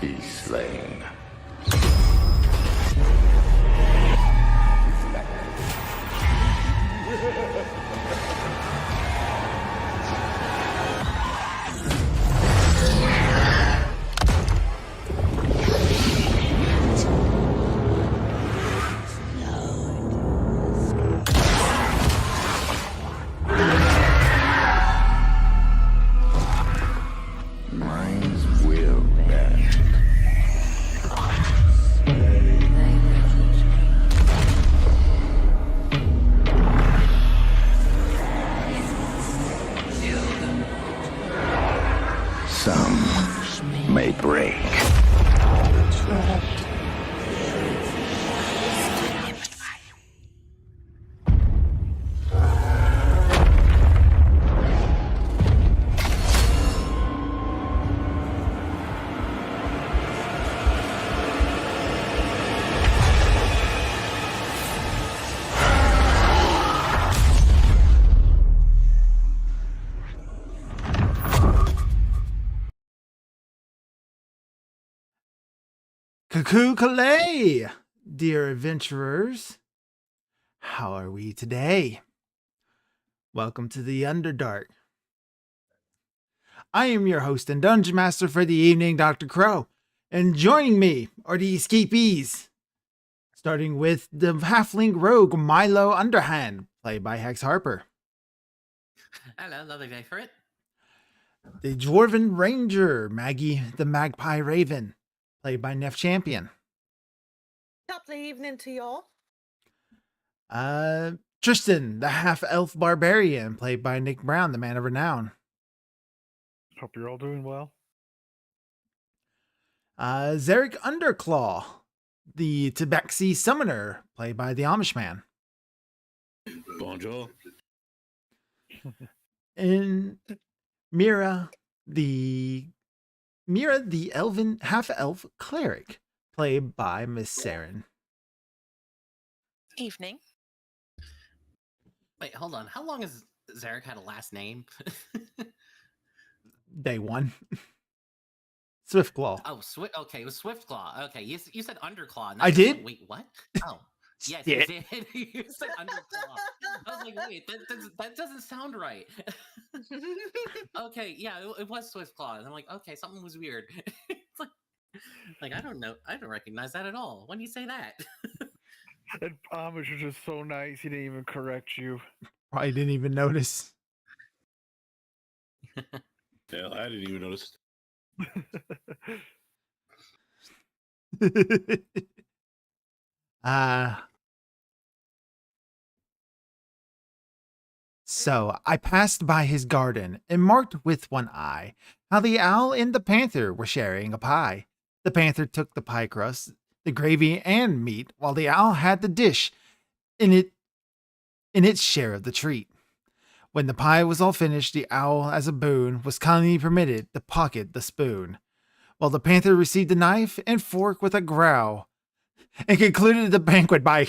be slain. Minds will bend. Some may break. Cuckoo Calais, dear adventurers. How are we today? Welcome to the Underdark. I am your host and dungeon master for the evening, Dr. Crow, and joining me are the escapees. Starting with the halfling rogue Milo Underhand, played by Hex Harper. Hello, another day for it. The dwarven ranger Maggie the Magpie Raven, played by Neff Champion. Top of the evening to y'all. Tristan, the half-elf barbarian, played by Nick Brown, the man of renown. Hope you're all doing well. Zarek Underclaw, the Tabaxi summoner, played by the Amish man. Bonjour. And Mira, the elven half-elf cleric, played by Miss Saren. Evening. Wait, hold on. How long has Zarek had a last name? Day one. Swiftclaw. Oh, okay, it was Swiftclaw. Okay, you said Underclaw. I did? Wait, what? Oh, yes, Yeah. you did. You said Underclaw. I was like, wait, that doesn't sound right. Okay, yeah, it was Swiftclaw. And I'm like, okay, something was weird. It's like I don't know. I don't recognize that at all. When you say that. And Amish was just so nice, he didn't even correct you. Probably didn't even notice. Yeah, I didn't even notice. So I passed by his garden and marked with one eye how the owl and the panther were sharing a pie. The panther took the pie crust, the gravy, and meat, while the owl had the dish in its share of the treat. When the pie was all finished, the owl, as a boon, was kindly permitted to pocket the spoon, while the panther received a knife and fork with a growl, and concluded the banquet by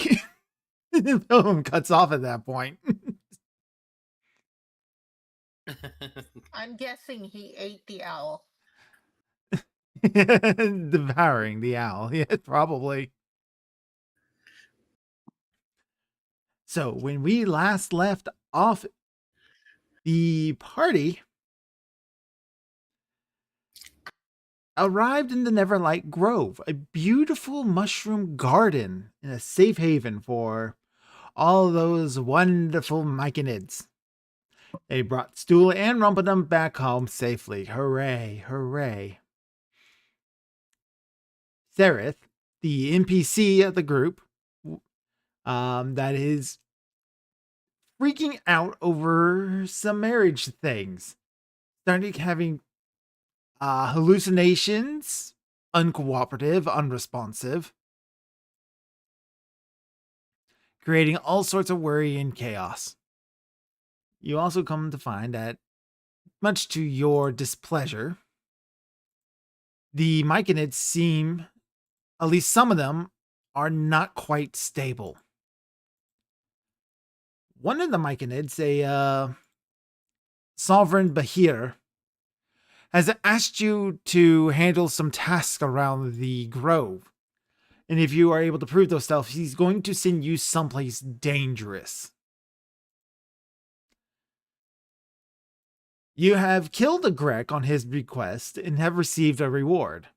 the film cuts off at that point. I'm guessing he ate the owl. Devouring the owl. Yeah, probably. So when we last left off, the party arrived in the Neverlight Grove, a beautiful mushroom garden and a safe haven for all those wonderful myconids. They brought Stool and Rumpedum back home safely. Hooray, hooray. Sereth, the NPC of the group, that is freaking out over some marriage things. Started having hallucinations, uncooperative, unresponsive, creating all sorts of worry and chaos. You also come to find that, much to your displeasure, the myconids seem, at least some of them, are not quite stable. One of the myconids, a Sovereign Bahir, has asked you to handle some tasks around the grove. And if you are able to prove those stuff, he's going to send you someplace dangerous. You have killed a Grek on his request and have received a reward.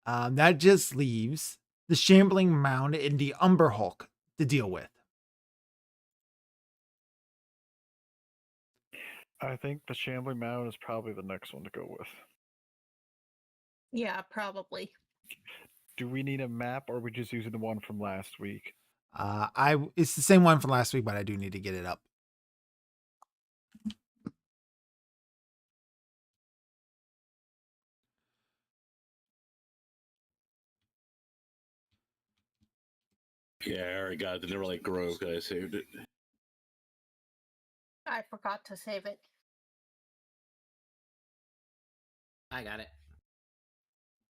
That just leaves the Shambling Mound and the Umber Hulk to deal with. I think the Shambling Mound is probably the next one to go with. Yeah, probably. Do we need a map, or are we just using the one from last week? It's the same one from last week, but I do need to get it up. Yeah, I already got the Never Lake Grove because I saved it. I forgot to save it. I got it.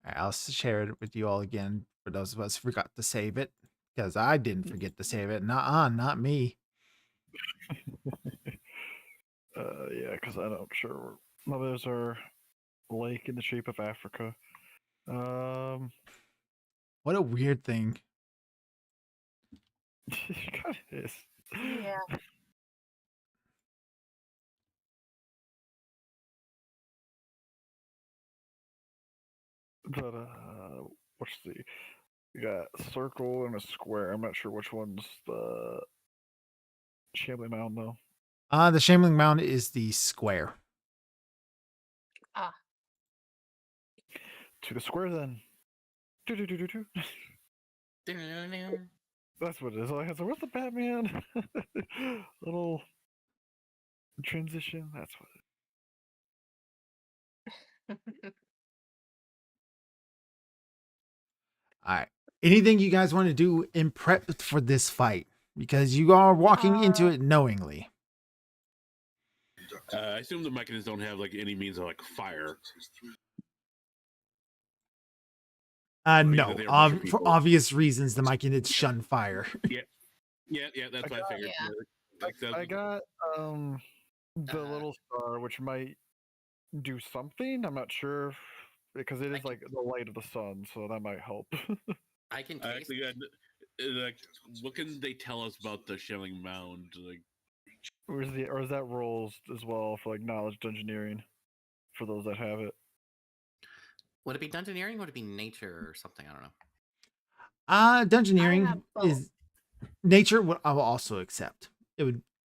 All right, I'll share it with you all again for those of us who forgot to save it, because I didn't forget to save it. Not me. Yeah, because I'm not sure. There's our lake in the shape of Africa. What a weird thing. It kind of is. Yeah. But let's see. We got a circle and a square. I'm not sure which one's the Shambling Mound though. The Shambling Mound is the square. Ah. To the square then. Do. Doo-doo-doo-doo. That's what it is. Like, so where's the Batman? Little transition. That's what All right. Anything you guys want to do in prep for this fight? Because you are walking into it knowingly. I assume the mechanists don't have like any means of like fire. No. they are a bunch of For people. obvious reasons, the Myconids shun fire. Yeah, that's what I figured. Yeah. I got the little star, which might do something. I'm not sure because it is like the light of the sun, so that might help. I can taste. Actually, like, what can they tell us about the Shambling Mound? Like, or is that rolls as well for like knowledge engineering for those that have it? Would it be dungeoneering? Would it be nature or something? I don't know. I have Dungeoneering both. is nature. What I will also accept.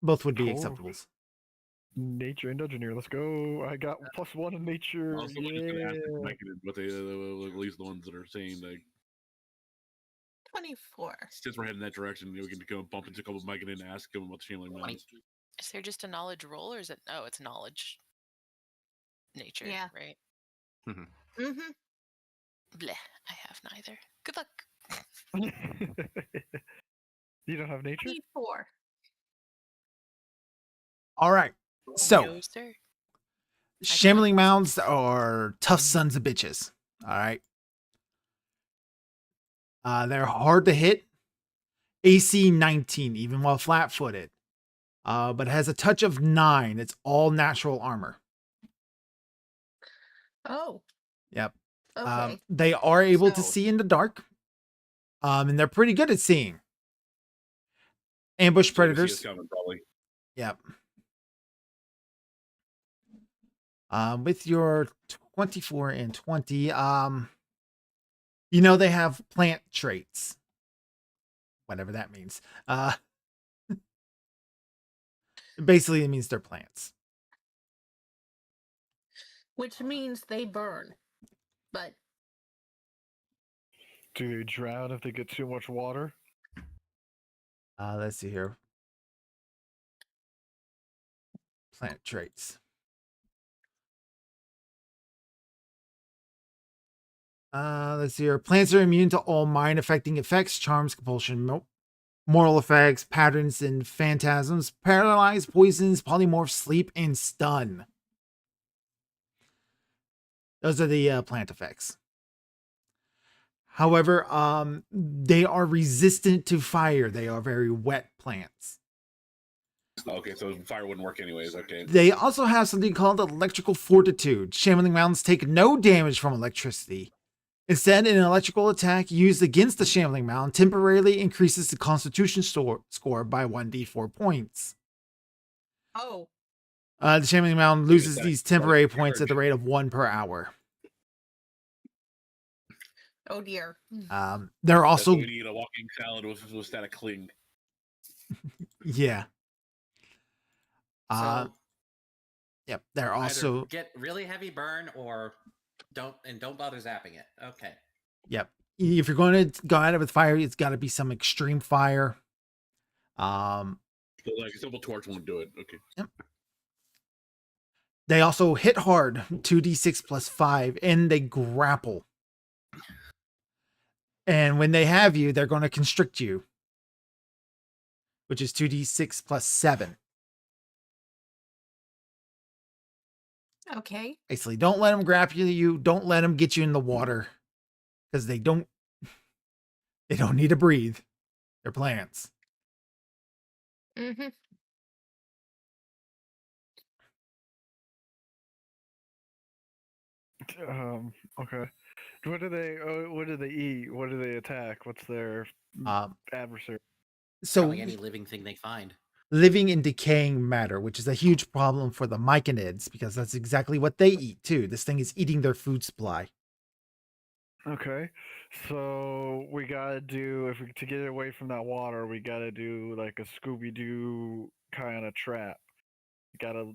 Both would be Cool. acceptable. Nature and engineer. Let's go. I got +1 in nature. well, someone just gonna ask the Yeah. mechanists, but they at least the ones that are saying like, 24. since we're heading that direction, we can go bump into a couple of mechanists and ask them about the Shambling Mound. Is there just a knowledge roll, or is it? Oh, it's knowledge. Nature. Yeah. Right. Mm-hmm. Bleh. I have neither. Good luck. You don't have nature? 24. All right. So, No, sir. Shambling Mounds are tough sons of bitches. All right. They're hard to hit. AC 19, even while flat-footed. But it has a touch of 9. It's all natural armor. Oh. Yep. Okay. They are able to So- see in the dark. And they're pretty good at seeing. Ambush So they see us predators. coming, probably. Yep. With your 24 and 20, they have plant traits. Whatever that means. Basically, it means they're plants. Which means they burn. But Do they drown if they get too much water? Let's see here. Plant traits. Let's see here. Plants are immune to all mind-affecting effects, charms, compulsion, moral effects, patterns, and phantasms, paralyze, poisons, polymorph, sleep, and stun. Those are the plant effects. However, they are resistant to fire. They are very wet plants. Okay, so fire wouldn't work anyways. Okay. They also have something called electrical fortitude. Shambling mounds take no damage from electricity. Instead, an electrical attack used against the shambling mound temporarily increases the constitution score by 1d4 points. Oh, The shambling mound Maybe loses it's these that temporary charge. points at the rate of 1 per hour. oh dear. They're That's also, why we need a walking salad with static cling. yeah. So Yep. They're either also, get really heavy burn or don't bother zapping it. Okay. yep. If you're going to go at it with fire, it's got to be some extreme fire. So like a simple torch won't do it. Okay. Yep. They also hit hard, 2d6 plus 5, and they grapple. And when they have you, they're going to constrict you, which is 2d6 plus 7. Okay. Basically, don't let them grapple you. Don't let them get you in the water, because they don't need to breathe. They're plants. Mm-hmm. Okay. What do they? What do they eat? What do they attack? What's their adversary? So Probably any living thing they find. living in decaying matter, which is a huge problem for the myconids, because that's exactly what they eat too. This thing is eating their food supply. Okay, so we gotta do if we to get away from that water, we gotta do like a Scooby Doo kind of trap. Gotta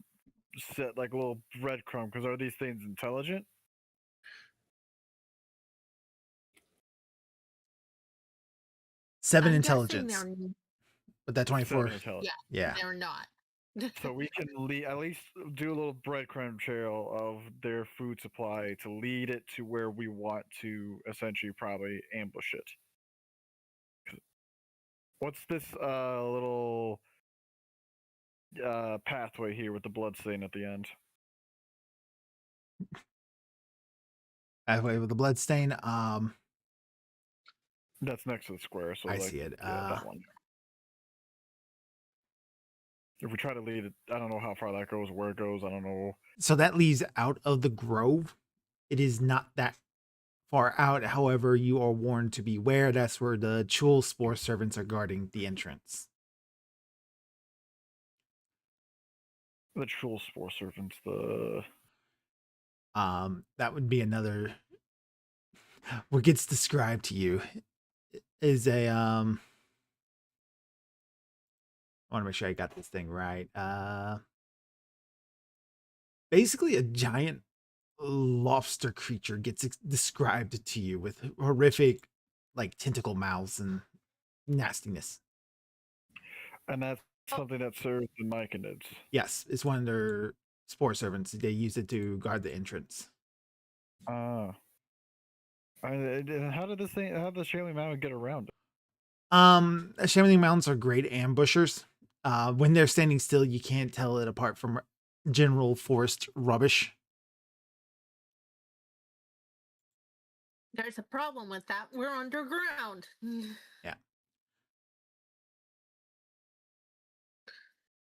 set like a little breadcrumb because are these things intelligent? 7 I'm intelligence guessing with that 24. 7 intelligence. Yeah. they're not. So we can at least do a little breadcrumb trail of their food supply to lead it to where we want to essentially probably ambush it. What's this little pathway here with the blood stain at the end? Pathway with the blood stain. That's next to the square. So I like, see it. Yeah, that one. If we try to lead it, I don't know how far that goes, where it goes. I don't know. So that leads out of the grove. It is not that far out. However, you are warned to beware. That's where the Chul spore servants are guarding the entrance. The Chul spore servants. The That would be another. What gets described to you is a I want to make sure I got this thing right. Basically a giant lobster creature gets described to you with horrific like tentacle mouths and nastiness. and that's something that serves the myconids. Yes, it's one of their spore servants. They use it to guard the entrance. And how did this thing? How did the Shaling Mountain get around it? Shambling mounds are great ambushers. When they're standing still, you can't tell it apart from general forest rubbish. There's a problem with that. We're underground. Yeah.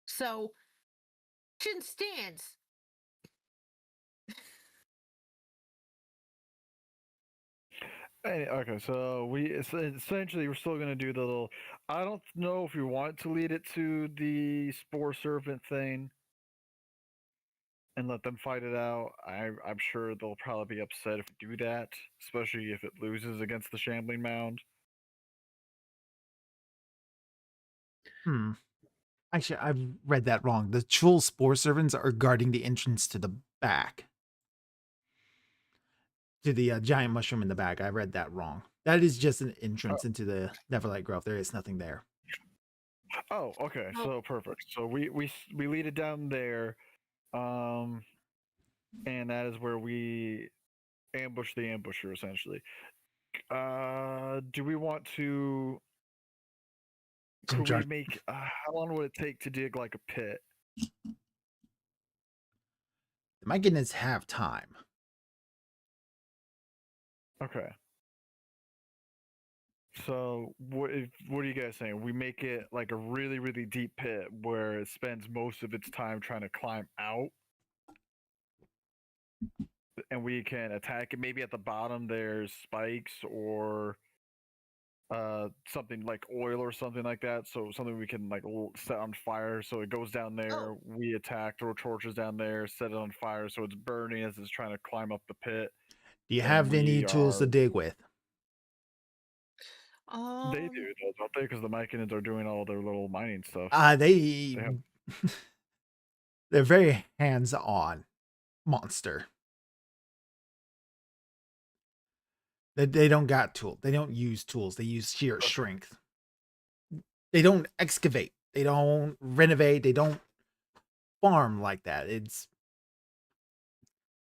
So, action stands. Okay, so essentially we're still gonna do the little. I don't know if we want to lead it to the spore servant thing and let them fight it out. I'm sure they'll probably be upset if we do that, especially if it loses against the shambling mound. Actually, I've read that wrong. The Chul spore servants are guarding the entrance to the back. To the giant mushroom in the back. I read that wrong. That is just an entrance into the Neverlight Grove. There is nothing there. Oh, okay, Oh. so perfect. So we lead it down there, and that is where we ambush the ambusher essentially. Do we want to? Could we make? How long would it take to dig like a pit? My goodness, have time. Okay. So what are you guys saying? We make it like a really really deep pit where it spends most of its time trying to climb out, and we can attack it. Maybe at the bottom there's spikes or something like oil or something like that. So something we can like set on fire. So it goes down there. Oh. We attack, throw torches down there, set it on fire. So it's burning as it's trying to climb up the pit. Do you And have any we tools to are. dig with? They do, though, don't they? Because the Myconians are doing all their little mining stuff. They have- they're very hands-on monster. They don't got tools. They don't use tools. They use sheer strength. They don't excavate. They don't renovate. They don't farm like that.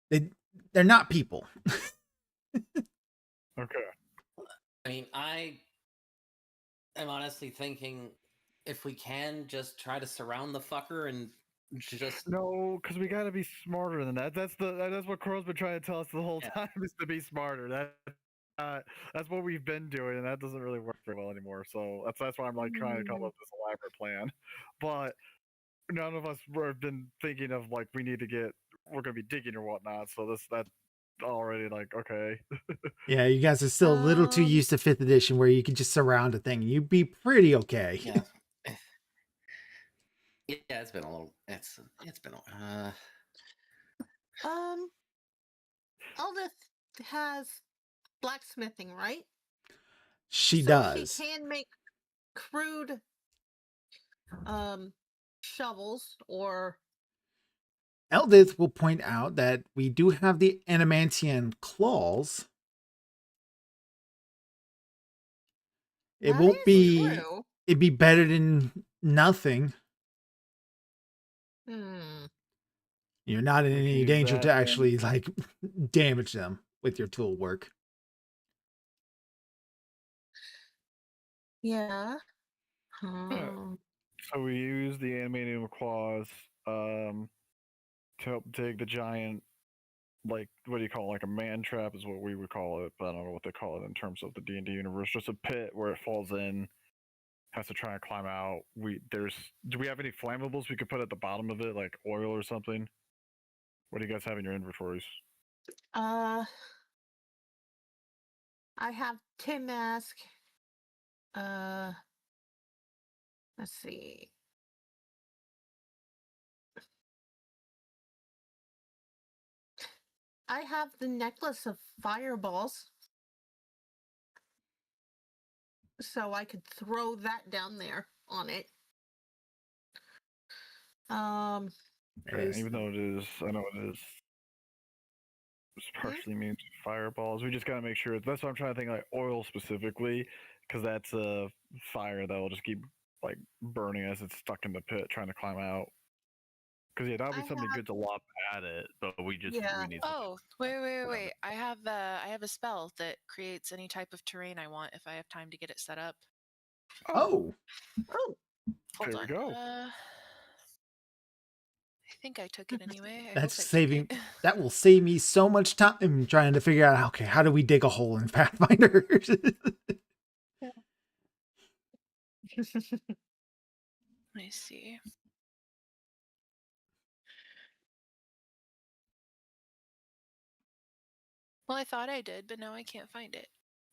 They're not people. Okay. I mean, I am honestly thinking if we can just try to surround the fucker and just No, because we got to be smarter than that. That's what Crow's been trying to tell us the whole Yeah. time is to be smarter. That's what we've been doing, and that doesn't really work very well anymore. So that's why I'm like trying to come up with this elaborate plan. But none of us have been thinking of like we're gonna be digging or whatnot. So that's already like okay. Yeah, you guys are still a little too used to 5th edition where you could just surround a thing and you'd be pretty okay. yeah. Yeah, it's been a little. It's been a. Eldith has blacksmithing, right? She So does. She can make crude shovels or Eldith will point out that we do have the adamantian claws. It that won't is be. true. It'd be better than nothing. You're not in We can any use danger that to then. actually like damage them with your tool work. Yeah. So we use the animanium claws to help dig the giant, like what do you call it? Like a man trap is what we would call it, but I don't know what they call it in terms of the D&D universe. Just a pit where it falls in, has to try and climb out. Do we have any flammables we could put at the bottom of it, like oil or something? What do you guys have in your inventories? I have tin mask. Let's see. I have the necklace of fireballs. So I could throw that down there on it. Okay, even though I know it is. It's partially means fireballs. We just gotta make sure. That's what I'm trying to think. Like oil specifically, because that's a fire that will just keep like burning as it's stuck in the pit trying to climb out. Because yeah, that'll be something good to lob at it, but we need. Oh, wait! I have a spell that creates any type of terrain I want if I have time to get it set up. Oh. Hold There on. we go. I think I took it anyway. That's saving. That will save me so much time trying to figure out, okay, how do we dig a hole in Pathfinder? Let me see. Well, I thought I did, but now I can't find it.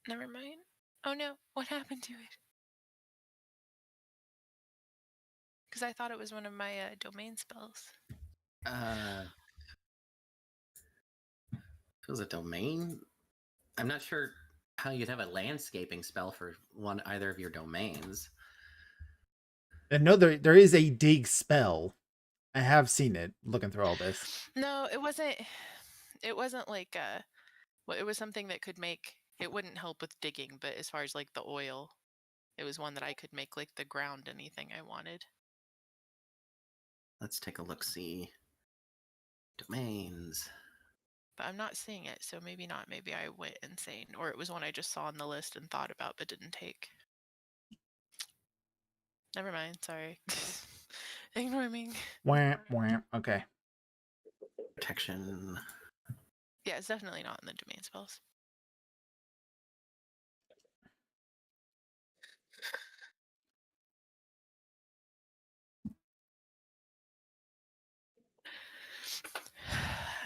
Never mind. Oh no, what happened to it? Because I thought it was one of my domain spells. It was a domain. I'm not sure how you'd have a landscaping spell for either of your domains. And no, there is a dig spell. I have seen it looking through all this. No, it wasn't. It wasn't like well, it was something that could make. It wouldn't help with digging, but as far as like the oil, it was one that I could make like the ground anything I wanted. Let's take a look. See domains. But I'm not seeing it, so maybe not. Maybe I went insane, or it was one I just saw on the list and thought about but didn't take. Never mind. Sorry. Ignore me. Wham, wham. Okay. Protection. Yeah, it's definitely not in the domain spells.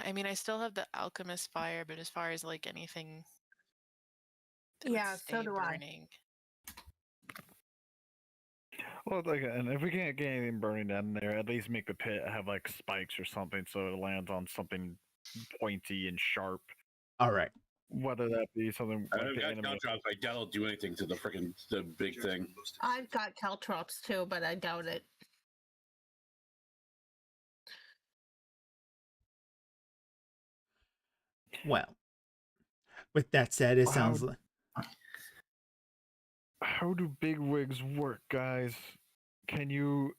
I mean, I still have the alchemist fire, but as far as like anything that Yeah, would so stay do I. burning. Well, like, and if we can't get anything burning down there, at least make the pit have like spikes or something, so it lands on something pointy and sharp. All right. Whether that be something like I've the got enemy. caltrops. I doubt it'll do anything to the freaking the big thing. I've got caltrops too, but I doubt it. Well, with that said, it How- sounds like How do big wigs work, guys? Can you?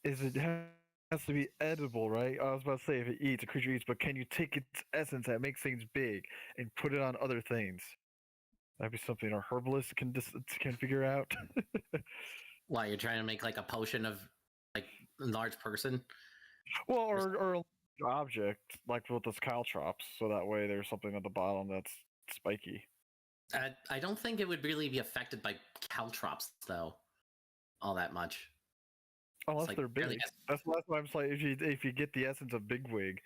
Is it has to be edible, right? I was about to say if it eats, a creature eats, but can you take its essence that makes things big and put it on other things? That'd be something our herbalist can figure out. Why you're trying to make like a potion of like a large person? Well, or a object like with those caltrops, so that way there's something at the bottom that's spiky. I don't think it would really be affected by caltrops though, all that much. Unless like they're barely big. has- That's why I'm saying if you get the essence of bigwig,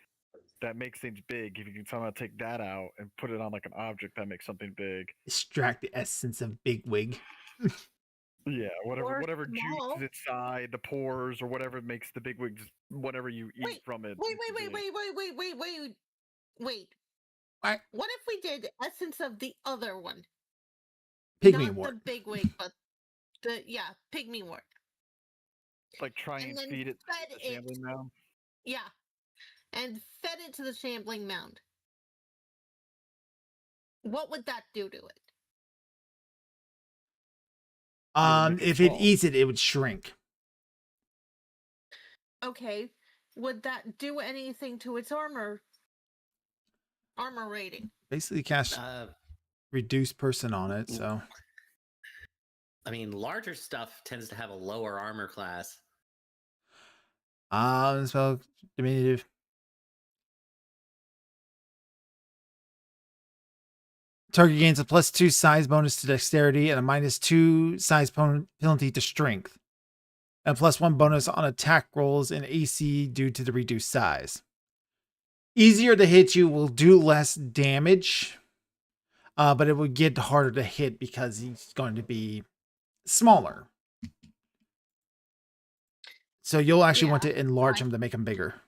that makes things big. If you can somehow take that out and put it on like an object that makes something big. extract the essence of Bigwig. Yeah, Or whatever small. juice is inside the pores or whatever makes the bigwigs, whatever you eat Wait, from it. Wait, makes it big. wait. What? What if we did essence of the other one? Pygmy Not wart. the big wig, but the pygmy wart. Like try And and then feed it fed to the it. shambling mound. Yeah. And fed it to the shambling mound. What would that do to it? make it If it small. eats it, it would shrink. Okay. Would that do anything to its armor rating? Basically, cast reduce person on it. So I mean, larger stuff tends to have a lower armor class. spell diminutive. Target gains a +2 size bonus to dexterity and a -2 size penalty to strength, and +1 bonus on attack rolls and AC due to the reduced size. Easier to hit you will do less damage, but it would get harder to hit because he's going to be smaller. So you'll actually want to enlarge him to make him bigger.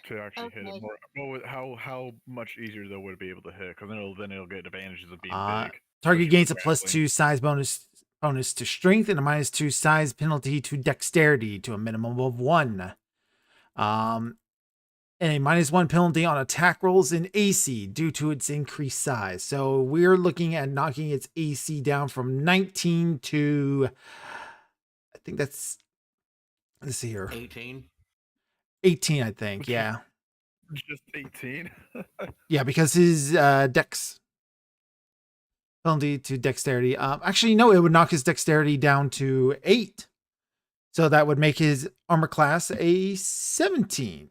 To actually hit Okay. it more. How much easier though would it be able to hit? Because then it'll get advantages of being Uh, big. Target especially gains a with grappling. +2 size bonus to strength and a -2 size penalty to dexterity to a minimum of 1. And a -1 penalty on attack rolls in AC due to its increased size. So we're looking at knocking its AC down from 19 to, I think that's, let's see here, 18. 18, I think. Which is- Yeah. Just 18. Yeah, because his dex penalty to dexterity. Actually, no, it would knock his dexterity down to 8. So that would make his armor class a 17.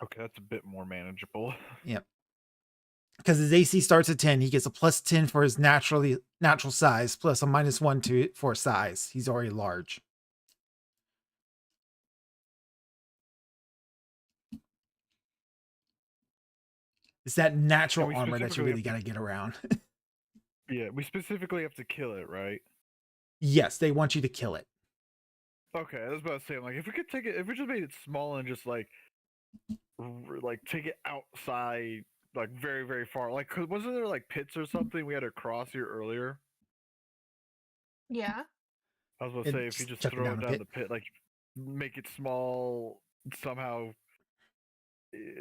Okay, that's a bit more manageable. Yep. Because his AC starts at 10, he gets a +10 for his natural size, plus a -1 for size. He's already large. It's that natural we armor that you specifically really have got to get around. Yeah, we specifically have to kill it, right? Yes, they want you to kill it. Okay, I was about to say, like, if we could take it, if we just made it small and just like take it outside, like very, very far. Like, 'cause wasn't there like pits or something we had to cross here earlier? Yeah. I was about to And say, if you just just chuck it throw down it the down pit. the pit, like, make it small, somehow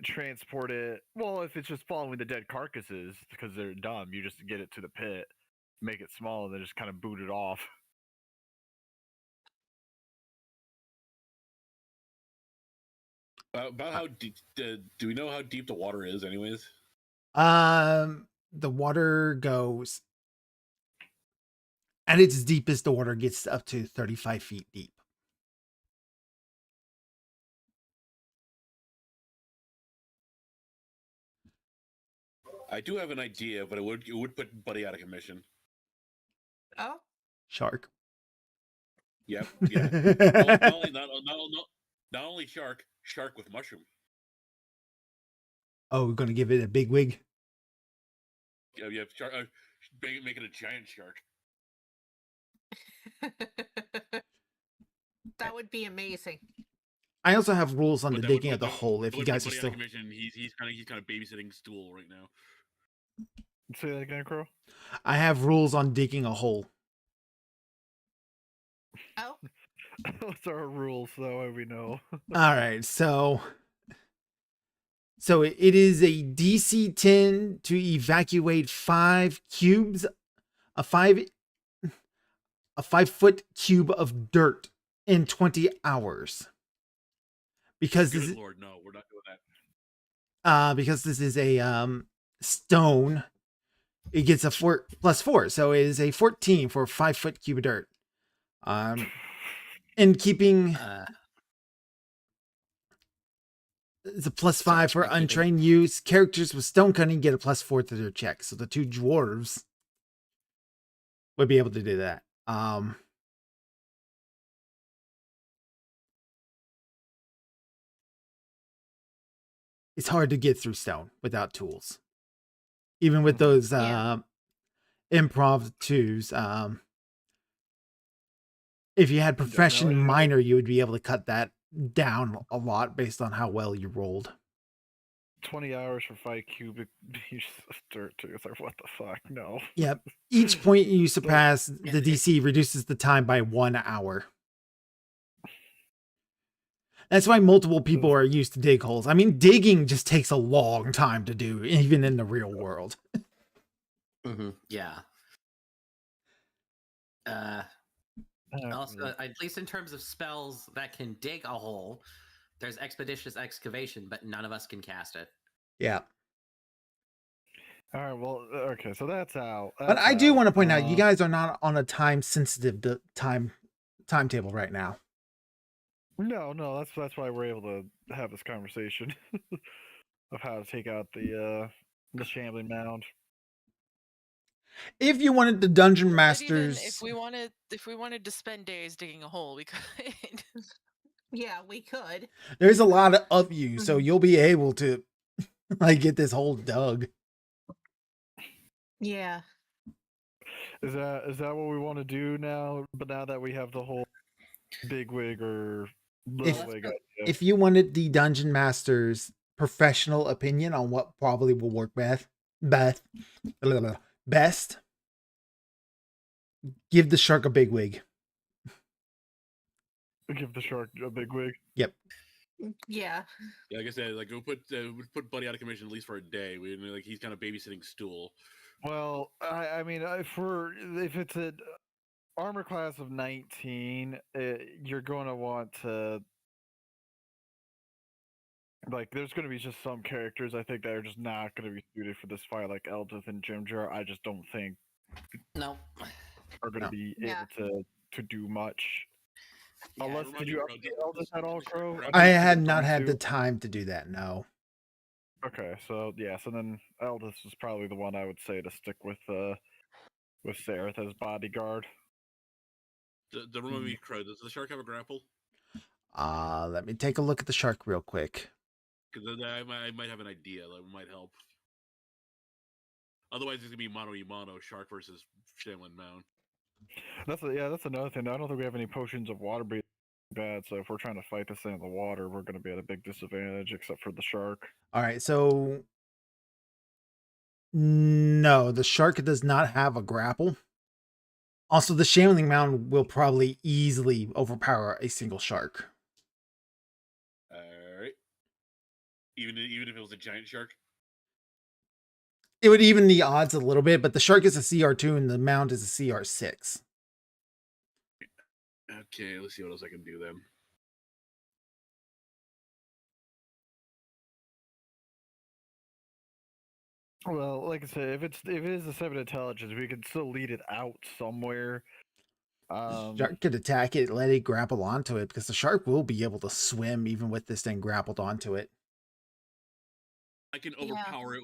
transport it. Well, if it's just following the dead carcasses because they're dumb, you just get it to the pit, make it small, and then just kind of boot it off. About how deep? Do we know how deep the water is, anyways? The water goes at its deepest. The water gets up to 35 feet deep. I do have an idea, but it would put Buddy out of commission. Oh. Shark. Yep. Yeah. Well, not only shark with mushroom. Oh, we're gonna give it a big wig. Yeah, you have shark. Make it a giant shark. That would be amazing. I also have rules on But the that would digging put of the that hole. If that you would put guys are Buddy out of still, commission. He's kind of babysitting stool right now. Say that again, Crow. I have rules on digging a hole. Oh, Those are our rules, though, we know. All right, so it is a DC 10 to evacuate 5 cubes, a 5-foot cube of dirt in 20 hours. Because Good this Lord, no, we're not doing that. because this is a stone, it gets a 4+4, so it is a 14 for a 5-foot cube of dirt. And keeping it's a +5 for untrained use. Characters with stone cutting get a +4 to their check. So the 2 dwarves would be able to do that. It's hard to get through stone without tools. Even with those improv 2s. If you had profession minor, you would be able to cut that down a lot based on how well you rolled. 20 hours for 5 cubic meters of dirt, too. It's like, what the fuck? No. Yep. Each point you surpass, the DC reduces the time by 1 hour. That's why multiple people are used to dig holes. I mean, digging just takes a long time to do, even in the real world. Yeah. Also, at least in terms of spells that can dig a hole, there's expeditious excavation, but none of us can cast it. Yeah. All right, well, okay, so that's out. But I do want to point out, you guys are not on a time-sensitive timetable right now. No, that's why we're able to have this conversation of how to take out the shambling mound. If you wanted the dungeon But masters, even if we wanted to spend days digging a hole, we could. yeah, we could. there's a lot of you, so you'll be able to like get this hole dug. Yeah. Is that what we want to do now? But now that we have the whole big wig or little wig idea. If you wanted the dungeon master's professional opinion on what probably will work best, give the shark a big wig. Give the shark a big wig. Yep. Yeah. Yeah, like I said, like we'll put Buddy out of commission at least for a day. He's kind of babysitting stool. Well, I mean, if it's an armor class of 19, you're going to want to like. There's going to be just some characters I think that are just not going to be suited for this fight, like Eldith and Jimjar. I just don't think are going to be able to do much. Yeah, Unless did you update Eldith at all, Crow? I had not had the time to do that. No. Okay, so then Eldith is probably the one I would say to stick with Sareth as bodyguard. The remind me, Crow. Does the shark have a grapple? Let me take a look at the shark real quick. Because I might have an idea that might help. Otherwise, it's gonna be mano a mano, shark versus Shambling Mound. That's another thing. I don't think we have any potions of water breathing bad. So if we're trying to fight this thing in the water, we're going to be at a big disadvantage, except for the shark. All right, so no, the shark does not have a grapple. Also, the Shambling Mound will probably easily overpower a single shark. All right. Even if it was a giant shark. It would even the odds a little bit, but the shark is a CR2 and the mound is a CR6. Okay, let's see what else I can do then. Well, like I said, if it is a 7 intelligence, we can still lead it out somewhere. Shark could attack it, let it grapple onto it, because the shark will be able to swim even with this thing grappled onto it. I can overpower it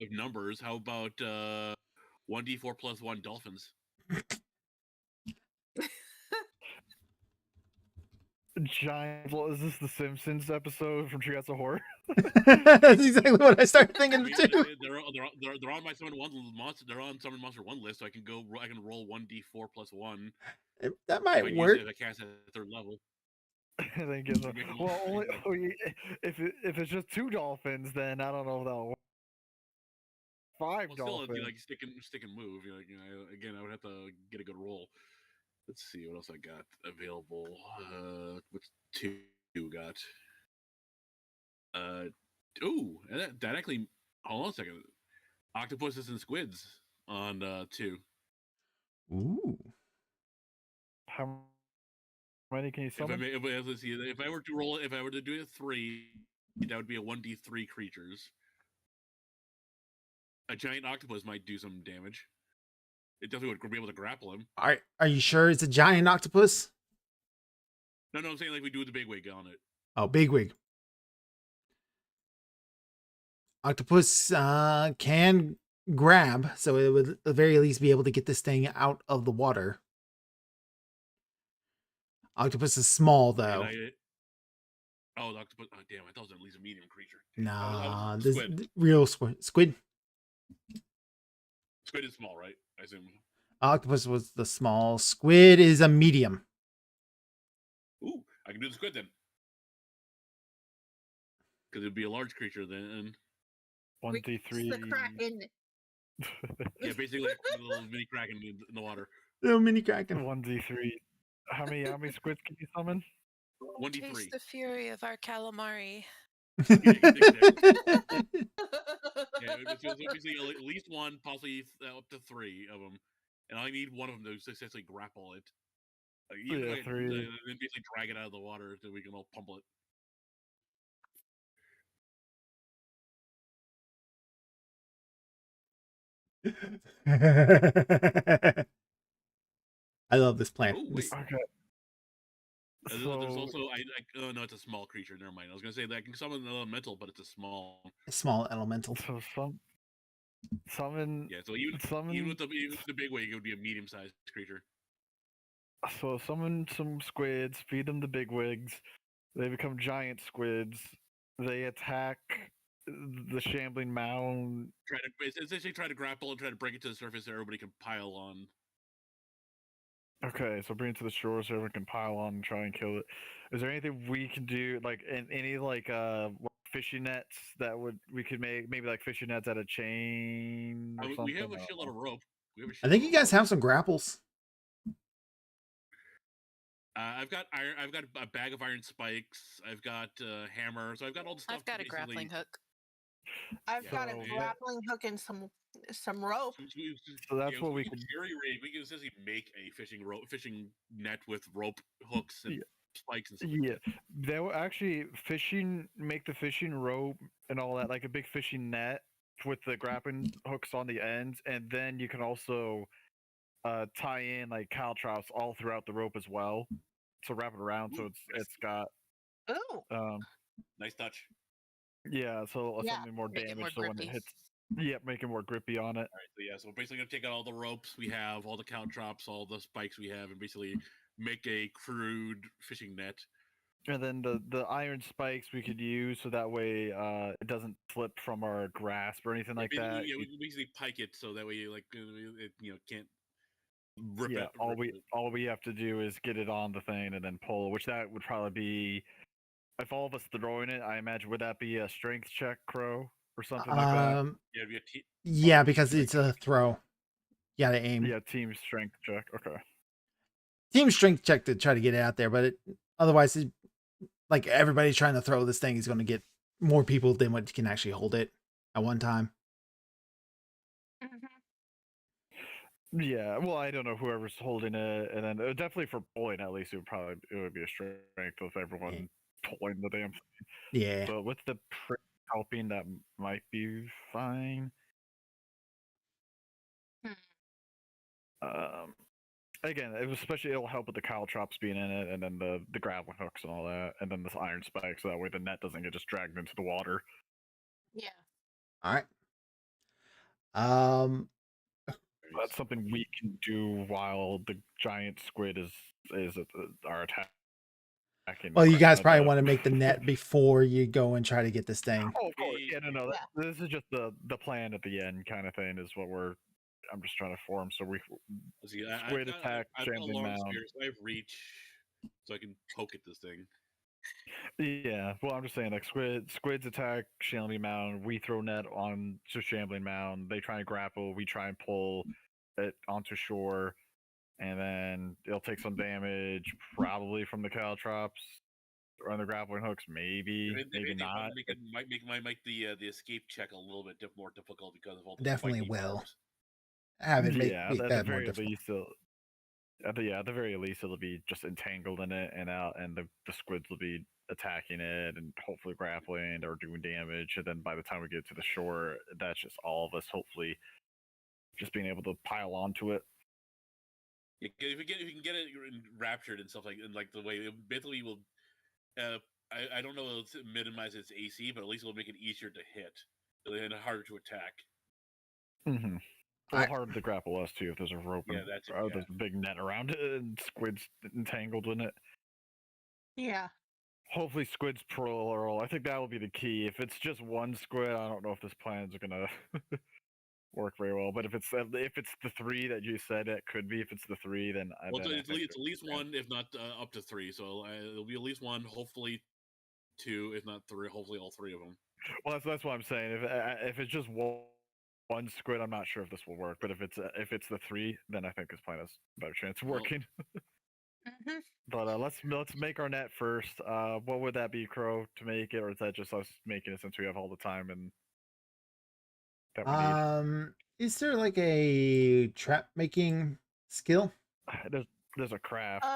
with numbers. How about 1d4 plus 1 dolphins? Giant. Well, is this the Simpsons episode from Treehouse of Horror? That's exactly what I started I thinking mean, too. they're on my summon one monster. They're on summon monster one list, so I can go. I can roll 1d4 plus 1 That if might I use work. it as a cast at third level. And then gives To make 'em well, all- only if it's just 2 dolphins, then I don't know if that'll work. 5 Well, still, it'd be dolphins. like stick and move. Again, I would have to get a good roll. Let's see what else I got available. What's 2 got? Ooh, that actually. Hold on a second. Octopuses and squids on 2. Ooh. How many can you If I summon? may, let's see, if I were to roll, if I were to do it 3, that would be a 1d3 creatures. A giant octopus might do some damage. It definitely would be able to grapple him. Are you sure it's a giant octopus? No, I'm saying like we do with the big wig on it. Oh, bigwig. Octopus can grab, so it would at the very least be able to get this thing out of the water. Octopus is small though. Oh, the octopus. Oh, damn! I thought it was at least a medium creature. Nah, was this squid. real squid. Squid is small, right? I assume. Octopus was the small. Squid is a medium. Ooh, I can do the squid then. Because it'd be a large creature then. 1d3. The Kraken. Yeah, basically like a little mini kraken in the water. Little mini kraken. 1d3. How many squids can you summon? 1d3. Taste the fury of our calamari. Yeah, so basically at least one, possibly up to 3 of them, and I need one of them to successfully grapple it. Even Yeah, if I 3. then basically drag it out of the water so we can all pummel it. I love this plant. Oh wait, Okay. there's So also oh no, it's a small creature. Never mind. I was gonna say that I can summon an elemental, but it's a small. Small elemental. summon. Yeah, so even with the big wig, it would be a medium-sized creature. So summon some squids, feed them the bigwigs. They become giant squids. They attack the shambling mound. Essentially try to grapple and try to bring it to the surface so everybody can pile on. Okay, so bring it to the shore so everyone can pile on and try and kill it. Is there anything we can do, like any fishing nets that we could make? Maybe like fishing nets out of chain or something. We have a shitload of rope. I think you guys have some grapples. I've got iron. I've got a bag of iron spikes. I've got hammer. So I've got all the stuff. I've got a grappling hook. I've got a So- grappling hook and some rope. So that's what we can. We can essentially make a fishing net with rope hooks and spikes and stuff. Yeah, they will actually make the fishing rope and all that, like a big fishing net with the grappling hooks on the ends, and then you can also tie in like caltrops all throughout the rope as well, to wrap it around. So Ooh, it's got Ooh. Nice touch. yeah, so Yeah, something more make it more damage. So when it grippy. hits, make it more grippy on it. All right, so yeah, so we're basically gonna take out all the ropes we have, all the caltrops, all the spikes we have, and basically make a crude fishing net. And then the iron spikes we could use so that way it doesn't slip from our grasp or anything like that. Yeah, we can basically pike it so that way it can't rip it. All we have to do is get it on the thing and then pull, which that would probably be, if all of us throwing it, I imagine, would that be a strength check, Crow, or something like that? Yeah, it'd be a Yeah, because it's a throw. You gotta aim. Yeah, team strength check. Okay. Team strength check to try to get it out there, but otherwise, like everybody's trying to throw this thing is going to get more people than what can actually hold it at one time. Yeah, well, I don't know whoever's holding it, and then definitely for pulling, at least it would be a strength with everyone pulling the damn thing. Yeah. But with the helping, that might be fine. Again, especially it'll help with the caltrops being in it, and then the grappling hooks and all that, and then this iron spike, so that way the net doesn't get just dragged into the water. Yeah. All right. That's something we can do while the giant squid is our attack. Well, you guys probably want to make the net before you go and try to get this thing. Oh, of course. Yeah, no. Yeah. This is just the plan at the end kind of thing. Is what I'm just trying to form. So we See, squid attack, I've got shambling alarm mound. spears. I have reach, so I can poke at this thing. Yeah, well, I'm just saying, like squids attack shambling mound. We throw net on to shambling mound. They try and grapple. We try and pull it onto shore, and then it'll take some damage, probably from the caltrops or on the grappling hooks. Maybe, maybe not. Might make the escape check a little bit more difficult because of all the Definitely spiky will. barbs. Have it make at the that more very difficult. least, at the very least, it'll be just entangled in it and out, and the squids will be attacking it and hopefully grappling or doing damage. And then by the time we get to the shore, that's just all of us hopefully just being able to pile onto it. Yeah, if you can get it raptured and stuff like the way it basically will. I don't know if it'll minimize its AC, but at least it'll make it easier to hit and harder to attack. Mm-hmm. Well, harder to grapple us too if there's a rope Yeah, and there's a big net around it and squids entangled in it. Yeah. Hopefully squids plural. I think that will be the key. If it's just one squid, I don't know if this plan's gonna work very well. But if it's the three that you said it could be, if it's the three, then it's at least one, if not up to three. So it'll be at least one, hopefully two, if not three. Hopefully all three of them. Well, that's what I'm saying. If it's just one squid, I'm not sure if this will work. But if it's the three, then I think this plan has a better chance of working. Mm-hmm. But let's make our net first. What would that be, Crow, to make it, or is that just us making it since we have all the time and that we need? Is there like a trap making skill? There's a craft.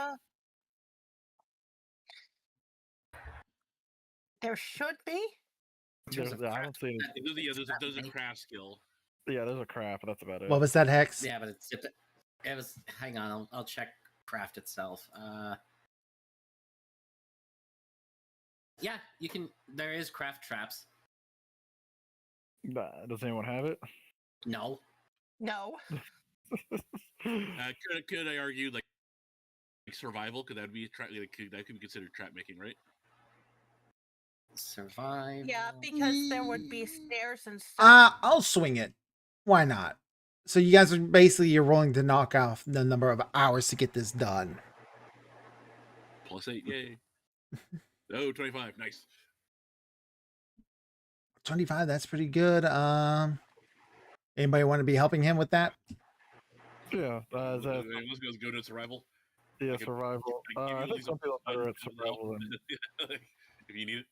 There should be. I don't see it. There's a craft skill. Yeah, there's a craft. That's about it. What was that, Hex? Yeah, but it was. Hang on, I'll check craft itself. Yeah, you can. There is craft traps. Does anyone have it? No. No. Could I argue like survival? Could that be that could be considered trap making, right? Survive. Yeah, because there would be stairs and stuff. I'll swing it. Why not? So you guys are basically you're rolling to knock off the number of hours to get this done. +8, yay. Oh, 25, nice. 25, that's pretty good. Anybody want to be helping him with that? Yeah. Let's go to survival. Yeah, survival. I think some people are better at survival than if you need it.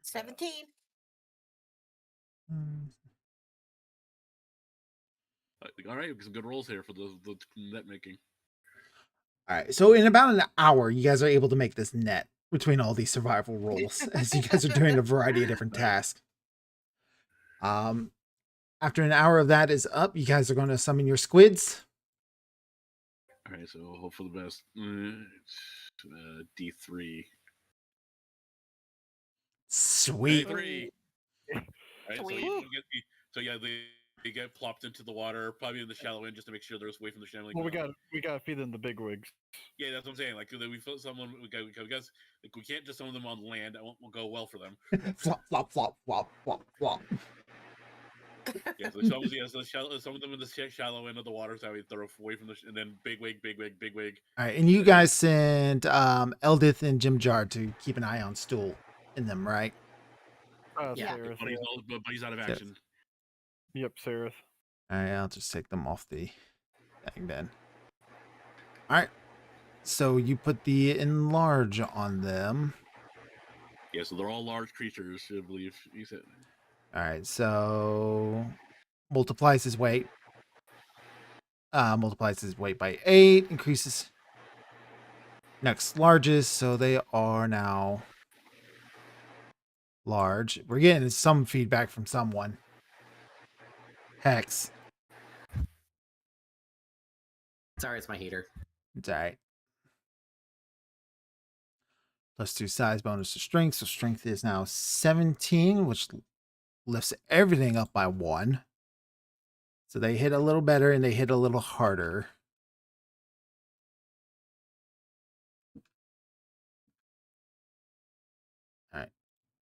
17. All right, some good rolls here for the net making. All right, so in about an hour, you guys are able to make this net between all these survival rolls as you guys are doing a variety of different tasks. After an hour of that is up, you guys are going to summon your squids. All right, so hope for the best. D3. Sweet. D3. Right, Sweet. So they get plopped into the water, probably in the shallow end, just to make sure they're away from the shambling. Well, we got to feed them the big wigs. Yeah, that's what I'm saying. Like we feel someone, we can't just summon them on land. That won't go well for them. Flop, flop, flop, flop, flop, flop. Yeah, so some of them in the shallow end of the water, so they're away from and then big wig. All right, and you guys sent Eldith and Jim Jar to keep an eye on Stool in them, right? Yeah. Sarith, but he's out of action. Yep, Sarith. All right, I'll just take them off the thing then. All right, so you put the enlarge on them. Yeah, so they're all large creatures, I believe. You said. All right, so multiplies his weight. Multiplies his weight by 8, increases next largest, so they are now large. We're getting some feedback from someone. Hex. Sorry, it's my heater. It's all right. +2 size bonus to strength, so strength is now 17, which lifts everything up by 1. So they hit a little better and they hit a little harder.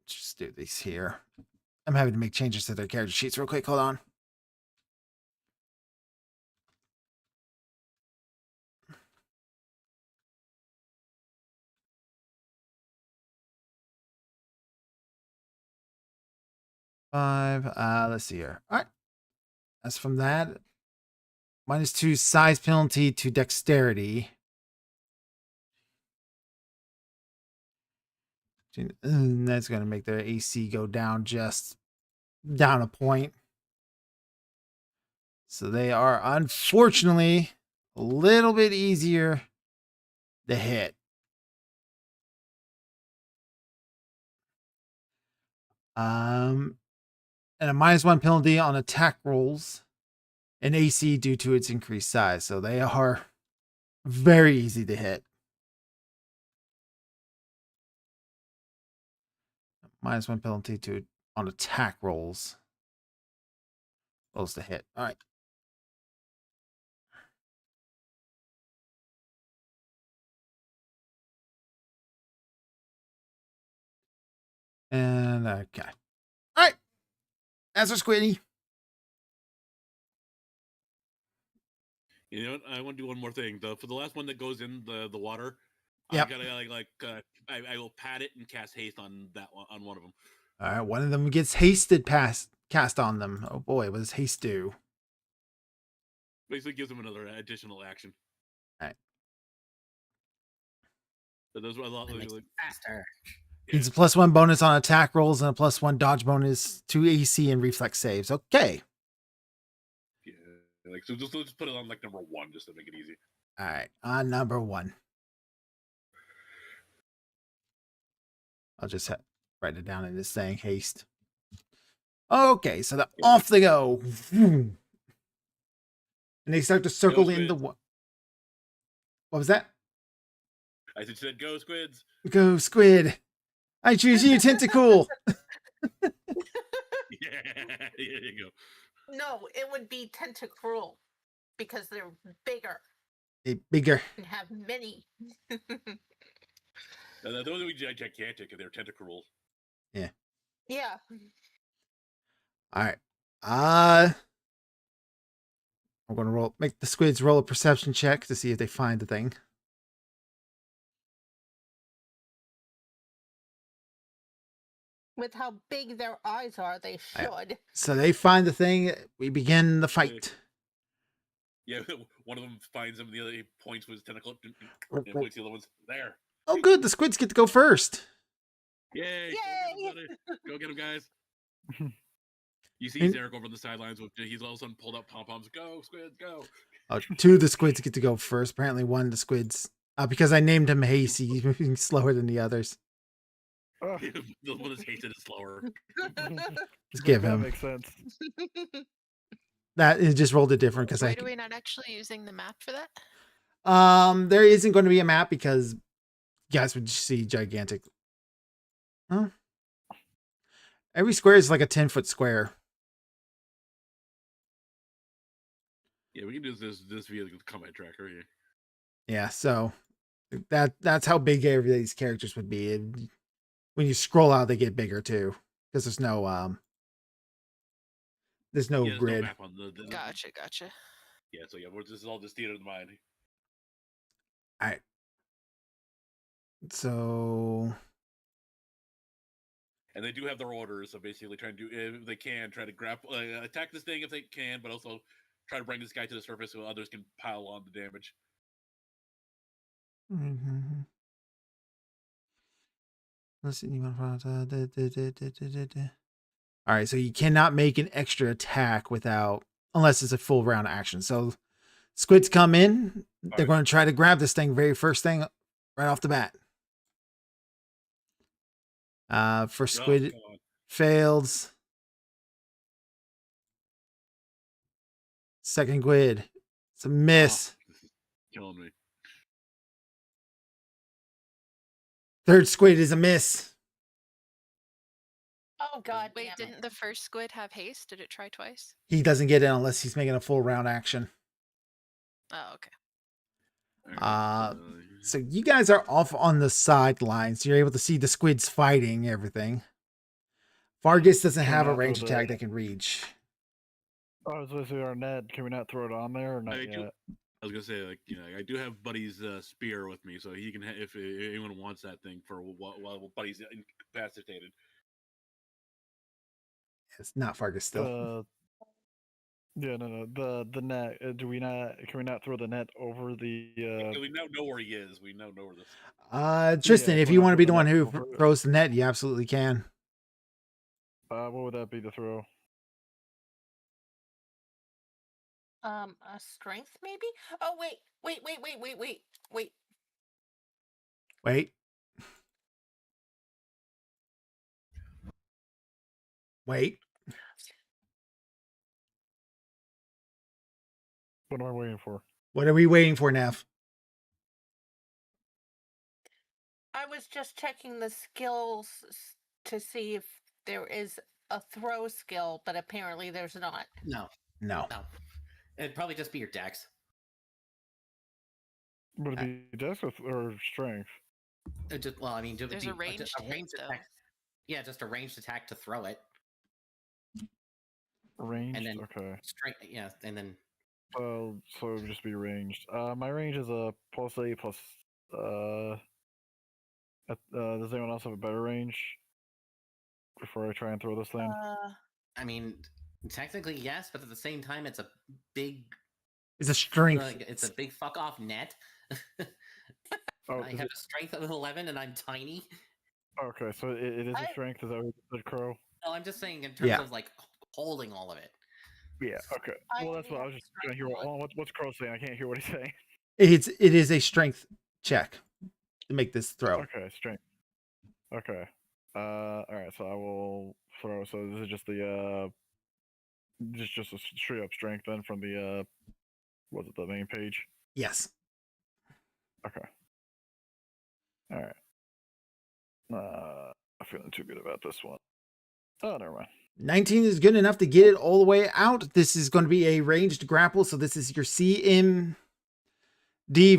just do these here. I'm having to make changes to their character sheets real quick. Hold on. Five. Let's see here. All right. As from that, -2 size penalty to dexterity. And that's going to make their AC go down just down a point. So they are unfortunately a little bit easier to hit. And a -1 penalty on attack rolls and AC due to its increased size. So they are very easy to hit. -1 penalty on attack rolls. Rolls to hit. All right. And okay. All right. That's our Squiddy. You know what? I want to do one more thing. For the last one that goes in the water, Yep. I gotta I will pat it and cast haste on that one on one of them. All right. One of them gets hasted cast on them. Oh boy, what does haste do? Basically, gives them another additional action. All right. So those were a lot Makes like, it faster. It's a +1 bonus on attack rolls and a +1 dodge bonus to AC and reflex saves. Okay. yeah, like so. Just put it on like number 1 just to make it easy. All right. On number 1. I'll just write it down in this thing. Haste. Okay. So off they go. And they start to circle in the. What was that? I said, "Go squids!" Go squid. I choose you, Tentacool. Yeah, there you go. No, it would be Tentacruel because they're bigger Bigger. and have many. Those would be gigantic if they're tentacruel. Yeah. All right. I'm gonna make the squids roll a perception check to see if they find the thing. With how big their eyes are, they should. So they find the thing. We begin the fight. Yeah, one of them finds him. The other he points with his tentacle. And points the other one's there. Oh, good. The squids get to go first. Yay! Yay! Go get him, guys. You see Zarek over on the sidelines. He's all of a sudden pulled up pom poms. Go squids, go! 2 of the squids get to go first. Apparently, one of the squids, because I named him Hasty, he's moving slower than the others. Oh, The one that's hasted is slower. Let's give that him makes sense. that. It just rolled it different because Why are we not actually using the map for that? there isn't going to be a map because you guys would see gigantic. Huh? Every square is like a 10-foot square. Yeah, we can do this via the combat tracker here. Yeah, so that's how big every of these characters would be. And when you scroll out, they get bigger too because there's no there's no Yeah, grid. no map on the Gotcha. Yeah, so yeah, this is all just theater of the mind. All right. So. And they do have their orders, so basically try and do if they can try to attack this thing if they can, but also try to bring this guy to the surface so others can pile on the damage. Mm-hmm. Let's see. All right, so you cannot make an extra attack unless it's a full round action. So squids come in, they're going to try to grab this thing very first thing right off the bat. First squid fails. Second squid, it's a miss. This is killing me. Third squid is a miss. Oh God! Wait, damn it. didn't the first squid have haste? Did it try twice? He doesn't get it unless he's making a full round action. Oh, okay. So you guys are off on the sidelines. You're able to see the squids fighting everything. Fargus doesn't Can we have a not throw range the- attack that can reach. I was going to say our net. Can we not throw it on there or not I yet? do- I was gonna say, like, I do have Buddy's spear with me, so he can, if anyone wants that thing for while Buddy's incapacitated. It's not Fargus still. Yeah, no. The net. Do we not? Can we not throw the net over the? We now know where he is. We now know where this. Tristan, yeah, if we're you not want to be the throwing one the who net over- throws the net, you absolutely can. What would that be to throw? A strength maybe? Oh wait. Wait. Wait. What am I waiting for? What are we waiting for, Nev? I was just checking the skills to see if there is a throw skill, but apparently there's not. No, No. no. It'd probably just be your dex. Would it be dex or strength? It just, well, I mean, it would There's be a ranged hit, though. attack. Yeah, just a ranged attack to throw it. Ranged. then- Okay. Strength, yeah, and then So it would just be ranged. My range is a +8 plus. Does anyone else have a better range? Before I try and throw this thing. I mean, technically yes, but at the same time, it's a big, It's a strength. it's a big fuck off net. Oh, I is have it- a strength of 11, and I'm tiny. okay. So it is a strength. Is that what the crow? No, I'm just saying in terms Yeah. of like holding all of it. Yeah. Okay. I Well, that's what I was have just trying to hear. strength What's crow saying? I can't hear what he's saying. It is a strength check to make this throw. Okay, strength. Okay. All right. So I will throw. So this is just the just a straight up strength then from the was it the main page? Yes. Okay. All right. I'm feeling too good about this one. Oh, never mind. 19 is good enough to get it all the way out. This is going to be a ranged grapple, so this is your CMD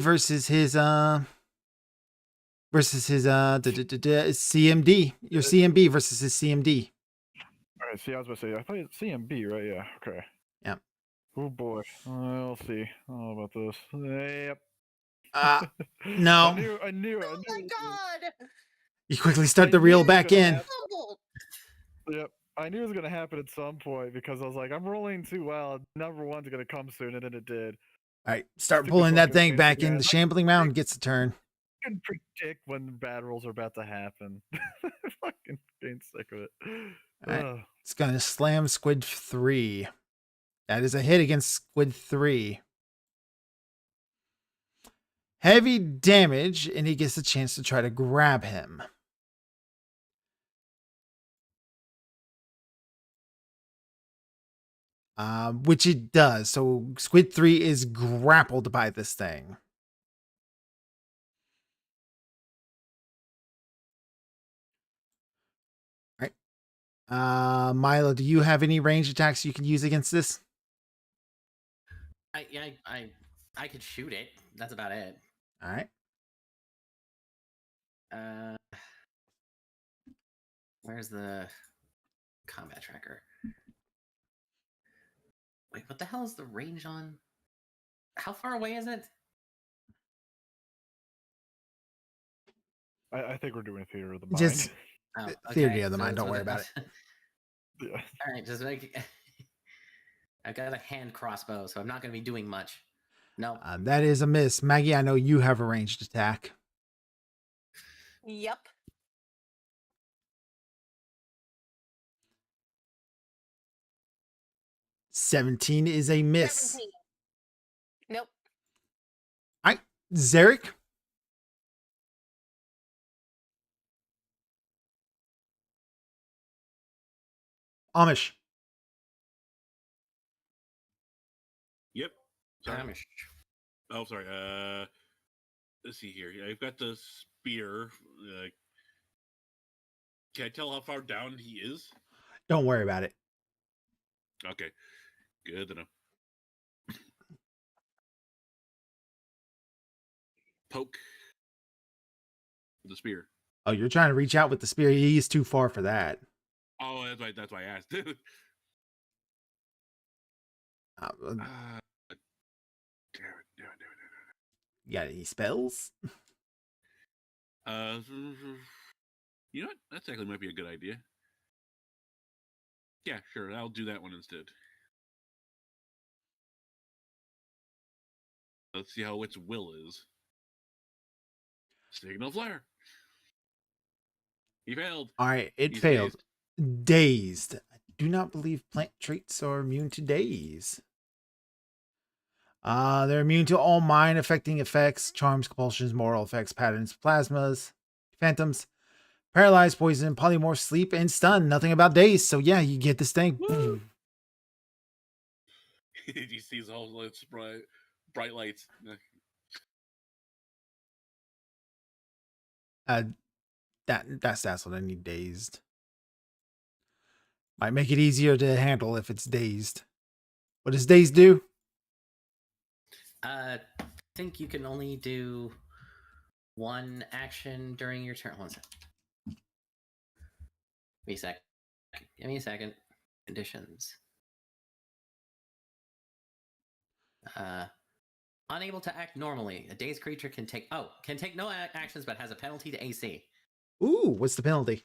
versus his CMD. Your CMB versus his CMD. All right. See, I was about to say I thought it's CMB, right? Yeah. Okay. Yep. Oh boy. We'll see. I don't know about this. Yep. No. I knew. Oh my god! You quickly start the reel back in. Fumbled. Yep. I knew it was gonna happen at some point because I was like, I'm rolling too well. Number one's gonna come soon, and then it did. All right, start Stupid pulling that fucking thing fancy back in. guys. The Shambling Mound gets a turn. I can predict when bad rolls are about to happen. Fucking getting sick of it. Alright. Ugh. It's going to slam Squid 3. That is a hit against Squid 3. Heavy damage, and he gets a chance to try to grab him. Which it does. So Squid 3 is grappled by this thing. All right. Milo, do you have any range attacks you can use against this? I could shoot it. That's about it. All right. Where's the combat tracker? Wait, what the hell is the range on? How far away is it? I think we're doing theater of the mind. Just Oh, theory of the mind. Don't worry about it. Yeah. All right, just make. I've got a hand crossbow, so I'm not going to be doing much. No. That is a miss. Maggie, I know you have a ranged attack. Yep. $17 is a miss. 17. Nope. All right, Zarek. Amish. Yep. Sorry. Amish. Oh, sorry. Let's see here. I've got the spear. Can I tell how far down he is? Don't worry about it. Okay. Good to know. Poke the spear. Oh, you're trying to reach out with the spear. He is too far for that. Oh, that's why I asked. Damn it. You got any spells? You know what? That actually might be a good idea. Yeah, sure. I'll do that one instead. Let's see how its will is. Signal flare. He failed. All right, it He's failed. Dazed. I do not believe plant traits are immune to daze. They're immune to all mind-affecting effects, charms, compulsions, moral effects, patterns, plasmas, phantoms, paralyzed, poison, polymorph, sleep, and stun. Nothing about daze. So yeah, you get this thing. You see his whole bright lights. That's what I need. Dazed. Might make it easier to handle if it's dazed. What does dazed do? I think you can only do one action during your turn. One second. Give me a second. Conditions. Unable to act normally. A dazed creature can take no actions, but has a penalty to AC. Ooh, what's the penalty?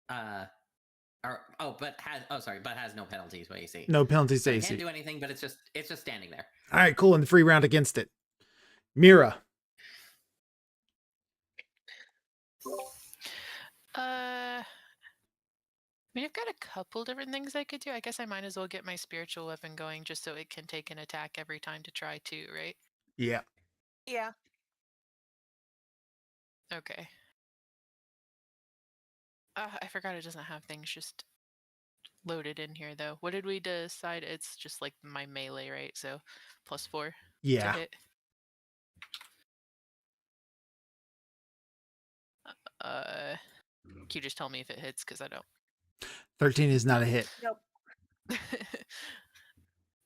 But has no penalties to AC. No penalties to So it AC. can't do anything, but it's just standing there. All right, cool. In the free round against it, Mira. I mean, I've got a couple different things I could do. I guess I might as well get my spiritual weapon going just so it can take an attack every time to try too, right? Yeah. Yeah. Okay. I forgot it doesn't have things just loaded in here though. What did we decide? It's just like my melee, right? So +4 Yeah. to hit. Can you just tell me if it hits? Because I don't. 13 is not a hit. Nope.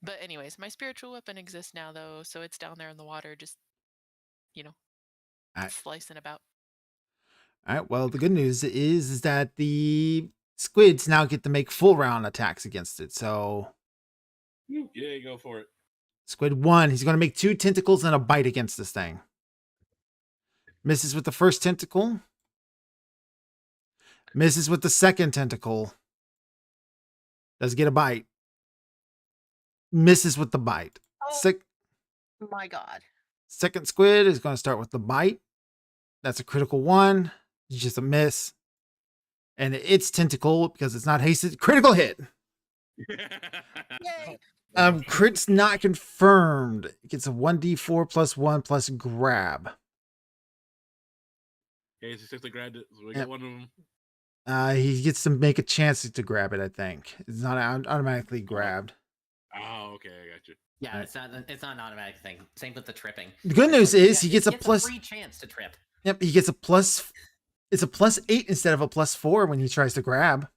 But anyways, my spiritual weapon exists now though, so it's down there in the water, just Alright. slicing about. All right. Well, the good news is that the squids now get to make full round attacks against it. So Yeah, go for it. squid 1, he's going to make 2 tentacles and a bite against this thing. Misses with the first tentacle. Misses with the second tentacle. Does get a bite. Misses with the bite. Oh my god. Second squid is going to start with the bite. That's a critical 1. It's just a miss. And its tentacle, because it's not hasted, critical hit. Yay. Crit's not confirmed. It gets a 1d4 plus 1 plus grab. Okay, he successfully grabbed it. So we got one of them. He gets to make a chance to grab it, I think. It's not automatically grabbed. Oh, okay, I got you. Yeah, Right. it's not an automatic thing. Same with the tripping. The good news is he gets a plus. free chance to trip. Yep, he gets a plus. It's a +8 instead of a +4 when he tries to grab.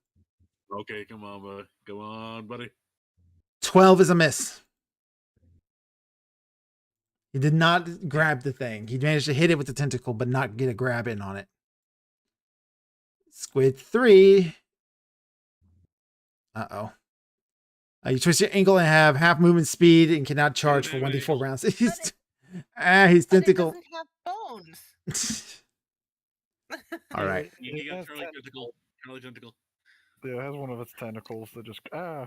Okay, come on, buddy. Come on, buddy. 12 is a miss. He did not grab the thing. He managed to hit it with the tentacle, but not get a grab in on it. Squid 3. Uh-oh. You twist your ankle and have half movement speed and cannot charge for 1d4 rounds. His tentacle. But it doesn't have bones. All right. He got has Charlie tentacle. Charlie tentacle. Yeah, it has one of its tentacles that just All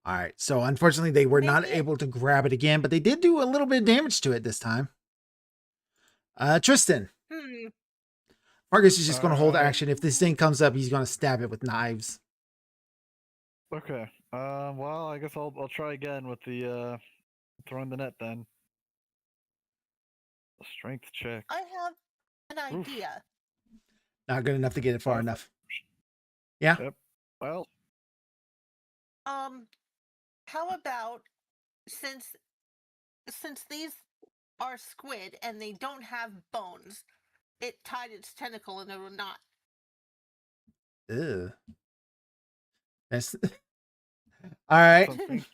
right. So unfortunately, they were not Maybe- able to grab it again, but they did do a little bit of damage to it this time. Tristan. Marcus is just going to hold action. If this thing comes up, he's going to stab it with knives. Okay. Well, I guess I'll try again with the throwing the net then. A strength check. I have an Oof. idea. Not good enough to get it far enough. Yeah. Yep. Well, How about since these are squid and they don't have bones, it tied its tentacle in a knot. Ew. That's all right. something.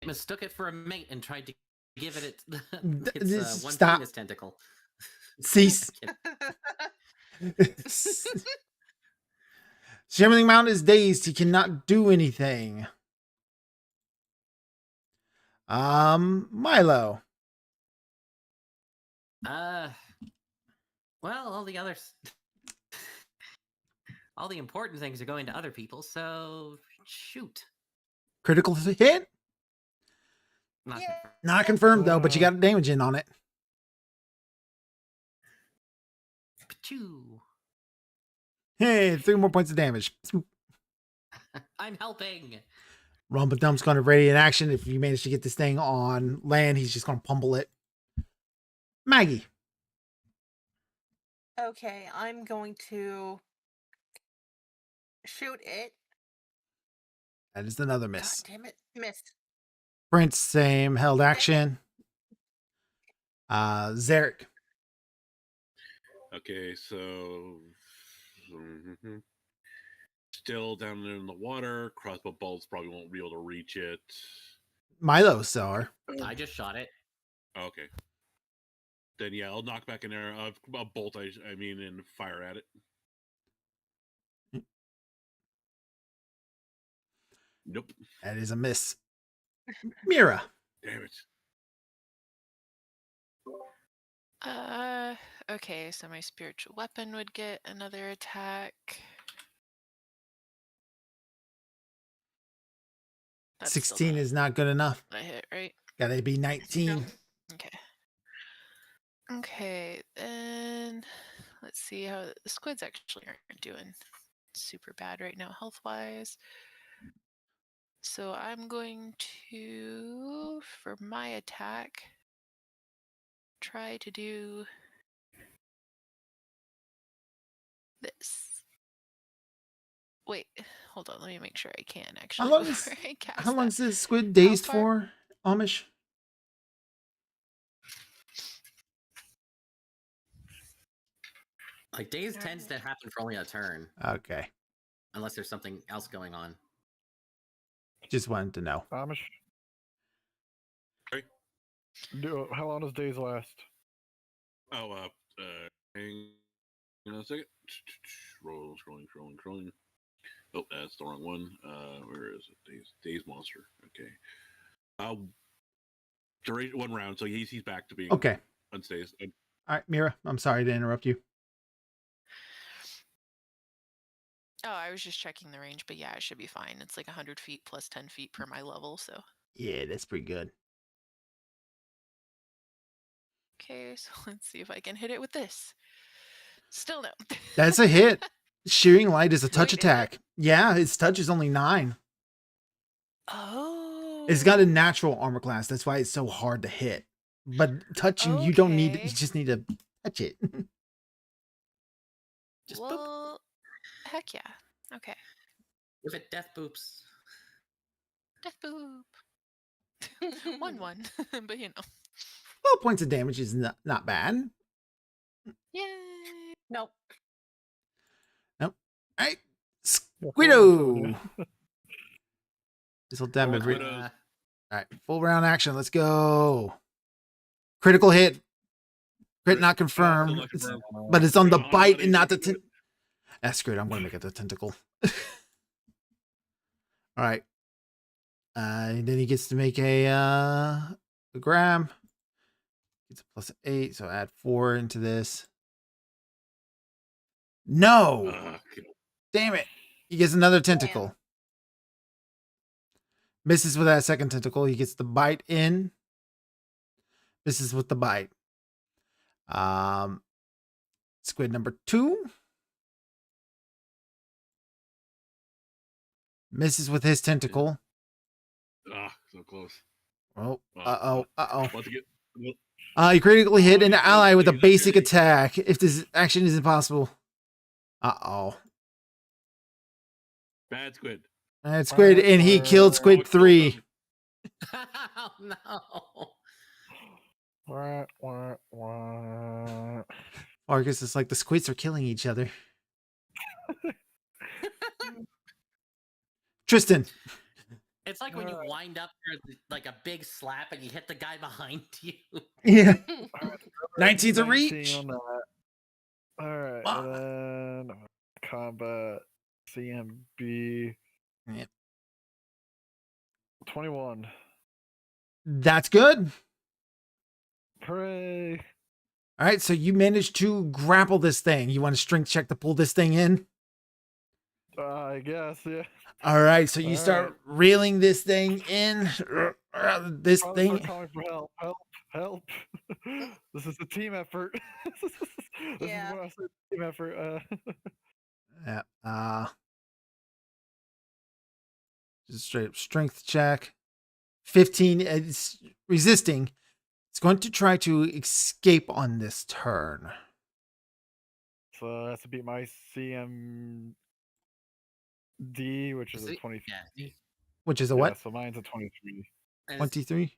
It mistook it for a mate and tried to give it its This- one stop. penis tentacle. Cease. Shimmerling Mountain is dazed. He cannot do anything. Milo. Well, all the others, all the important things are going to other people. So shoot. Critical hit? Not Yeah. confirmed. Not confirmed though, but you got damage in on it. Pachoo. Hey, 3 more points of damage. I'm helping. Rumba Dump's going to radiant action. If you manage to get this thing on land, he's just going to pummel it. Maggie. Okay, I'm going to shoot it. That is another miss. God damn it. Missed. Prince, same held action. Zarek. Okay, so still down there in the water. Crossbow bolts probably won't be able to reach it. Milo Star. I just shot it. Okay. Then yeah, I'll knock back in there. A bolt, I mean, and fire at it. Nope. That is a miss. Mira. Damn it. Okay, so my spiritual weapon would get another attack. That's still 16 is not good enough. a hit, right? Gotta be 19. Okay. Okay, then let's see how the squids actually aren't doing super bad right now health-wise. So I'm going to, for my attack, try to do this. Wait, hold on. Let me make sure I can actually. long is- before I cast How long that. is this squid dazed far- for, Amish? Like daze tends to happen for only a turn, Okay. unless there's something else going on. Just wanted to know. Amish. Sorry? How long does days last? Oh, hang on a second. Scrolling. Oh, that's the wrong one. Where is it? Days monster. Okay. Duration 1 round, so he's back to being Okay. unstazed. All right, Mira. I'm sorry to interrupt you. Oh, I was just checking the range, but yeah, it should be fine. It's like 100 feet plus 10 feet per my level, so. Yeah, that's pretty good. Okay, so let's see if I can hit it with this. Still no. That's a hit. Shearing Light is a touch Wait, is it? attack. Yeah, its touch is only 9. Oh. It's got a natural armor class. That's why it's so hard to hit. But touching, you don't need. Okay. You just need to touch it. Just boop. Well, heck yeah. Okay. Give it death boops. Death boop. 1-1, but you know. 12 points of damage is not bad. Yay. Nope. All right, Yeah, Squiddo. This will damage. Squiddo. All right, full round action. Let's go. Critical hit. Crit not confirmed. Still not confirmed. But it's on the Oh, bite they and not the. didn't do it. That's great. I'm going to make it the tentacle. All right. And then he gets to make a grab. It's a +8, so add 4 into this. No! Okay. Damn it. He gets another tentacle. Misses with that second tentacle. He gets the bite in. Misses with the bite. Squid number 2. Misses with his tentacle. So close. Oh, uh-oh. Once again, nope. You critically hit an Oh, ally with a geez, basic okay. attack. If this action is impossible. Uh-oh. Bad squid. That's Squid, and he killed Squid Oh, 3. Oh no. Wah, wah, wah. Or I guess it's like the squids are killing each other. Tristan. It's like when you wind up for like a big slap and you hit the guy behind you. Yeah. 19's a 19 reach. on that. All right, Ah. and then combat CMB Yep. 21. That's good. Hooray! All right, so you managed to grapple this thing. You want a strength check to pull this thing in? I guess, yeah. All right, so you All start right. reeling this thing in. This Probably start thing. calling for help. Help! This is a team effort. This Yeah. is what I said. Team effort. Yeah. Just straight up strength check. 15. It's resisting. It's going to try to escape on this turn. So that's to beat my CMD, which is a 23. Yeah. Which is a Yeah, what? so mine's a 23. And it's- 23?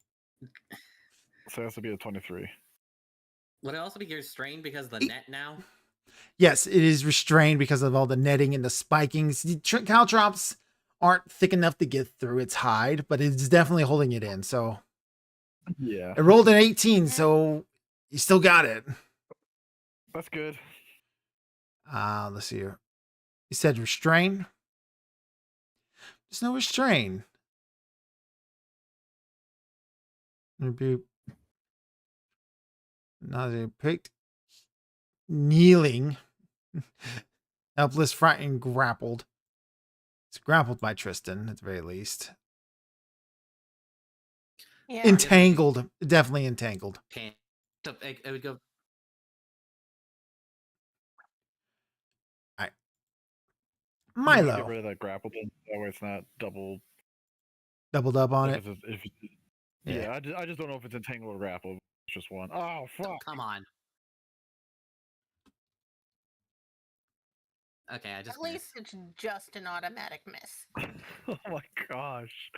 So it has to be a 23. Would it also be your strain because of the net now? Yes, it is restrained because of all the netting and the spikings. The caltrops aren't thick enough to get through its hide, but it's definitely holding it in. So Yeah, it rolled an 18, so you still got it. that's good. Let's see here. You said restrain? There's no restrain. Maybe not picked. Kneeling. Helpless, frightened, grappled. It's grappled by Tristan, at the very least. Yeah. Entangled. Definitely entangled. Okay. So it would go. You might get Milo. rid of that grapple then, that way it's not double. Doubled up on if it. Yeah, I just don't know if it's entangled or grapple. It's just one. Oh fuck! Come on. Okay, I just At least it's just an automatic miss. Oh my gosh!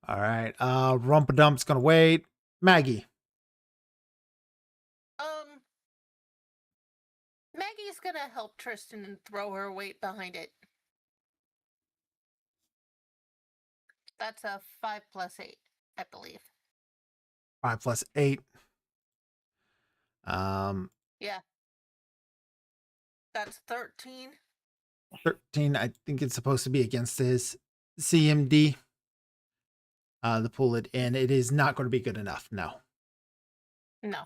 All right. Rumpadump's gonna wait. Maggie. Maggie's gonna help Tristan and throw her weight behind it. That's a 5 plus 8, I believe. 5 plus 8. Yeah. That's 13. 13. I think it's supposed to be against his CMD. To pull it in. It is not going to be good enough. No. No.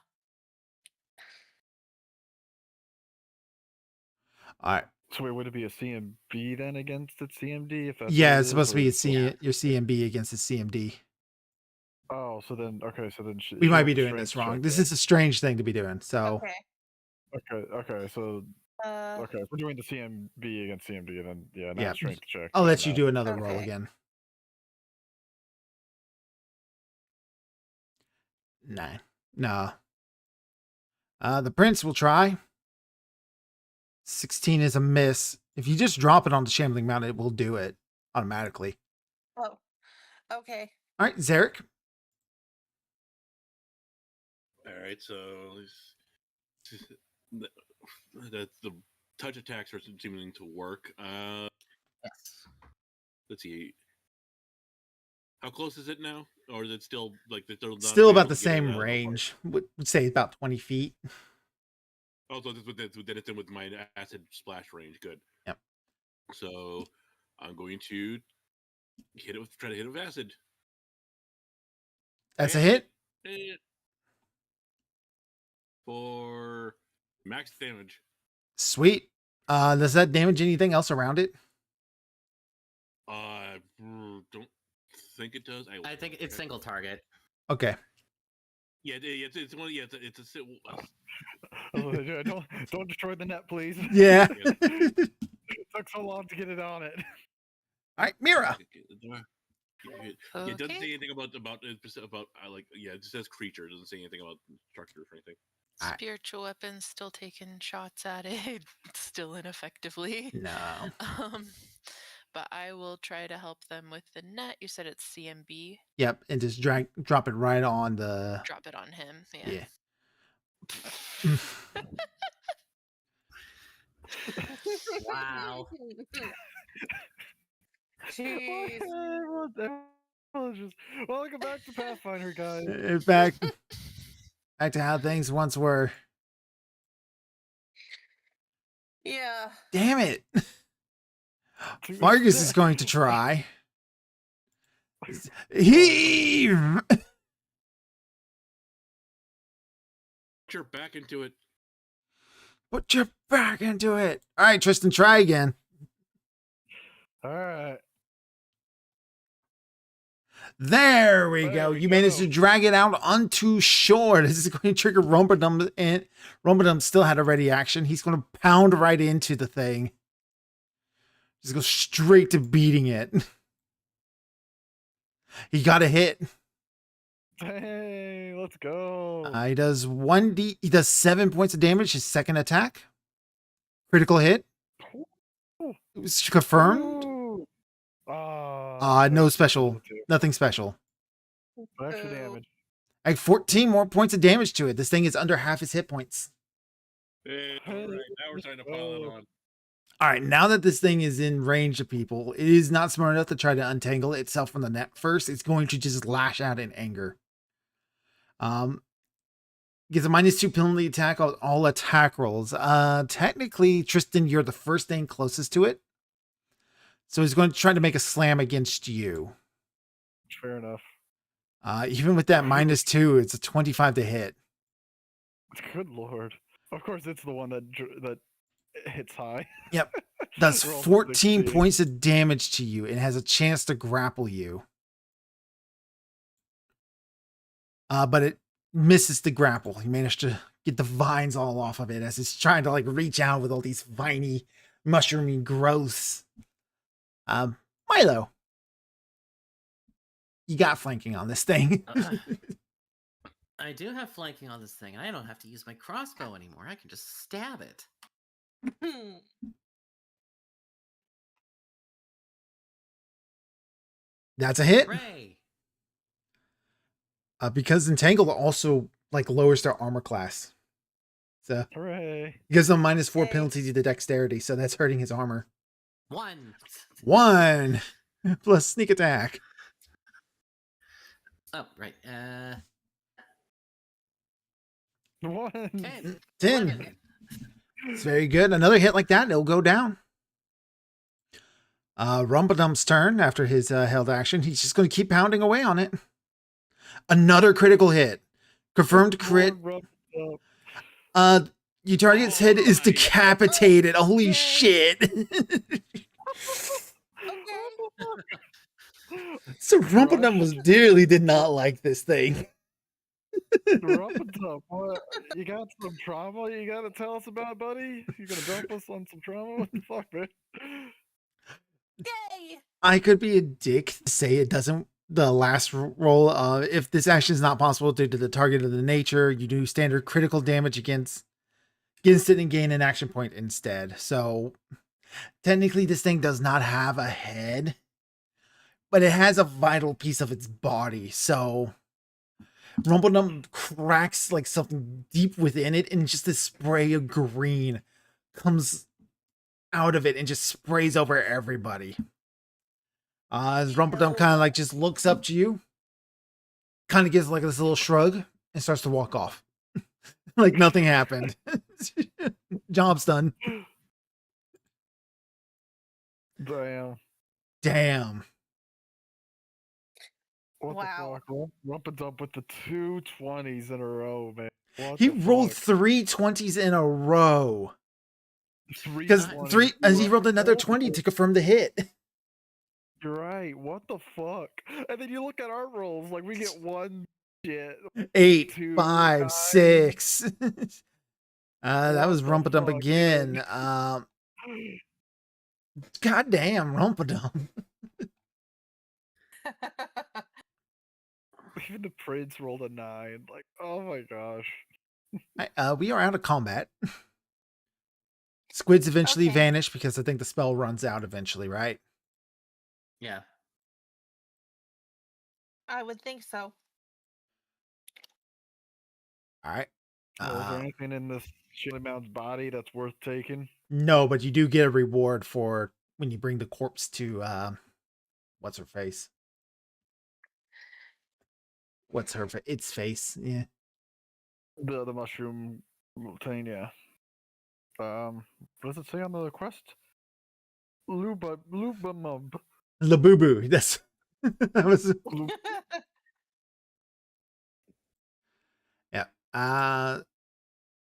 All right. So wait, would it be a CMB then against its CMD? If that's Yeah, what it it's is, supposed to or- be your CMB against his CMD. Oh, so then okay, so then We might be doing this wrong. This is a strange thing to be doing. So Okay. Okay, so Uh, okay, if we're doing the CMB against CMD, then yeah, not Yeah, strength check. I'll on let you that. do another roll Okay. again. 9. No. The prince will try. 16 is a miss. If you just drop it on the shambling mountain, it will do it automatically. oh. Okay. All right, Zarek. All right, so the touch attacks are seeming to work. Yes. Let's see. How close is it now, or is it still like they're not Still able about the to get it same out of the park? range. Would say about 20 feet. Oh, so that it's in with my acid splash range. Good. Yep. So I'm going to try to hit it with acid. That's a hit. For max damage. Sweet. Does that damage anything else around it? Don't think it does. I think it's single target. Okay. Yeah, it's one. Yeah, it's a. Oh, don't destroy the net, please. Yeah. It took so long to get it on it. All right, Mira. Yeah, it doesn't Okay. say anything about like it just says creature. It doesn't say anything about structures or anything. Alright. Spiritual weapons still taking shots at it, still ineffectively. No. But I will try to help them with the net. You said it's CMB. Yep, and just drop it right on the. Drop it on him. Yeah. Yeah. Wow. Jeez. Everyone's just welcome back to Pathfinder, guys. Back to how things once were. Yeah. Damn it. Too Fargus is much- going to try. Heave! Put your back into it. Put your back into it. All right, Tristan, try again. All right. There we There go. we You managed to go. drag it out onto shore. This is going to trigger Rumperdum, and Rumperdum still had a ready action. He's going to pound right into the thing. Just go straight to beating it. He got a hit. Hey, let's go. He does 1d. He does 7 points of damage. His second attack, critical hit. Ooh. It was confirmed. Ooh. No special. Nothing special. Extra Boo. damage. Like 14 more points of damage to it. This thing is under half his hit points. Hey, all right, now we're starting to pile it on. All right, now that this thing is in range of people, it is not smart enough to try to untangle itself from the net first. It's going to just lash out in anger. Gets a -2 penalty attack on all attack rolls. Technically, Tristan, you're the first thing closest to it. So he's going to try to make a slam against you. Fair enough. Even with that -2, it's a 25 to hit. Good lord. Of course, it's the one that hits high. Yep. Does Roll 14 16. points of damage to you and has a chance to grapple you. But it misses the grapple. He managed to get the vines all off of it as it's trying to like reach out with all these viney, mushroomy growths. Milo, you got flanking on this thing. I do have flanking on this thing. I don't have to use my crossbow anymore. I can just stab it. That's a hit. Hooray! Because Entangled also like lowers their armor class. So Hooray. he gives them -4 Yay. penalty to the dexterity, so that's hurting his armor. 1. 1 plus sneak attack. Oh, right. 1. 10. 10. 11. It's very good. Another hit like that, it'll go down. Rumpadum's turn after his held action. He's just going to keep pounding away on it. Another critical hit. Confirmed crit. Your target's head is decapitated. Holy shit. So Rumpadum was dearly did not like this thing. What? You got some trauma you gotta tell us about, buddy? You gonna dump us on some trauma? What the fuck, man? Yay! I could be a dick to say it doesn't. The last roll, if this action is not possible due to the target of the nature, you do standard critical damage against it and gain an action point instead. So technically, this thing does not have a head, but it has a vital piece of its body. So Rumbledum cracks like something deep within it, and just this spray of green comes out of it and just sprays over everybody. As Rumbledum kind of like just looks up to you, kind of gives like this little shrug, and starts to walk off. Like nothing happened. Job's done. Damn. Damn. What Wow. the fuck? Rumpadump with the 2 20s in a row, man. What He the rolled fuck? 3 20s in a row. 3 Because 20s. he rolled another 20 to confirm the hit. You're right. What the fuck? And then you look at our rolls, like we get 1 shit. 8, 2, 5, 9. 6. That What was the Rumpadump fuck, again. dude? Goddamn, Rumpadump. Even the prince rolled a 9. Like, oh my gosh. We are out of combat. Squids eventually Okay. vanish because I think the spell runs out eventually, right? Yeah. I would think so. All right. Well, is there anything in this Shirley Mound's body that's worth taking? No, but you do get a reward for when you bring the corpse to what's her face? What's her its face? Yeah. The mushroom thing, yeah. What does it say on the quest? Lubamub. Labubu. That's that was yeah.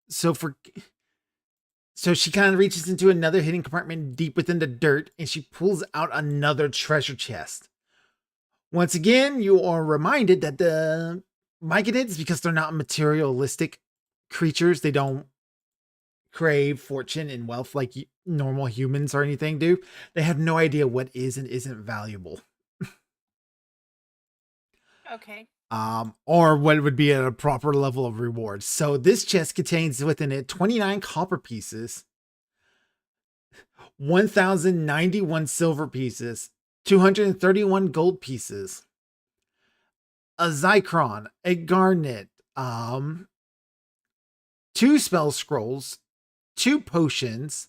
So for so she kind of reaches into another hidden compartment deep within the dirt, and she pulls out another treasure chest. Once again, you are reminded that the Myconids, because they're not materialistic creatures, they don't crave fortune and wealth like normal humans or anything do. They have no idea what is and isn't valuable. Okay. Or what would be at a proper level of reward. So this chest contains within it 29 copper pieces, 1,091 silver pieces, 231 gold pieces, a Zychron, a garnet, 2 spell scrolls, 2 potions,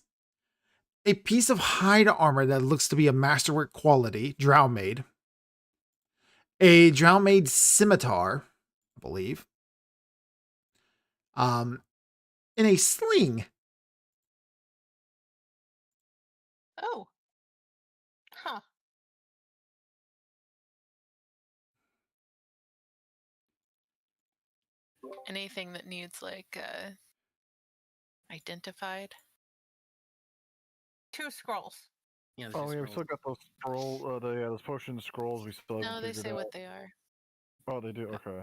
a piece of hide armor that looks to be a masterwork quality, Drow Maid, a Drow Maid scimitar, I believe, in a sling. Oh. Huh. Anything that needs like identified. 2 scrolls. Yeah, there's Oh just yeah, we rolls. still got those those potion scrolls. We still haven't No, they figured say out. what they are. Oh, they do. Okay.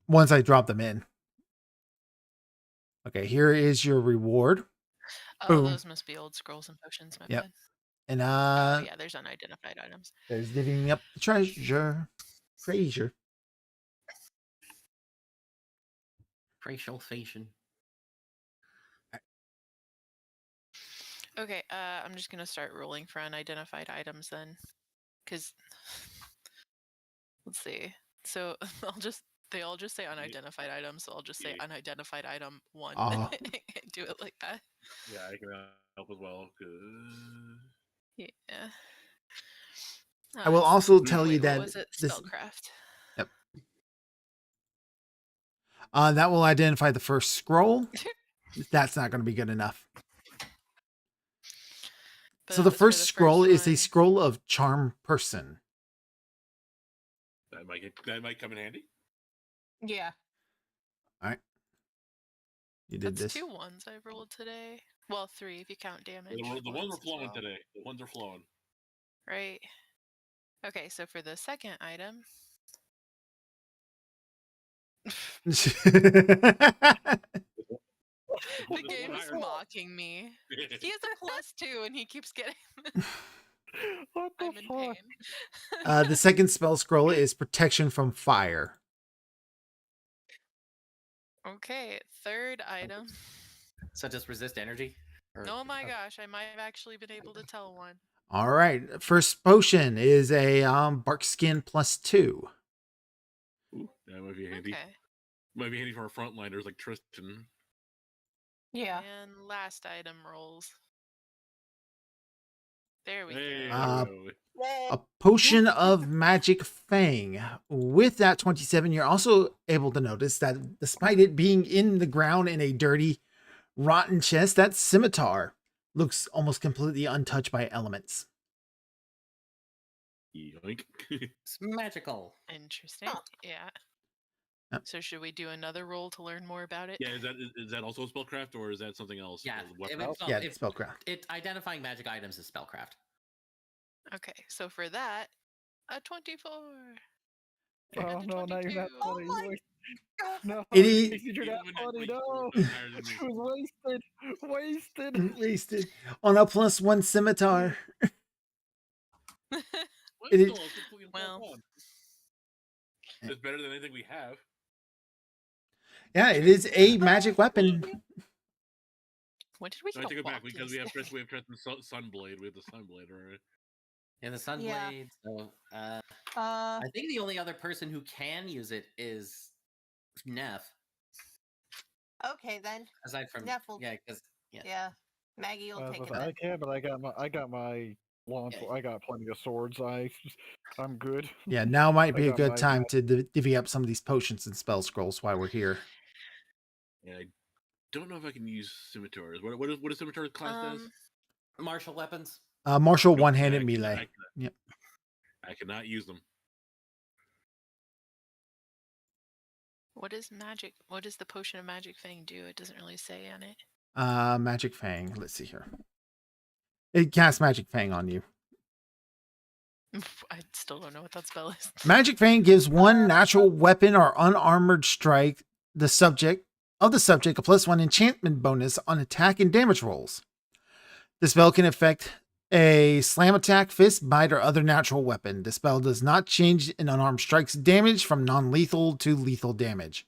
Once I drop them in. Okay, here is your reward. Oh, Boom. those must be old scrolls and potions. My Yep. bad. And Oh yeah, there's unidentified items. there's divvying up the treasure. Treasure. Facial fashion. Okay, I'm just gonna start rolling for unidentified items then, because let's see. So they all just say unidentified items, so I'll just say Yeah. unidentified item 1. Ah. Do it like that. Yeah, I can help as well. Yeah. I will also tell you wait, that what was it? this Spellcraft. that will identify the first scroll. That's not going to be good enough. But So that the was for first scroll is a one. scroll of charm person. That might come in handy. Yeah. All right. You did That's this. 2 ones I've rolled today. Well, 3 if you count damage. The ones are as flowing well. today. The ones are flowing. Right. Okay, so for the second item. The game is mocking me. He has a +2 and he keeps getting. What the I'm in fuck? pain. The second spell scroll is protection from fire. Okay, third item. So just resist energy? Oh my gosh, I might have actually been able to tell one. All right. First potion is a bark skin +2. Ooh, that might be handy. Okay. Might be handy for our frontliners like Tristan. Yeah. And last item rolls. There we Hey, go. there we go. A potion of magic fang. With that 27, you're also able to notice that despite it being in the ground in a dirty, rotten chest, that scimitar looks almost completely untouched by elements. Yoink. It's magical. Interesting. Huh. Yeah. Yep. So should we do another roll to learn more about it? Yeah, is that also spellcraft or is that something else? Yeah, Yeah, it's spellcraft. It identifying magic items is spellcraft. Okay, so for that, a 24. Oh And a no, now you're not 22. funny. Oh my God. No, It is- Casey, you're not Even funny. like, No, was higher than me. it was wasted. Wasted on a +1 scimitar. Well, It is- still, it's completely Well. fun. It's better than anything we have. Yeah, it is a magic weapon. When did we No, I get take a it back walk because we have yesterday? Tristan's Sunblade. We have the Sunblade, right? Yeah, the Sunblade. Yeah. So, Uh, I think the only other person who can use it is Neff. okay then. Aside from Neff will- yeah, because Yeah. Maggie will take it I then. can, but I got my I got plenty of swords. I'm good. Yeah, now might be a got good my time to divvy up some of these potions and spell scrolls while we're here. Yeah, I don't know if I can use scimitars. What is scimitar class does? Martial weapons. Martial Nope, one-handed I melee. Yep. I cannot use them. What is magic? What does the potion of magic thing do? It doesn't really say on it. Magic Fang. Let's see here. It casts Magic Fang on you. I still don't know what that spell is. Magic Fang gives one natural weapon or unarmored strike the subject a +1 enchantment bonus on attack and damage rolls. The spell can affect a slam attack, fist, bite, or other natural weapon. The spell does not change an unarmed strike's damage from non-lethal to lethal damage.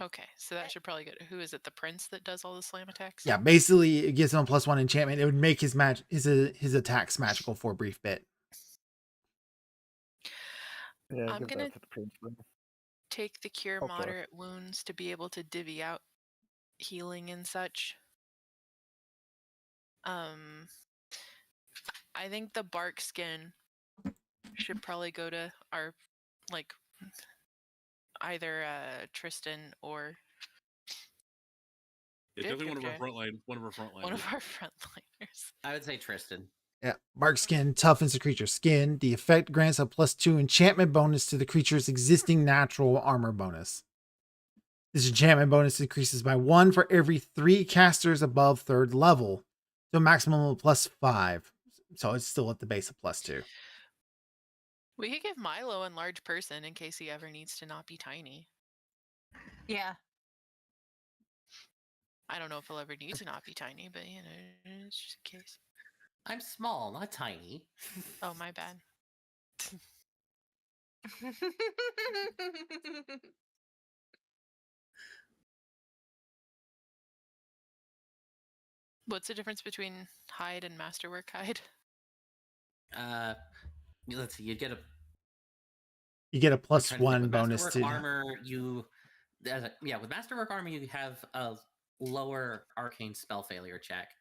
Okay, so that should probably go to who is it? The prince that does all the slam attacks? Yeah, basically it gives him a +1 enchantment. It would make his attacks magical for a brief bit. Yeah, I'm give gonna that to the prince then. take the cure Oh, sorry. moderate wounds to be able to divvy out healing and such. I think the bark skin should probably go to our either Tristan or It's definitely one of our Victor. frontline. One of our frontliners. One of our frontliners. I would say Tristan. Yeah, bark skin toughens the creature's skin. The effect grants a +2 enchantment bonus to the creature's existing natural armor bonus. This enchantment bonus increases by 1 for every 3 casters above 3rd level, to a maximum of +5. So it's still at the base of +2. We could give Milo a large person in case he ever needs to not be tiny. Yeah. I don't know if he'll ever need to not be tiny, but it's just a case. I'm small, not tiny. Oh, my bad. What's the difference between hide and masterwork hide? Let's see. You get a +1 bonus masterwork to armor. With masterwork armor, you have a lower arcane spell failure check.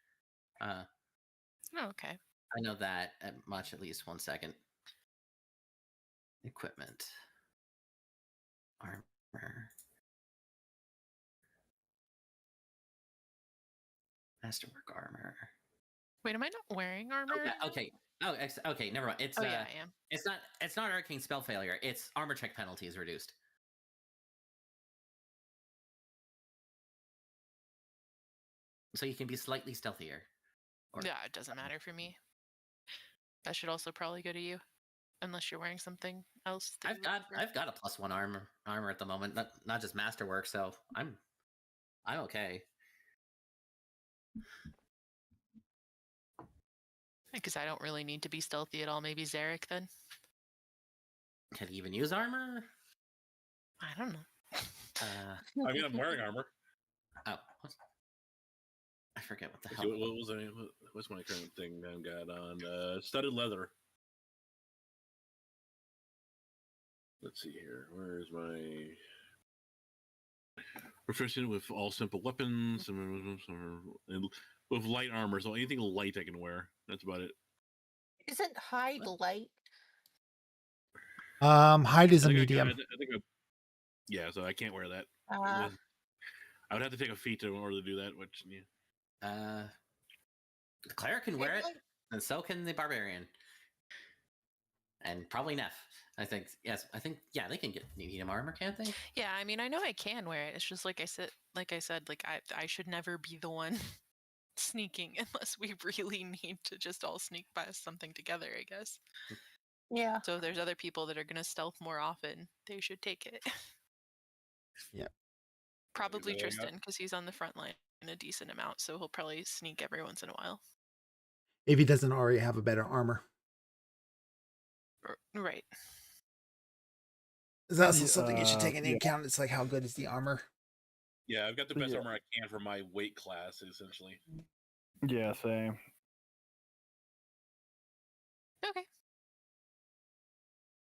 Oh, okay. I know that much. At least 1 second. Equipment. Armor. Masterwork armor. Wait, am I not wearing armor? Okay. Oh, okay. Never mind. It's yeah, I am. It's not arcane spell failure. It's armor check penalty is reduced. So you can be slightly stealthier. Yeah, it doesn't matter for me. That should also probably go to you, unless you're wearing something else. I've got a +1 armor at the moment, not just masterwork. So I'm okay. Because I don't really need to be stealthy at all. Maybe Zarek then. Can he even use armor? I don't know. I mean, I'm wearing armor. Oh, I forget what the Let's hell. see, what's my current thing I've got on? Studded leather. Let's see here. Where is my proficient with all simple weapons and with light armor? So anything light I can wear. That's about it. Isn't hide light? hide is a I think medium. yeah, so I can't wear that. Uh, I would have to take a feat in order to do that. Which The cleric can wear it, and so can the barbarian, and probably Neff. I think yes. I think they can get medium armor, can't they? Yeah, I mean, I know I can wear it. It's just like I said, I should never be the one sneaking unless we really need to just all sneak past something together, I guess. yeah. So if there's other people that are going to stealth more often, they should take it. Yeah. Probably Tristan, because he's on the front line in a decent amount, so he'll probably sneak every once in a while. If he doesn't already have a better armor. Right. Is that something you should take into account? It's like, how good is the armor? Yeah, I've got the best armor I can for my weight class, essentially. Yeah, same. Okay.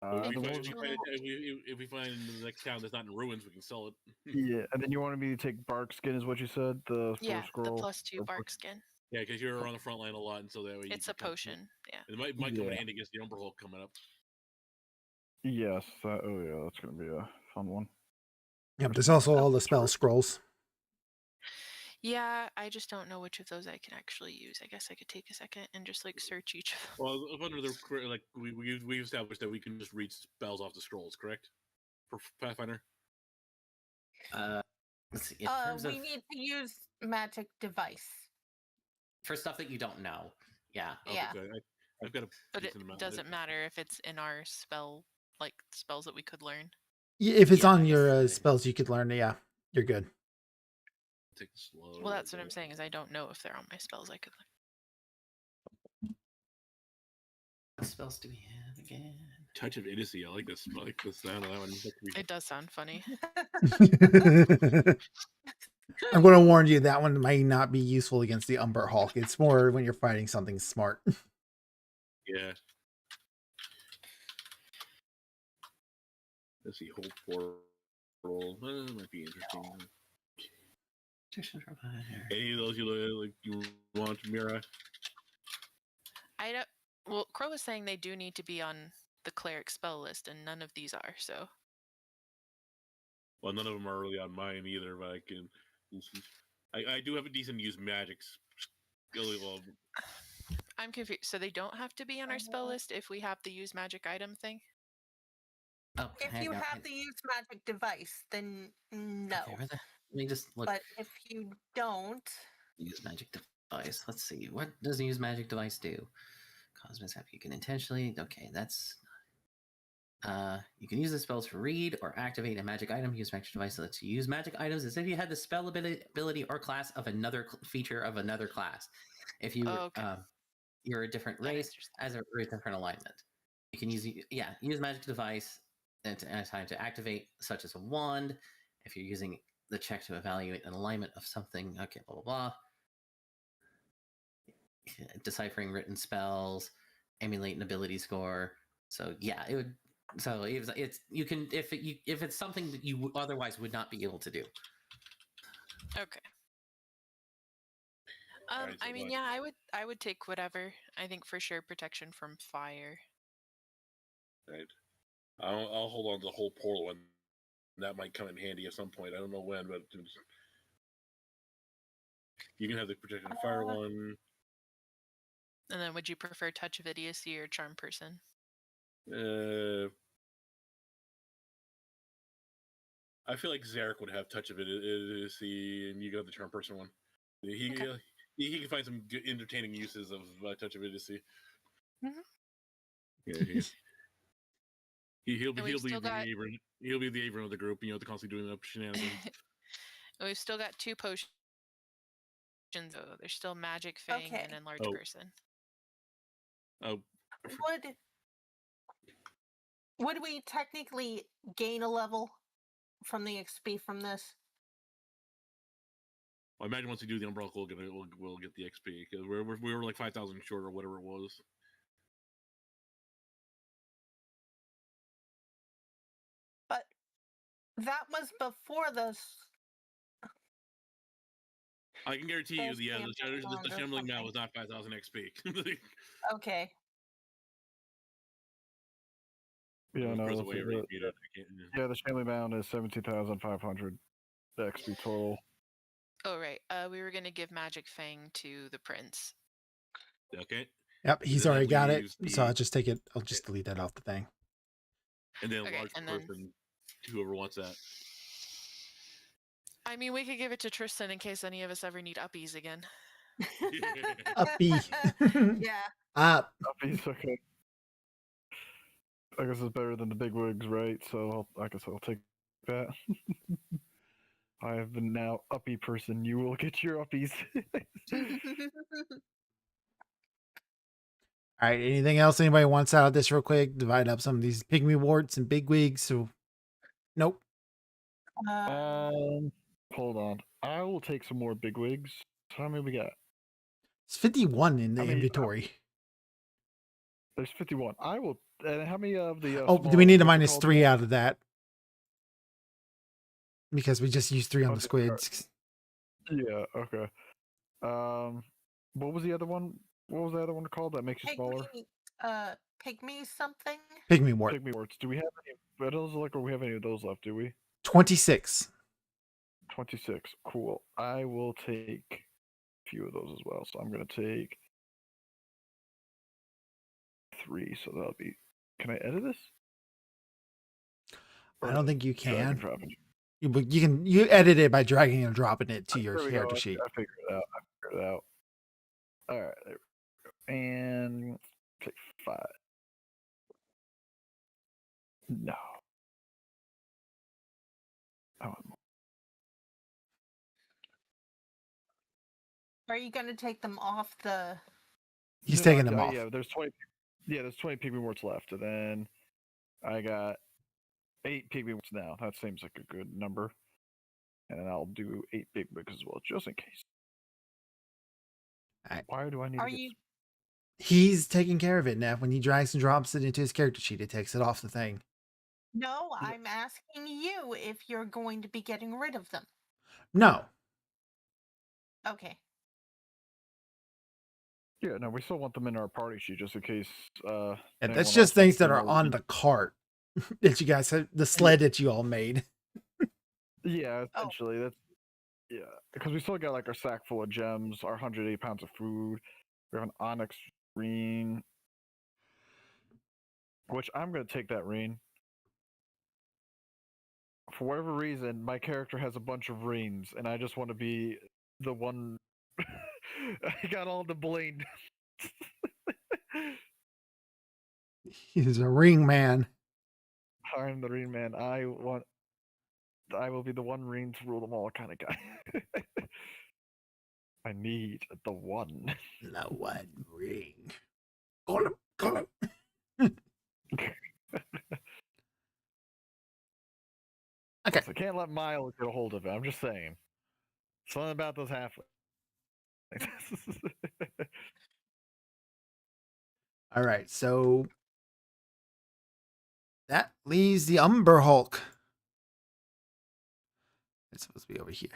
If we find the next town that's not in ruins, we can sell it. Yeah, and then you wanted me to take bark skin, is what you said? The Yeah, scroll. the +2 bark skin. Yeah, because you're on the front line a lot, and so that way It's a potion. Yeah. It might come in Yeah. handy against the Umber Hulk coming up. Yes. Oh yeah, that's gonna be a fun one. Yep, there's also all the spell scrolls. Yeah, I just don't know which of those I can actually use. I guess I could take a second and just like search each of them. Well, under the like we established that we can just read spells off the scrolls, correct? For Pathfinder. Let's see. In terms we of need to use magic device. for stuff that you don't know. Yeah. Okay, Yeah. good. I've got a But it decent amount. doesn't matter if it's in our spell, like spells that we could learn. If it's Yeah, on I guess your so. spells, you could learn. Yeah, you're good. Take it slow. Well, that's what I'm saying is I don't know if they're on my spells I could learn. What spells do we have again? Touch of Idiocy. I like this. I like the sound of that one. It does sound funny. I'm going to warn you that one might not be useful against the Umber Hulk. It's more when you're fighting something smart. Yeah. Let's see. Whole portal. Might be interesting. Any of those you want, Mira? I don't. Well, Crow was saying they do need to be on the cleric spell list, and none of these are. So. Well, none of them are really on mine either, but I can. I do have a decent use magic skill. Well, I'm confused. So they don't have to be on our spell list if we have the use magic item thing? Oh, If you have the use magic device, then no. Okay, let me just look. But if you don't, Use magic device. Let's see. What does use magic device do? Cause mishap. You can intentionally. Okay, that's. You can use the spells to read or activate a magic item. Use magic device to let you use magic items as if you had the spell ability or class of another feature of another class. If you you're a different race as a different alignment, you can use use magic device at a time to activate, such as a wand. If you're using the check to evaluate an alignment of something, okay, blah blah blah. Deciphering written spells, emulate an ability score. So yeah, it would. So it's you can if it's something that you otherwise would not be able to do. Okay. Alright, so I mean, what? yeah, I would take whatever. I think for sure protection from fire. Right. I'll hold on to the whole portal one. That might come in handy at some point. I don't know when, but you can have the protection from fire one. And then would you prefer touch of idiocy or charm person? I feel like Zarek would have touch of idiocy, and you got the charm person one. He can find some good, entertaining uses of touch of idiocy. Yeah, he'll be the Avon of the group. You know, constantly doing the shenanigans. We've still got 2 potions. Though there's still magic fang and enlarged person. Oh, would we technically gain a level from the XP from this? I imagine once we do the Umbrella, we'll get the XP because we were like 5,000 short or whatever it was. But that was before this. I can guarantee you, the Shambling Mal was not 5,000 XP. Okay. Yeah, no. The the Shambling Bound is 17,500 XP total. Oh right. We were gonna give magic fang to the prince. Okay. Yep, he's already got it. So I'll just take it. I'll just delete that off the thing. And then large person, whoever wants that. I mean, we could give it to Tristan in case any of us ever need uppies again. Uppy. Yeah. Up. Uppies, okay. I guess it's better than the big wigs, right? So I guess I'll take that. I have been now uppy person. You will get your uppies. All right. Anything else anybody wants out of this real quick? Divide up some of these pygmy warts and big wigs. So, nope. Hold on. I will take some more big wigs. How many we got? It's 51 in the inventory. There's 51. I will. And how many of the? Do we need to minus 3 out of that? Because we just used 3 on the squids. Yeah. Okay. What was the other one? What was the other one called that makes you smaller? Pygmy something. Pygmy wart. Pygmy warts. Do we have any? Are those like, or we have any of those left? Do we? 26. 26. Cool. I will take a few of those as well. So I'm gonna take 3. So that'll be. Can I edit this? I don't think you drag and can. drop it? You edit it by dragging and dropping it to your There we go. character sheet. I figured it out. All right. There we go. And take 5. No. Oh, Are you going to take them off the? He's taking them off. Yeah, there's 20. Yeah, there's 20 pygmy warts left, and then I got 8 pygmy warts now. That seems like a good number. And then I'll do 8 big wigs as well, just in case. Alright. Why do I need? Are to get... you? He's taking care of it now. When he drags and drops it into his character sheet, it takes it off the thing. No, I'm asking you if you're going to be getting rid of them. No. Okay. Yeah, no, we still want them in our party sheet just in case. And anyone that's else just things wants that them are on the cart that you guys have, the sled that you all made. Yeah, essentially that's. Yeah, because we still got like our sack full of gems, our 108 pounds of food. We have an onyx ring, which I'm gonna take that ring. For whatever reason, my character has a bunch of rings, and I just want to be the one. I got all the bling. He's a ring man. I'm the ring man. I will be the one ring to rule them all kind of guy. I need the one. The one ring. Call him. Okay. I can't let Miles get a hold of it. I'm just saying. Something about those halflings. All right. So that leaves the Umber Hulk. It's supposed to be over here.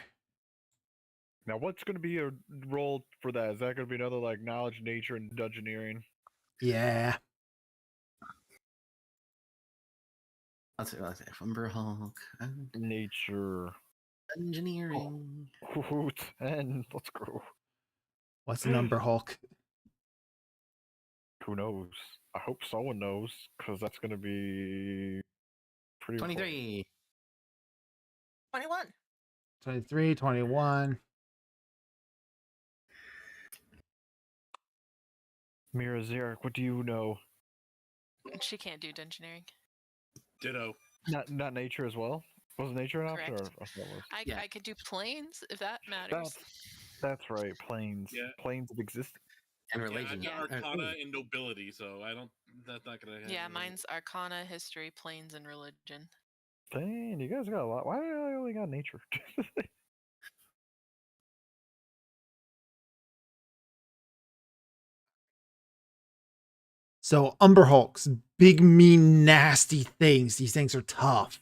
Now, what's going to be a role for that? Is that going to be another like knowledge, nature, and dungeoneering? Yeah. Let's see. Umber Hulk. Nature. Engineering. Ooh, 10. Let's go. What's an Umber Hulk? Who knows? I hope someone knows, because that's going to be pretty. 23. 21. 23, 21. Mira Zarek, what do you know? She can't do dungeoneering. Ditto. Not nature as well. Was nature an option? Correct. Or that was... Yeah. I could do planes if that matters. That's right. Planes. Yeah. Planes of existence. And Yeah, religion. I've got Yeah. Arcana and Nobility, so I don't. That's not gonna happen. Yeah, mine's Arcana, History, Planes, and Religion. Dang, you guys got a lot. Why do I only got nature? So Umber Hulks, big, mean, nasty things. These things are tough.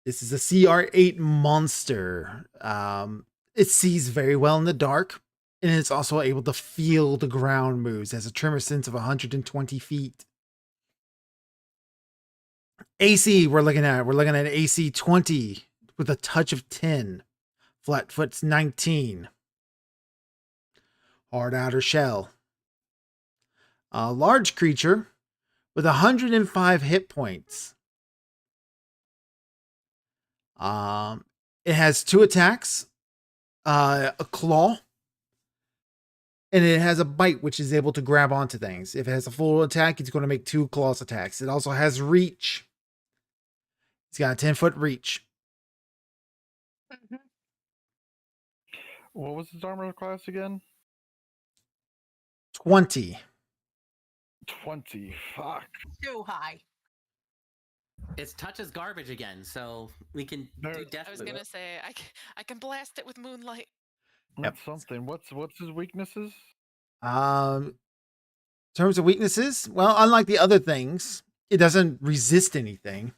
This is a CR8 monster. It sees very well in the dark, and it's also able to feel the ground moves. It has a tremor sense of 120 feet. AC, we're looking at AC 20 with a touch of 10. Flatfoot's 19. Hard outer shell. A large creature with 105 hit points. It has 2 attacks, a claw, and it has a bite, which is able to grab onto things. If it has a full attack, it's going to make 2 claws attacks. It also has reach. It's got a 10-foot reach. Mhm. What was his armor class again? 20. 20. Fuck. Too high. It's touch as garbage again, so we can There- do I death. I was Loop. gonna say I can blast it with moonlight. That's something. What's his weaknesses? In terms of weaknesses, well, unlike the other things, it doesn't resist anything.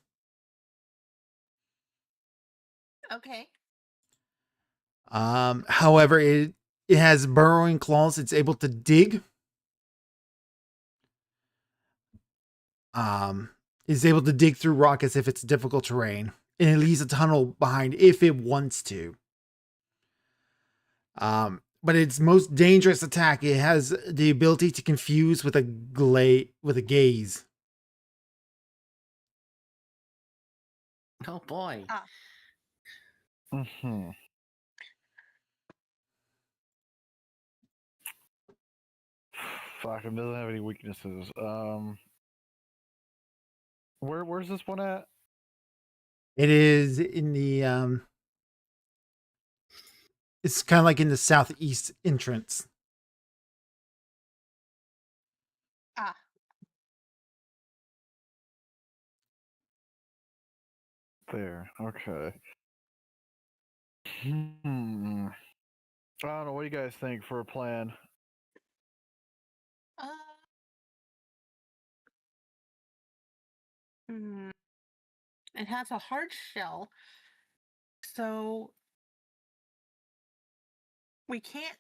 Okay. However, it has burrowing claws. It's able to dig. Um, is able to dig through rock as if it's difficult terrain, and it leaves a tunnel behind if it wants to. But its most dangerous attack, it has the ability to confuse with a gaze. Oh boy. Ah. Hmm. Fuck, it doesn't have any weaknesses. Where's this one at? It is in the it's kind of like in the southeast entrance. Ah. There. Okay. I don't know. What do you guys think for a plan? Uh, hmm. It has a hard shell, so we can't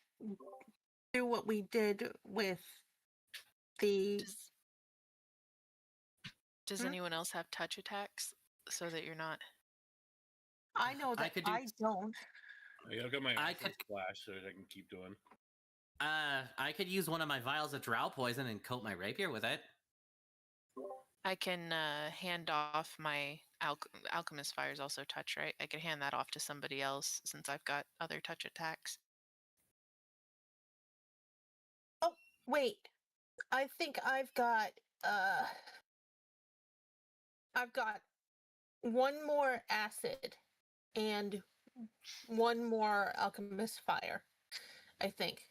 do what we did with the. Does Does Hmm? anyone else have touch attacks so that you're not? I know I that could do. I don't. I've got my I acid could- splash so I can keep doing. I could use one of my vials of drow poison and coat my rapier with it. I can hand off my alchemist fires also touch, right? I could hand that off to somebody else since I've got other touch attacks. Oh, wait. I think I've got one more acid and one more alchemist fire, I think.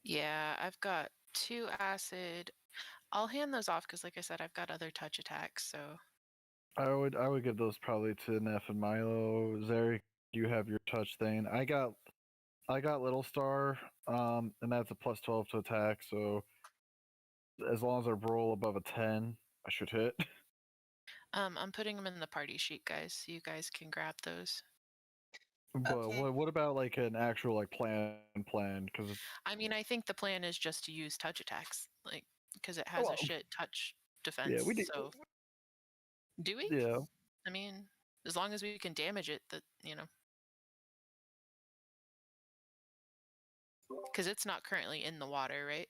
Yeah, I've got 2 acid. I'll hand those off because, like I said, I've got other touch attacks. So I would give those probably to Neff and Milo. Zarek, you have your touch thing. I got Little Star, and that's a +12 to attack. So as long as I roll above a 10, I should hit. I'm putting them in the party sheet, guys, so you guys can grab those. But Okay. what about like an actual like plan? Because I mean, I think the plan is just to use touch attacks, like because it has well, a shit touch defense. yeah, we do. So do we? Yeah, I mean, as long as we can damage it, that because it's not currently in the water, right?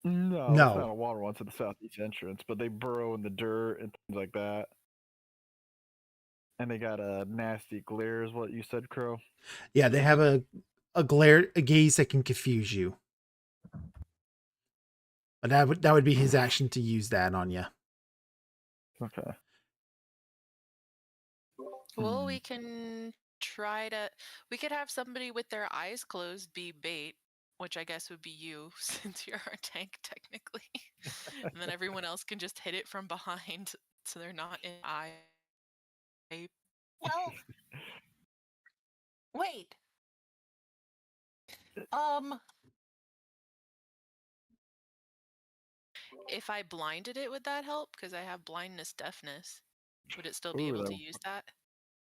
no, it's No. not a water one. It's at the southeast entrance, but they burrow in the dirt and things like that. And they got a nasty glare, is what you said, Crow. Yeah, they have a gaze that can confuse you. But that would be his action to use that on you. Okay. Well, we can try to. We could have somebody with their eyes closed be bait, which I guess would be you, since you're our tank technically. And then everyone else can just hit it from behind, so they're not in eye. Well, wait. If I blinded it, would that help? Because I have blindness, deafness. Would it still be Ooh, able to that- use that?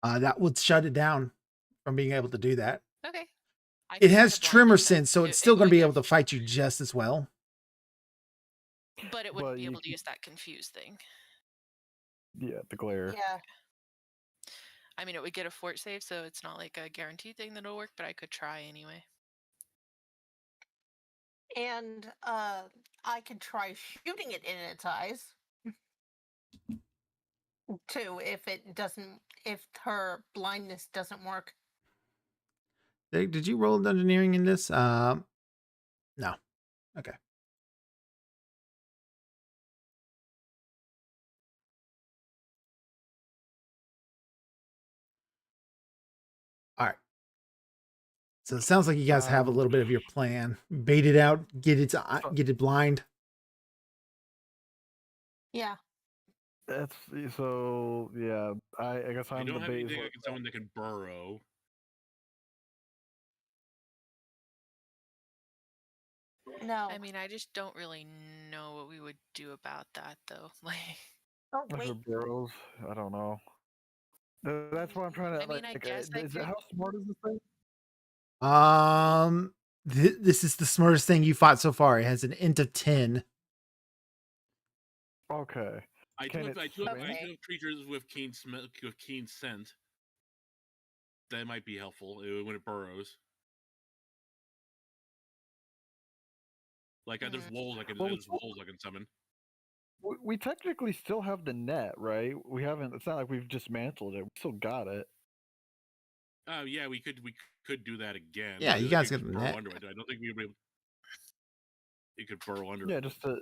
That would shut it down from being able to do that. Okay. I It can try has to blind tremor it then. sense, so it's It still going to would be give- able to fight you just as well. But it wouldn't But be you able to can- use that confuse thing. Yeah, the glare. Yeah. I mean, it would get a fort save, so it's not like a guaranteed thing that'll work, but I could try anyway. And I could try shooting it in its eyes. Too, if her blindness doesn't work. Did you roll engineering in this? No. Okay. All right. So it sounds like you guys have a little bit of your plan. Bait it out, get it blind. Yeah. That's so. Yeah, I guess I I'm don't the have bait. anything against someone that can burrow. No. I mean, I just don't really know what we would do about that, though. Like, Oh If wait. it burrows, I don't know. That's why I'm trying to I mean, I guess I is it could. how smart is this thing? This is the smartest thing you fought so far. It has an int of 10. Okay. I Can do it have, I do have, I swim? do have creatures with keen smell, with keen scent. That might be helpful when it burrows. Like there's wolves I can Well, there's wolves I can summon. we technically still have the net, right? We haven't. It's not like we've dismantled it. We still got it. Oh yeah, we could do that again. Yeah, you It guys could got just the burrow net. under it. I don't think we'd be able. It could burrow under Yeah, it. just to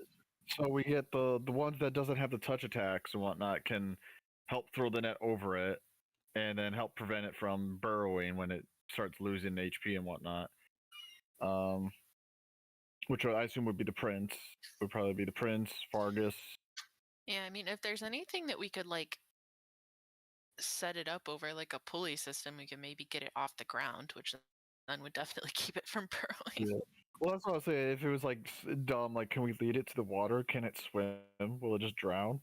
so we get the ones that doesn't have the touch attacks and whatnot can help throw the net over it, and then help prevent it from burrowing when it starts losing HP and whatnot. Which I assume would be the prince. Would probably be the prince, Fargus. Yeah, I mean, if there's anything that we could like set it up over like a pulley system, we could maybe get it off the ground, which then would definitely keep it from burrowing. Yeah. Well, that's what I was saying. If it was like dumb, like, can we lead it to the water? Can it swim? Will it just drown?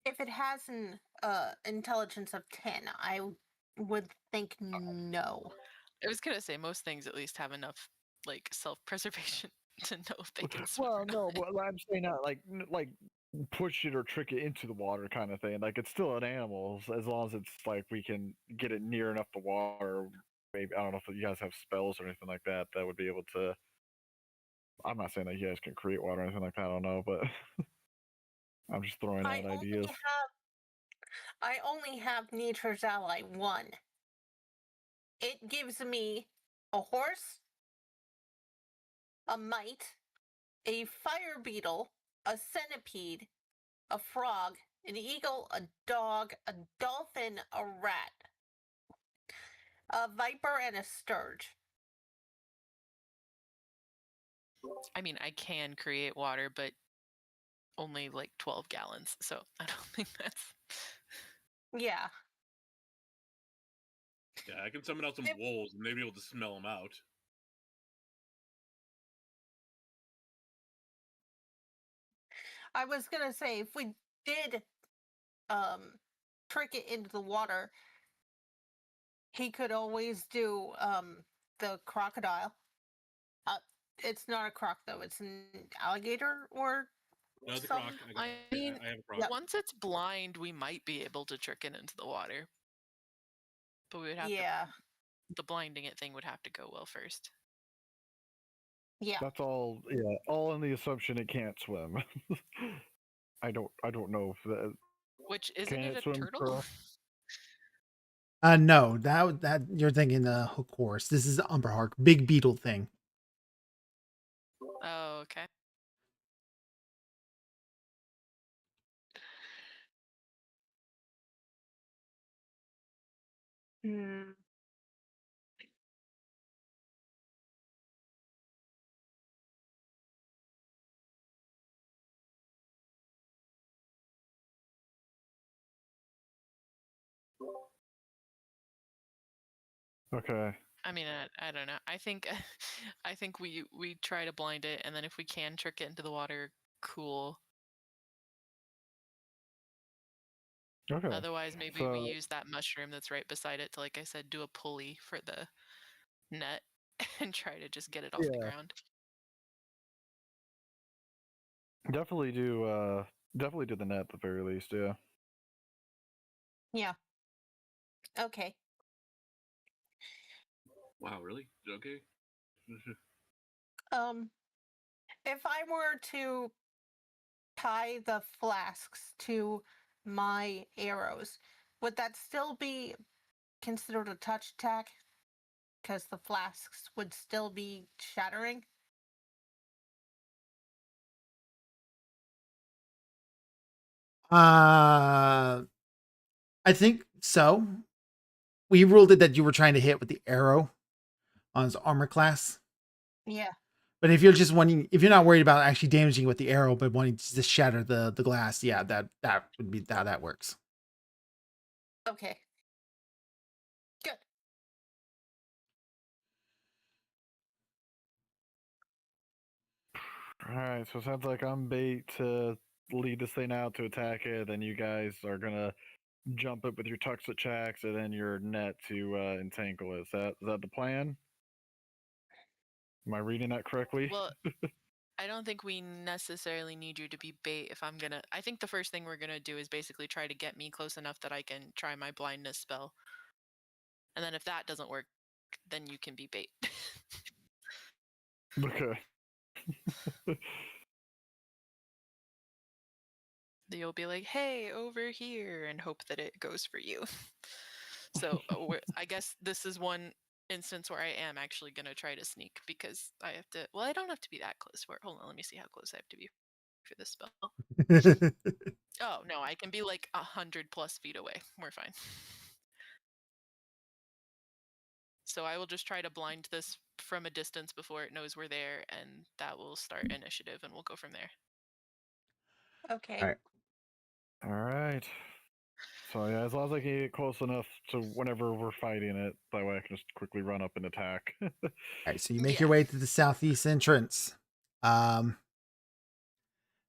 If it has an intelligence of 10, I would think no. I was gonna say most things at least have enough like self-preservation to know if they can swim. Well, or no, not. but I'm saying not like push it or trick it into the water kind of thing. Like it's still an animal as long as it's like we can get it near enough the water. Maybe I don't know if you guys have spells or anything like that that would be able to. I'm not saying that you guys can create water or anything like that. I don't know, but I'm just throwing I out only ideas. have I only have Nature's Ally 1. It gives me a horse, a mite, a fire beetle, a centipede, a frog, an eagle, a dog, a dolphin, a rat, a viper, and a sturge. I mean, I can create water, but only like 12 gallons, so I don't think that's. Yeah. Yeah, I can summon out some If- wolves and maybe able to smell them out. I was gonna say if we did trick it into the water, he could always do the crocodile. Uh, it's not a croc though; it's an alligator or No, it's a some. croc. I mean, I have a croc. Yep. once it's blind, we might be able to trick it into the water, but we would have Yeah, the blinding it thing would have to go well first. yeah. That's all. Yeah, all on the assumption it can't swim. I don't know if that Which isn't can it it a swim. turtle? Pearl? No, that you're thinking the hook horse. This is the Umberhark, big beetle thing. Oh, okay. Hmm. Okay. I mean, I don't know. I think I think we try to blind it, and then if we can trick it into the water, cool. Okay. Otherwise, maybe we So use that mushroom that's right beside it to, like I said, do a pulley for the net and try to just get it off the yeah, ground. definitely do the net at the very least. Yeah. Yeah. Okay. Wow, really? Okay. If I were to tie the flasks to my arrows, would that still be considered a touch attack? Because the flasks would still be shattering. I think so. We ruled it that you were trying to hit with the arrow on his armor class. Yeah. But if you're just wanting, if you're not worried about actually damaging with the arrow, but wanting to just shatter the glass, yeah, that would be how that works. Okay. Good. All right. So it sounds like I'm bait to lead this thing out to attack it. Then you guys are gonna jump it with your tuxet checks and then your net to entangle it. Is that the plan? Am I reading that correctly? Well, I don't think we necessarily need you to be bait if I'm gonna. I think the first thing we're gonna do is basically try to get me close enough that I can try my blindness spell. And then if that doesn't work, then you can be bait. Okay. You'll be like, hey, over here, and hope that it goes for you. So I guess this is one instance where I am actually going to try to sneak because I have to. Well, I don't have to be that close for it. Hold on, let me see how close I have to be for this spell. Oh, no, I can be like 100+ feet away. We're fine. So I will just try to blind this from a distance before it knows we're there, and that will start initiative, and we'll go from there. Okay. All right. All right. So yeah, as long as I can get close enough to whenever we're fighting it, that way I can just quickly run up and attack. All right, so you make your way to the southeast entrance.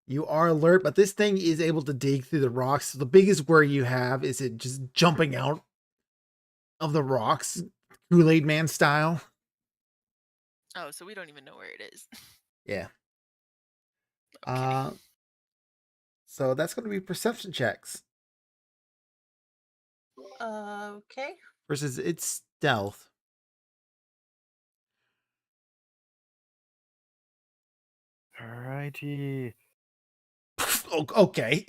You are alert, but this thing is able to dig through the rocks. So the biggest worry you have is it just jumping out of the rocks, Kool-Aid Man style. Oh, so we don't even know where it is. Yeah. Okay. So that's going to be perception checks Okay. versus its stealth. Alrighty. Okay.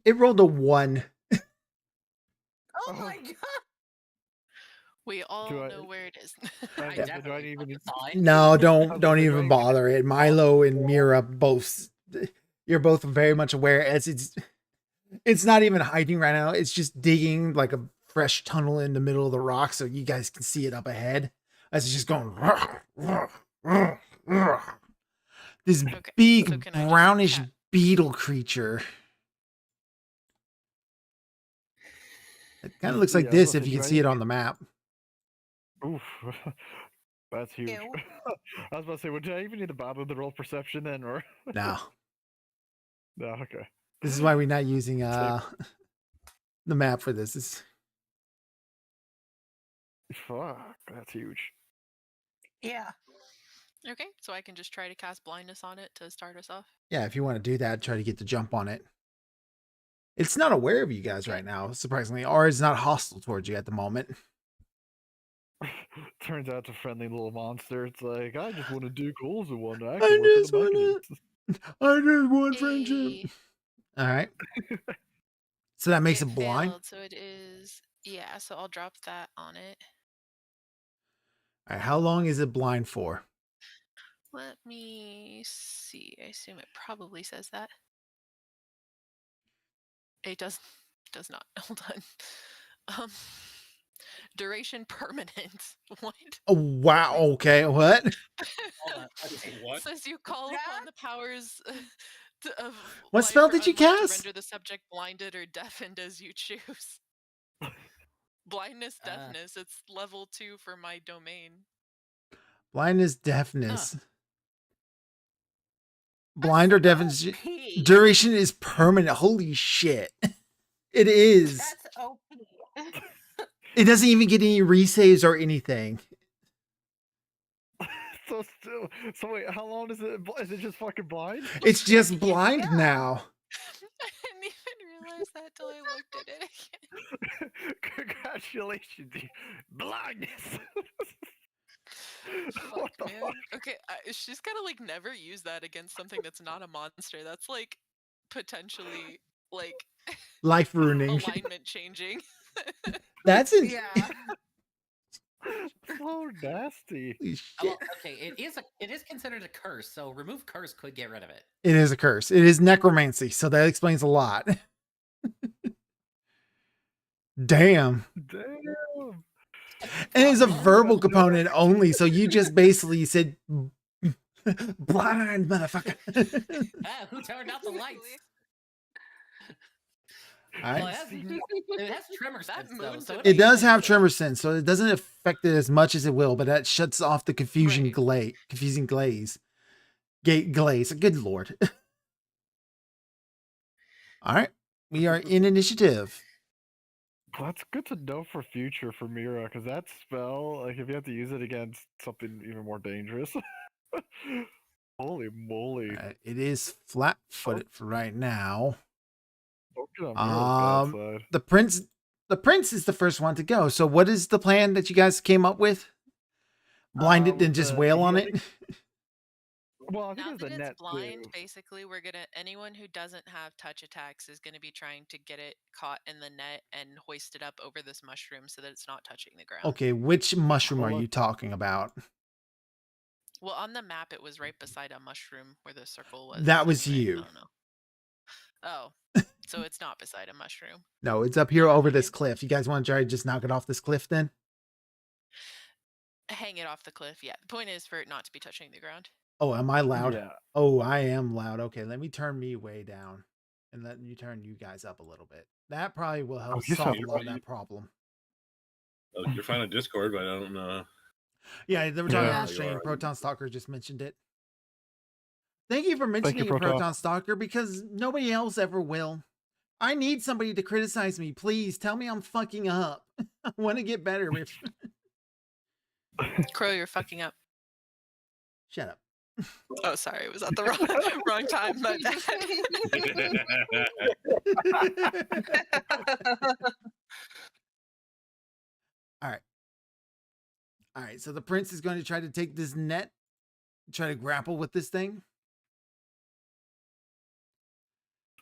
It rolled a 1. Oh my god. We all I- know where it is. I do I definitely even- fucking saw it. No, don't was like, even right? bother it. Milo and Mira both. You're both very much aware as it's not even hiding right now. It's just digging like a fresh tunnel in the middle of the rock so you guys can see it up ahead. As it's just going. This Okay, big so can I just brownish tap? beetle creature. It kind of looks like Yeah, I was this about if to you can say, see it on the map. Oof. That's huge. Ew. I was about to say, would I even need to bother the roll perception then, or No. no? Okay. This is why we're not using the map for this. It's, Fuck, that's huge. Yeah. Okay, so I can just try to cast blindness on it to start us off. yeah, if you want to do that, try to get the jump on it. It's not aware of you guys Okay. right now, surprisingly, or it's not hostile towards you at the moment. Turns out it's a friendly little monster. It's like, I just want to dig holes in one. I I can work with just the wanna- magnets. I just want Hey, friendship. All right. So that makes it blind. failed, so it is. Yeah, so I'll drop that on it. All right. How long is it blind for? Let me see. I assume it probably says that. It does not. Hold on. Duration permanent. What? Oh, wow. Okay. What? Hold on. Okay. What? Says you call upon the powers of What life spell or did you unlife cast? to render the subject blinded or deafened as you choose. Blindness, deafness. It's level 2 for my domain. Blindness, deafness. Blind or deafness. OP. Duration is permanent. Holy shit. It is. That's OP. It doesn't even get any resaves or anything. So still, so wait, how long is it? Is it just fucking blind? It's just blind Yeah. now. I didn't even realize that till I looked at it again. Congratulations, you blindness. Fuck, What the man. fuck? Okay, she's gotta like never use that against something that's not a monster. That's like potentially like Life ruining. alignment changing. That's it. Yeah. So nasty. Holy Well, shit. okay, it is considered a curse, so remove curse could get rid of it. It is a curse. It is necromancy, so that explains a lot. Damn. Damn. And it's a Fuck, man. verbal component only, so you just basically said blind motherfucker. Ah, who turned out the lights? All Well, right. it has tremor That sense, though, moon's so a- it'll It does be- have tremor sense, so it doesn't affect it as much as it will, but that shuts off the confusing Right. confusing glaze. Glaze. Good lord. All right. We are in initiative. Well, that's good to know for future for Mira, because that spell, like if you have to use it against something even more dangerous. Holy moly. It is flat-footed for right now. Don't get on Mira's bad side. The prince is the first one to go. So what is the plan that you guys came up with? Blind it and just wail on it? Well, I think Now it's the that net it's blind, too. basically, anyone who doesn't have touch attacks is gonna be trying to get it caught in the net and hoist it up over this mushroom so that it's not touching the ground. Okay, which mushroom are Hold on. you talking about? Well, on the map, it was right beside a mushroom where the circle was. That was anyway. you. I don't know. Oh, so it's not beside a mushroom. No, it's up here Never over this mind. cliff. You guys want to try to just knock it off this cliff then? Hang it off the cliff. Yeah. The point is for it not to be touching the ground. Oh, am I loud? Yeah. Oh, I am loud. Okay, let me turn me way down and let me turn you guys up a little bit. That probably will help you solve sound a lot of that problem. Oh, you're fine on Discord, but I don't know. Yeah, they were talking Yeah. on stream. Proton Stalker just mentioned it. Thank you for mentioning it, Proton. Proton Stalker, because nobody else ever will. I need somebody to criticize me. Please tell me I'm fucking up. I want to get better with. Crow, you're fucking up. Shut up. Oh, sorry. Was that the wrong time? My bad. All right. So the prince is going to try to take this net, try to grapple with this thing.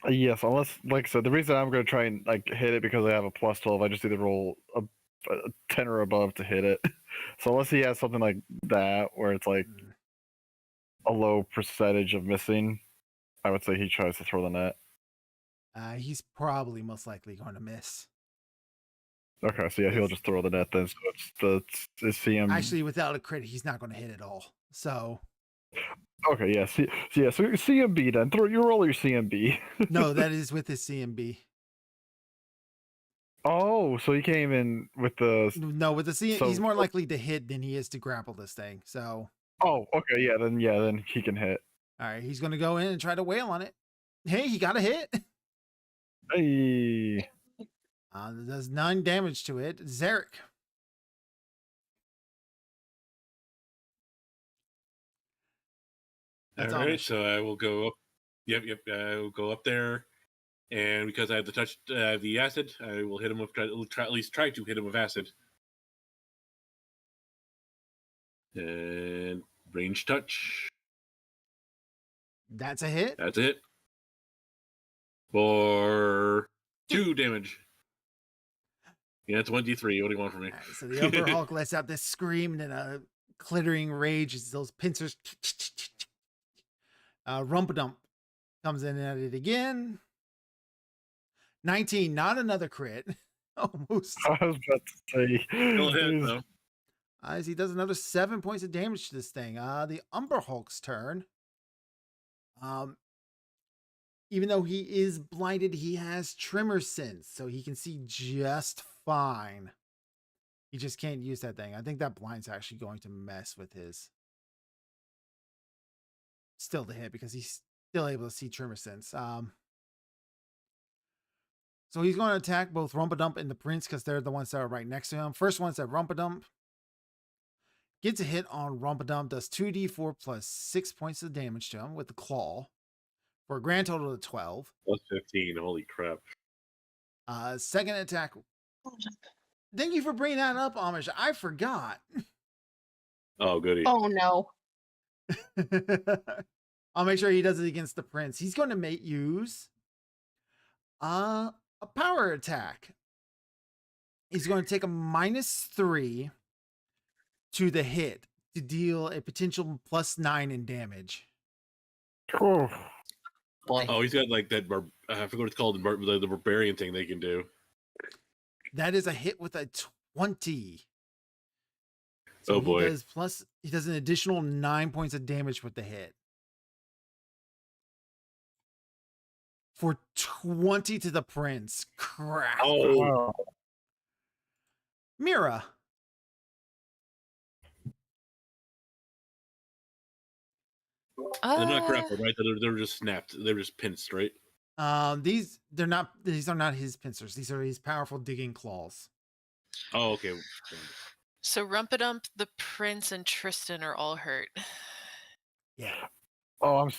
Yes, unless, like I said, the reason I'm going to try and like hit it because I have a plus 12, I just need to roll a 10 or above to hit it. So unless he has something like that where it's like a low percentage of missing, I would say he tries to throw the net. He's probably most likely going to miss. Okay, so yeah, he'll just throw the net then. So it's CM. Actually, without a crit, he's not going to hit at all. So. Okay, yeah, so CMB then. You roll your CMB. No, that is with his CMB. Oh, so he came in with the. No, with the CMB, so, he's more likely to hit than he is to grapple this thing. So. Oh, okay, yeah, then he can hit. All right, he's going to go in and try to wail on it. Hey, he got a hit. Hey. That does 9 damage to it. Zarek. All right, so I will go up. Yep. I will go up there, and because I have the acid, I will hit him with at least try to hit him with acid. And range touch. That's a hit. That's it. For 2 damage. Yeah, it's 1d3. What do you want from me? Right, so the Upper Hulk lets out this scream and a clittering rage as those pincers. Rumpadump comes in at it again. 19, not another crit. Almost. I was about to say. Still hit, though. As he does another 7 points of damage to this thing. The Umber Hulk's turn. Even though he is blinded, he has Tremor Sense, so he can see just fine. He just can't use that thing. I think that blind's actually going to mess with his. Still to hit because he's still able to see Tremor Sense. So he's going to attack both Rumpadump and the Prince because they're the ones that are right next to him. First one's at Rumpadump. Gets a hit on Rumpadump, does 2d4 plus 6 points of damage to him with the claw for a grand total of 12. Plus 15. Holy crap. Second attack. Thank you for bringing that up, Amish. I forgot. Oh, goody. Oh no. I'll make sure he does it against the Prince. He's going to use a power attack. He's going to take a -3 to the hit to deal a potential +9 in damage. Oh, Oh, he's got like that. I forget what it's called. The barbarian thing they can do. That is a hit with a 20. So oh boy! He does an additional 9 points of damage with the hit. For 20 to the Prince. Crap. Oh, They're not grappled, right? They're just snapped. They're just pinched, right? These are not his pincers. These are his powerful digging claws. Oh, okay. So Rumpadump, the Prince, and Tristan are all hurt. Yeah. Oh, I was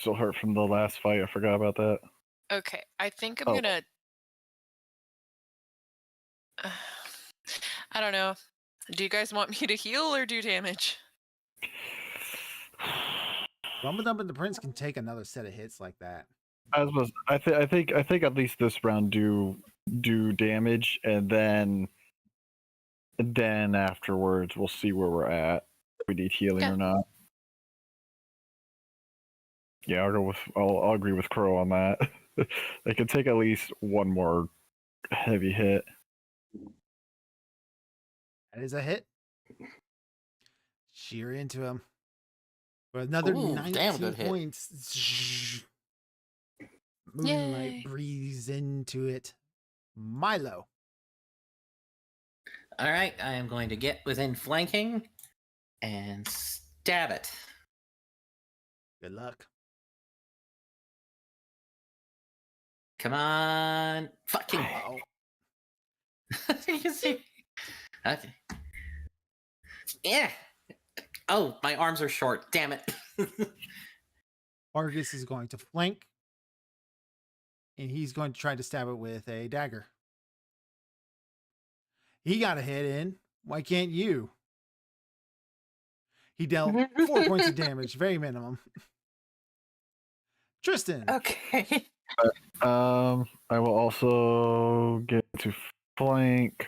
still hurt from the last fight. I forgot about that. Okay, I think I'm Oh. gonna. I don't know. Do you guys want me to heal or do damage? Rumpadump and the Prince can take another set of hits like that. I think at least this round do damage, and then afterwards we'll see where we're at. If we need healing or not. Yeah, I'll agree with Crow on that. They can take at least one more heavy hit. That is a hit. Shear into him. For another Ooh, damn 19 good hit. points. Moonlight Yay. breathes into it. Milo. All right, I am going to get within flanking and stab it. Good luck. Come on, fucking. Oh. You see? Okay. Yeah. Oh, my arms are short. Damn it. Argus is going to flank. And he's going to try to stab it with a dagger. He got a hit in. Why can't you? He dealt 4 points of damage, very minimum. Tristan. Okay. I will also get to flank.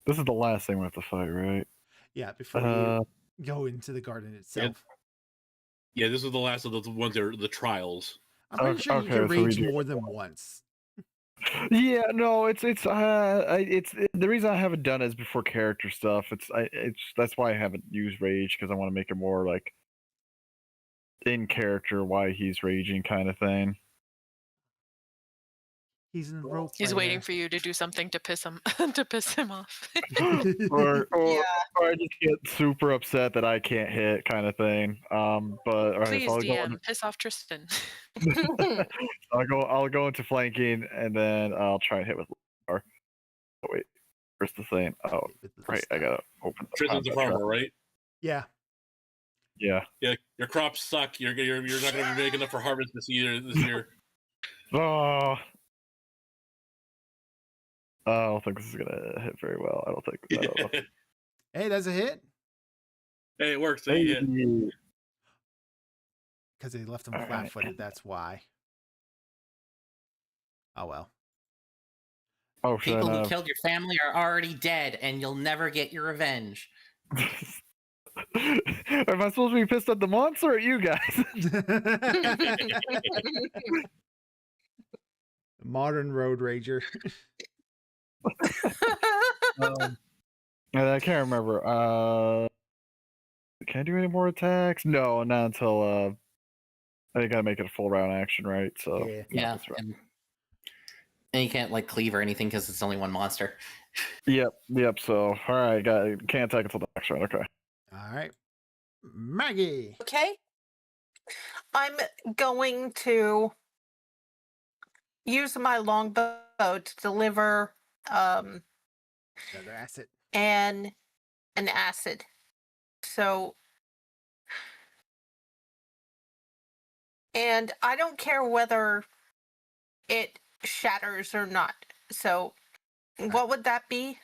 This is the last thing we have to fight, right? Yeah, before you go into the garden itself. Yeah, this is the last of the ones that are the trials. I'm pretty sure you can so we rage do- more than once. Yeah, no, it's the reason I haven't done it is before character stuff. That's why I haven't used rage, because I want to make it more like in character why he's raging kind of thing. He's in role He's waiting for you to do something to piss him off. or Yeah. I just get super upset that I can't hit kind of thing. But all right, Please, so DM, piss off Tristan. I'll go into flanking, and then I'll try and hit with Lar. Oh wait, where's the thing? Oh right, I gotta open the Tristan's a combat farmer, track. right? Yeah. Yeah. Yeah, your crops suck. You're not going to be making enough for harvest this year. Oh. I don't think this is gonna hit very well. I don't think. Hey, that's a hit. Hey, it works. Hey, yeah. Because they left him All right. flat-footed, that's why. Oh well. Oh, should People I who have... killed your family are already dead, and you'll never get your revenge. Am I supposed to be pissed at the monster or at you guys? Modern road rager. I can't remember. Can I do any more attacks? No, not until I gotta make it a full round action, right? So Yeah. Yeah, that's right. and you can't like cleave or anything because it's only one monster. Yep. So all right, can't attack until the next round. Okay. All right. Maggie. Okay. I'm going to use my longbow to deliver Another asset. an acid. So, and I don't care whether it shatters or not. So, what would that be?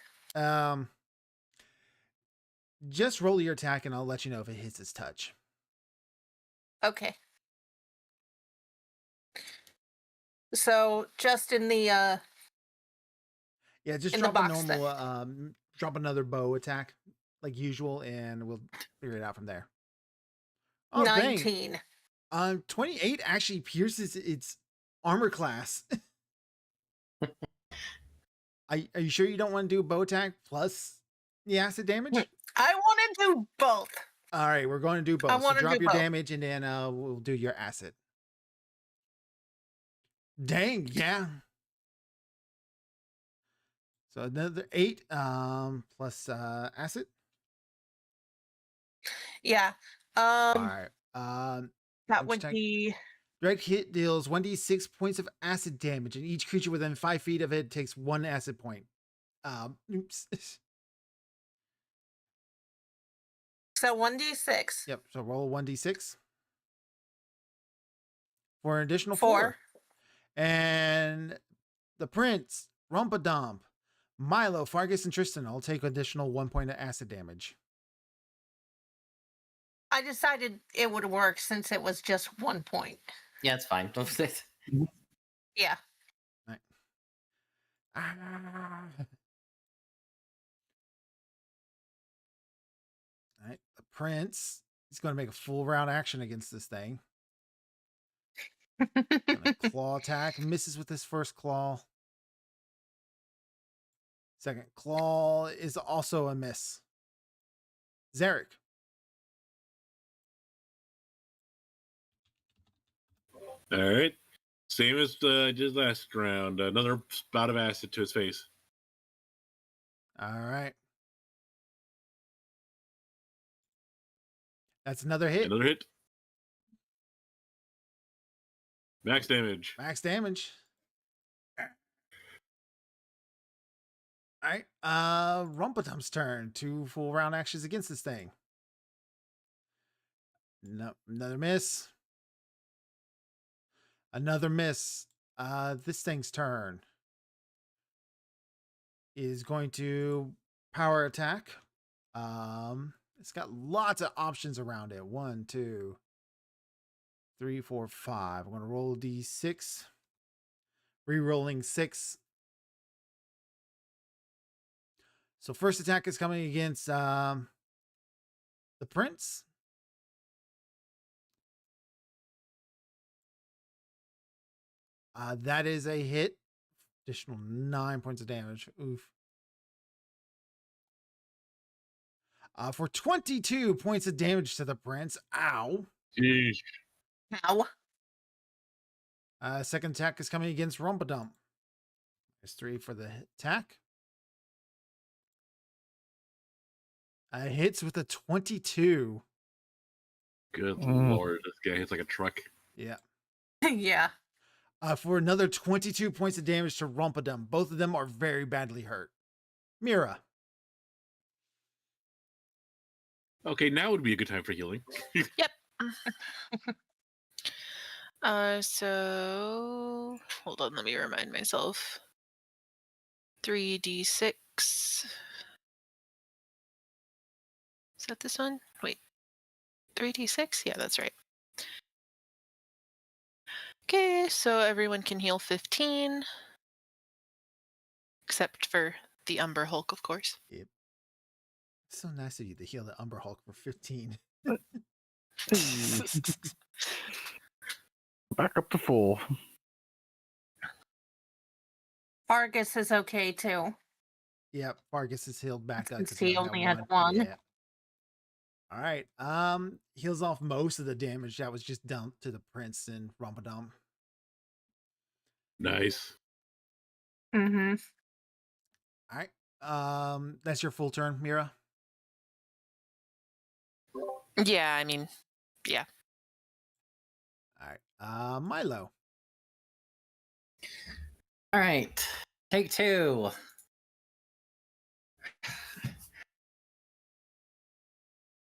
Just roll your attack and I'll let you know if it hits its touch. Okay. So, just in the Yeah, just in the drop a box, then. normal drop another bow attack like usual and we'll figure it out from there. Oh, dang. 19. 28 actually pierces its armor class. Are you sure you don't want to do a bow attack plus the acid damage? I want to do both. All right, we're going to do both. I So wanna drop do your both. damage and then we'll do your acid. Dang, yeah. So another 8 plus acid. Yeah. All Um, right. that which would attack- be Direct hit deals 1d6 points of acid damage, and each creature within 5 feet of it takes 1 acid point. Oops. so 1d6. Yep. So roll 1d6 for an additional 4. 4. And the Prince, Rumpadump, Milo, Fargus, and Tristan all take additional 1 point of acid damage. I decided it would work since it was just 1 point. Yeah, it's fine. Yeah. Right. Ah. All right. The Prince, he's going to make a full round action against this thing. Gonna claw attack, misses with his first claw. Second claw is also a miss. Zarek. All right. Same as just last round. Another spout of acid to his face. All right. That's another hit. Another hit. Max damage. Max damage. All right. Rumpatum's turn. 2 full round actions against this thing. No, another miss. Another miss. This thing's turn is going to power attack. It's got lots of options around it. 1, 2, 3, 4, 5. I'm going to roll a d6. Re-rolling 6. So first attack is coming against the Prince. That is a hit. Additional 9 points of damage. Oof. For 22 points of damage to the Prince. Ow. Jeez. Ow. Second attack is coming against Rumpadump. There's 3 for the attack. Hits with a 22. Good lord. This guy hits like a truck. Yeah. Yeah. For another 22 points of damage to Rumpadump. Both of them are very badly hurt. Mira. Okay, now would be a good time for healing. Yep. So hold on, let me remind myself. 3d6. Is that this one? Wait. 3d6? Yeah, that's right. Okay, so everyone can heal 15. Except for the Umber Hulk, of course. Yep. It's so nice of you to heal the Umber Hulk for 15. Back up to full. Fargus is okay too. Yep, Fargus is healed back up. Since 'cause he got only that had 1. Yeah. All right. Heals off most of the damage that was just dumped to the Prince and Rumpadump. Nice. Mm-hmm. All right. That's your full turn, Mira. Yeah, I mean, yeah. All right. Milo. All right. Take 2.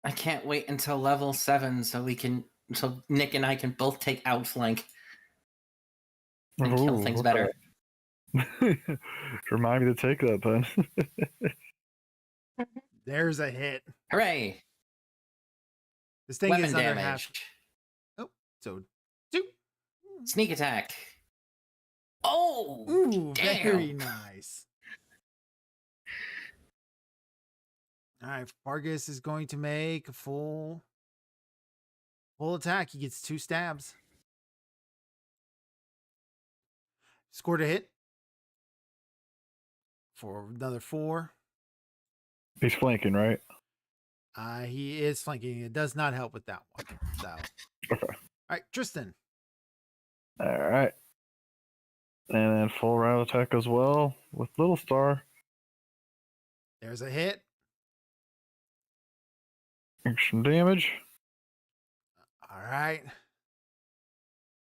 I can't wait until level 7 so Nick and I can both take outflank and kill things better. Remind me to take that then. There's a hit. Hooray! This thing Weapon is under damage. half. Oh, so 2. Sneak attack. Oh! Ooh, damn. very nice. All right, Fargus is going to make a full attack. He gets 2 stabs. Scored a hit for another 4. He's flanking, right? He is flanking. It does not help with that one. So, Okay. all right, Tristan. All right. And then full round attack as well with Little Star. There's a hit. Action damage. right.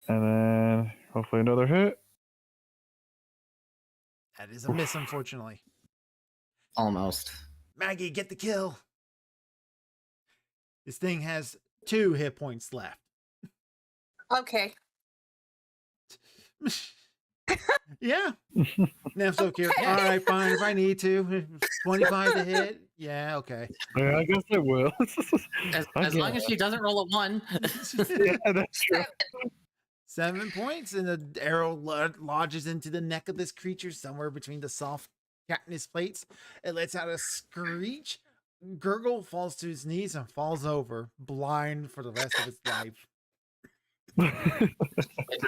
And then hopefully another hit. That is a miss, unfortunately. Almost. Maggie, get the kill. This thing has 2 hit points left. Okay. Yeah. No, so cute. Okay. All right, fine. If I need to, 25 to hit. Yeah, okay. Yeah, I guess I will. As long as she doesn't roll a 1. Yeah, that's true. 7 points, and the arrow lodges into the neck of this creature somewhere between the soft chitinous plates. It lets out a screech. Gurgle falls to his knees and falls over, blind for the rest of its life.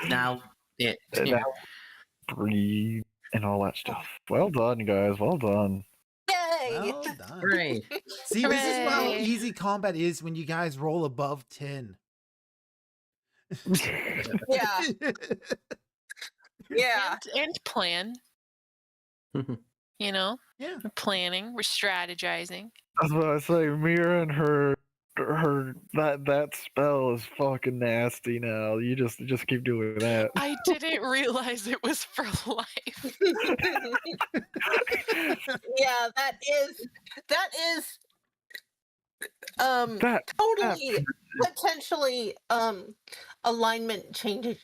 Now it. And now breathe and all that stuff. Well done, guys. Well done. Yay! Well done. Hooray. See, this is how Hooray. easy combat is when you guys roll above 10. Yeah. Yeah. And plan. You know, Yeah. we're planning, we're strategizing. That's what I say. Mira and her that spell is fucking nasty now. You just keep doing that. I didn't realize it was for life. Yeah, that is That totally potentially alignment changing.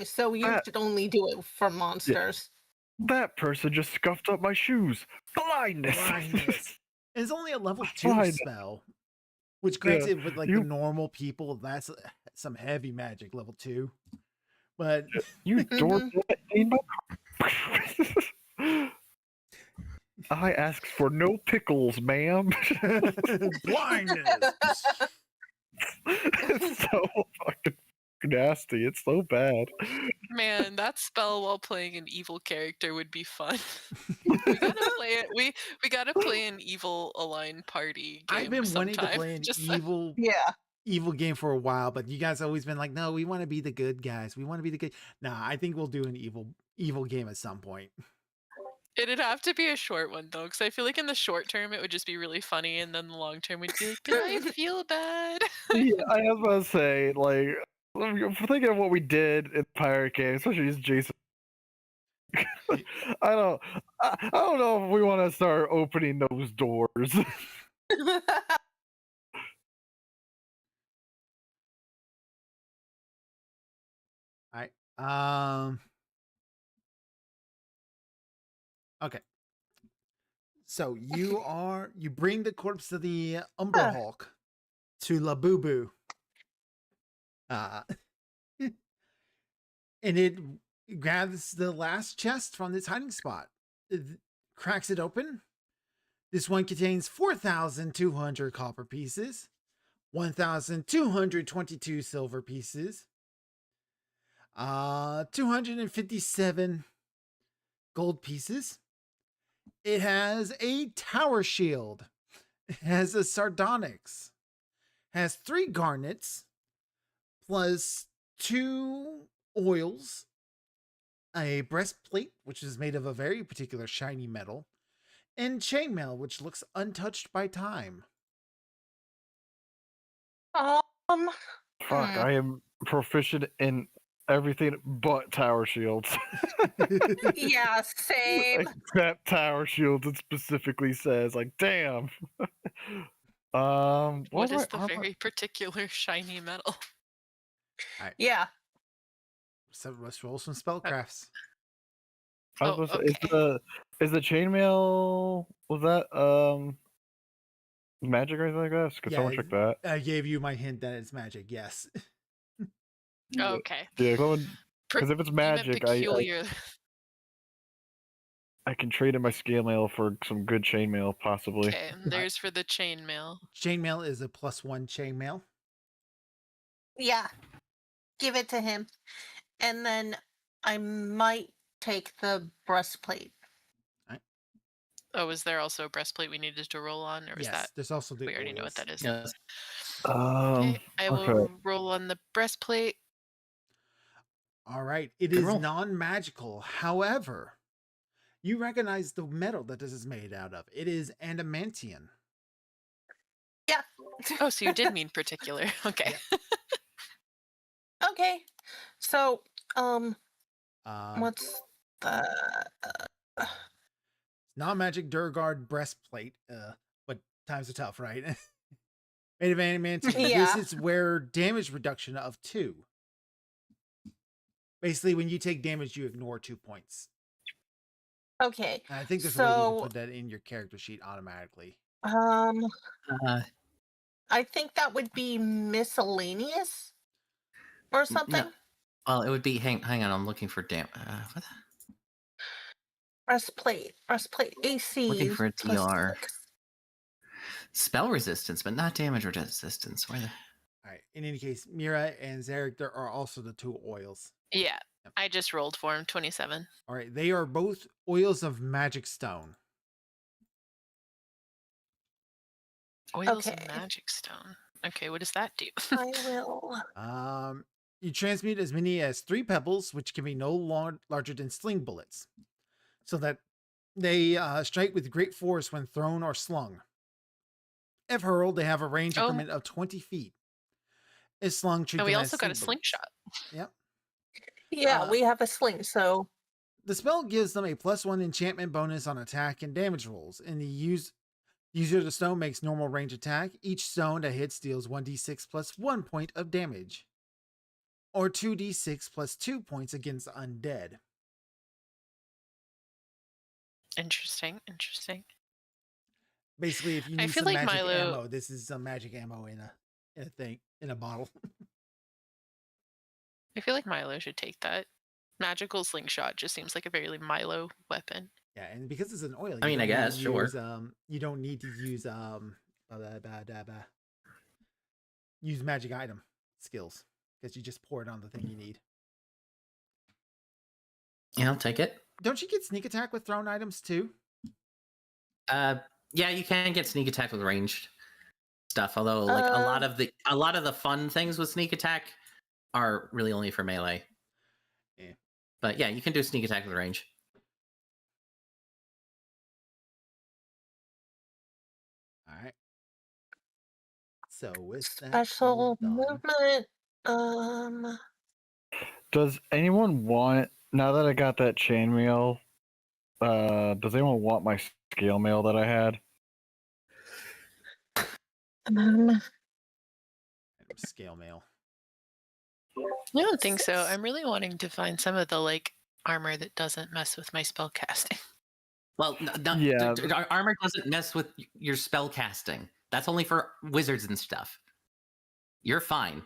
So you that- should only do it for monsters. that person just scuffed up my shoes. Blindness. Blindness. It's only a level 2 Blindness. spell, which grants Yeah, it with like you- the normal people. That's some heavy magic, level 2. But You door in my I ask for no pickles, ma'am. blindness. It's so fucking nasty. It's so bad. Man, that spell while playing an evil character would be fun. We gotta play it. We gotta play an evil aligned party game. I've been wanting to sometime. play an Just Yeah. evil game for a while, but you guys always been like, no, we want to be the good guys. We want to be the good. Nah, I think we'll do an evil game at some point. it'd have to be a short one though, because I feel like in the short term it would just be really funny, and then the long term would be like, but I feel bad. Yeah, I was about to say, like, thinking of what we did in Pirate Game, especially as Jason. I don't know if we want to start opening those doors. All right. Okay. So you bring the corpse of the Umbra Hulk to Labubu. And it grabs the last chest from its hiding spot. It cracks it open. This one contains 4,200 copper pieces, 1,222 silver pieces, 257 gold pieces. It has a tower shield. It has a sardonyx. Has 3 garnets, plus 2 oils, a breastplate, which is made of a very particular shiny metal, and chainmail, which looks untouched by time. Fuck, Hmm. I am proficient in everything but tower shields. Yeah, same. Except tower shields, it specifically says, like, damn. What is was the my armor? very particular shiny metal? Yeah. So let's roll some spellcrafts. I was Oh, supposed to- is the chainmail, was that magic or anything like that? Could someone Yeah, check that? I gave you my hint that it's magic, yes. Okay. Yeah, because if it's You meant magic, peculiar. I can trade in my scale mail for some good chainmail, possibly. Okay, and there's for the chainmail. Chainmail is a +1 chainmail. Yeah. Give it to him. And then I might take the breastplate. Oh, is there also a breastplate we needed to roll on, or is Yes, that there's also the we already know what that is? Yes. Okay, I will okay. roll on the breastplate. All right, it Good is roll. non-magical. However, you recognize the metal that this is made out of. It is adamantium. Yeah. Oh, so you did mean particular. Okay. Okay. So, Um, what's the non-magic Durgard breastplate. But times are tough, right? Made of adamantium. Yeah. This is where damage reduction of 2. Basically, when you take damage, you ignore 2 points. Okay. And I think there's a way you can So, put that in your character sheet automatically. Uh, I think that would be miscellaneous or something. no. Well, it would be. Hang on. I'm looking for what Breastplate, AC. Looking for a plus DR. 6. Spell resistance, but not damage resistance. Where the? All right. In any case, Mira and Zarek, there are also the 2 oils. Yeah, I just rolled for him 27. All right. They are both oils of magic stone. Oils Okay. of magic stone. Okay, what does that do? I will. You transmute as many as 3 pebbles, which can be no larger than sling bullets, so that they strike with great force when thrown or slung. If hurled, they have a range increment of 20 feet. If slung, treat And we them also as got a sling bullets. slingshot. Yep. Yeah, Uh, we have a sling, so The spell gives them a +1 enchantment bonus on attack and damage rolls, and the user of the stone makes normal range attack. Each stone that hits deals 1d6 plus 1 point of damage, or 2d6 plus 2 points against the undead. Interesting. Basically, if you I need feel some like magic Milo- ammo, this is some magic ammo in a bottle. I feel like Milo should take that. Magical slingshot just seems like a very Milo weapon. Yeah, and because it's an oil, I mean, I guess, sure. You don't need to use use magic item skills because you just pour it on the thing you need. Yeah, I'll take it. Don't you get sneak attack with thrown items too? Yeah, you can get sneak attack with ranged stuff. Although, like a lot of the fun things with sneak attack are really only for melee. Yeah. But yeah, you can do sneak attack with range. All right. So with that special all done, movement. Does anyone want, now that I got that chainmail, does anyone want my scale mail that I had? scale mail. I don't think so. I'm really wanting to find some of the armor that doesn't mess with my spell casting. Well, Yeah. Armor doesn't mess with your spell casting. That's only for wizards and stuff. You're fine.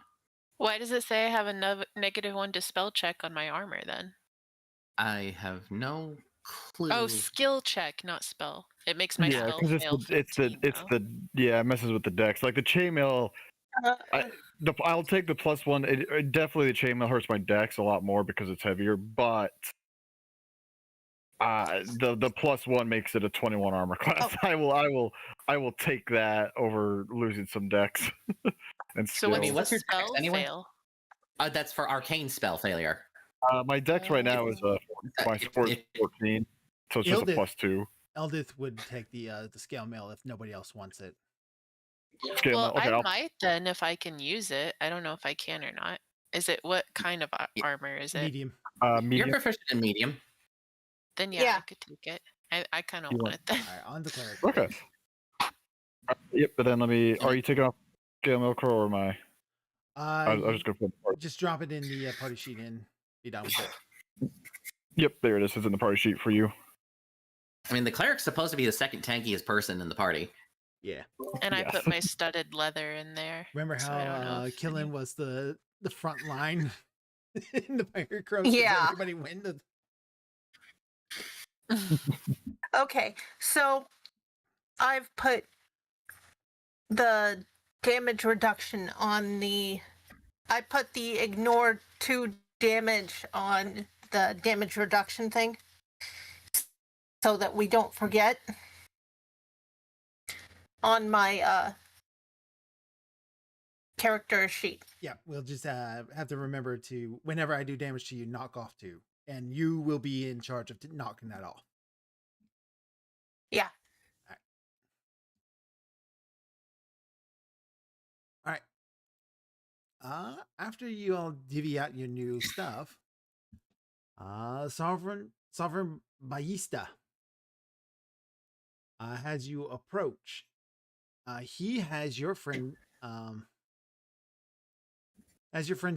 Why does it say I have a -1 to spell check on my armor then? I have no clue. Oh, skill check, not spell. It makes my Yeah, spell because fail 15, though. it messes with the dex. Like the chainmail, I'll take the +1. It definitely the chainmail hurts my dex a lot more because it's heavier, but the +1 makes it a 21 armor class. Oh. I will take that over losing some dex. And So what's skills. what's the your dex spell anyway? fail? That's for arcane spell failure. My dex right now is my score is 14, so it's just a +2. Eldith would take the scale mail if nobody else wants it. Scale Well, mail. Okay, I might then if I can use it. I don't know if I can or not. Is it what kind of armor is it? Medium. You're medium. proficient in medium. Then Yeah. I could take it. I kind of You want it then. All right, on the cleric. Okay. Yep, but then let me. Are you taking off scale mail, Crow, or am I? I was just gonna put. Just drop it in the party sheet and be done with it. Yep, there it is. It's in the party sheet for you. I mean, the cleric's supposed to be the second tankiest person in the party. Yeah. And I Yes. put my studded leather in there. Remember so I don't know how if Killen any- was the front line in the Pirate Crows? Yeah. Everybody went. Okay, so I've put the damage reduction on the. I put the ignore 2 damage on the damage reduction thing so that we don't forget on my character sheet. Yeah, we'll just have to remember to, whenever I do damage to you, knock off 2. And you will be in charge of knocking that off. Yeah. All right. After you all divvy out your new stuff, Sovereign Ballista has you approach. He has your friend,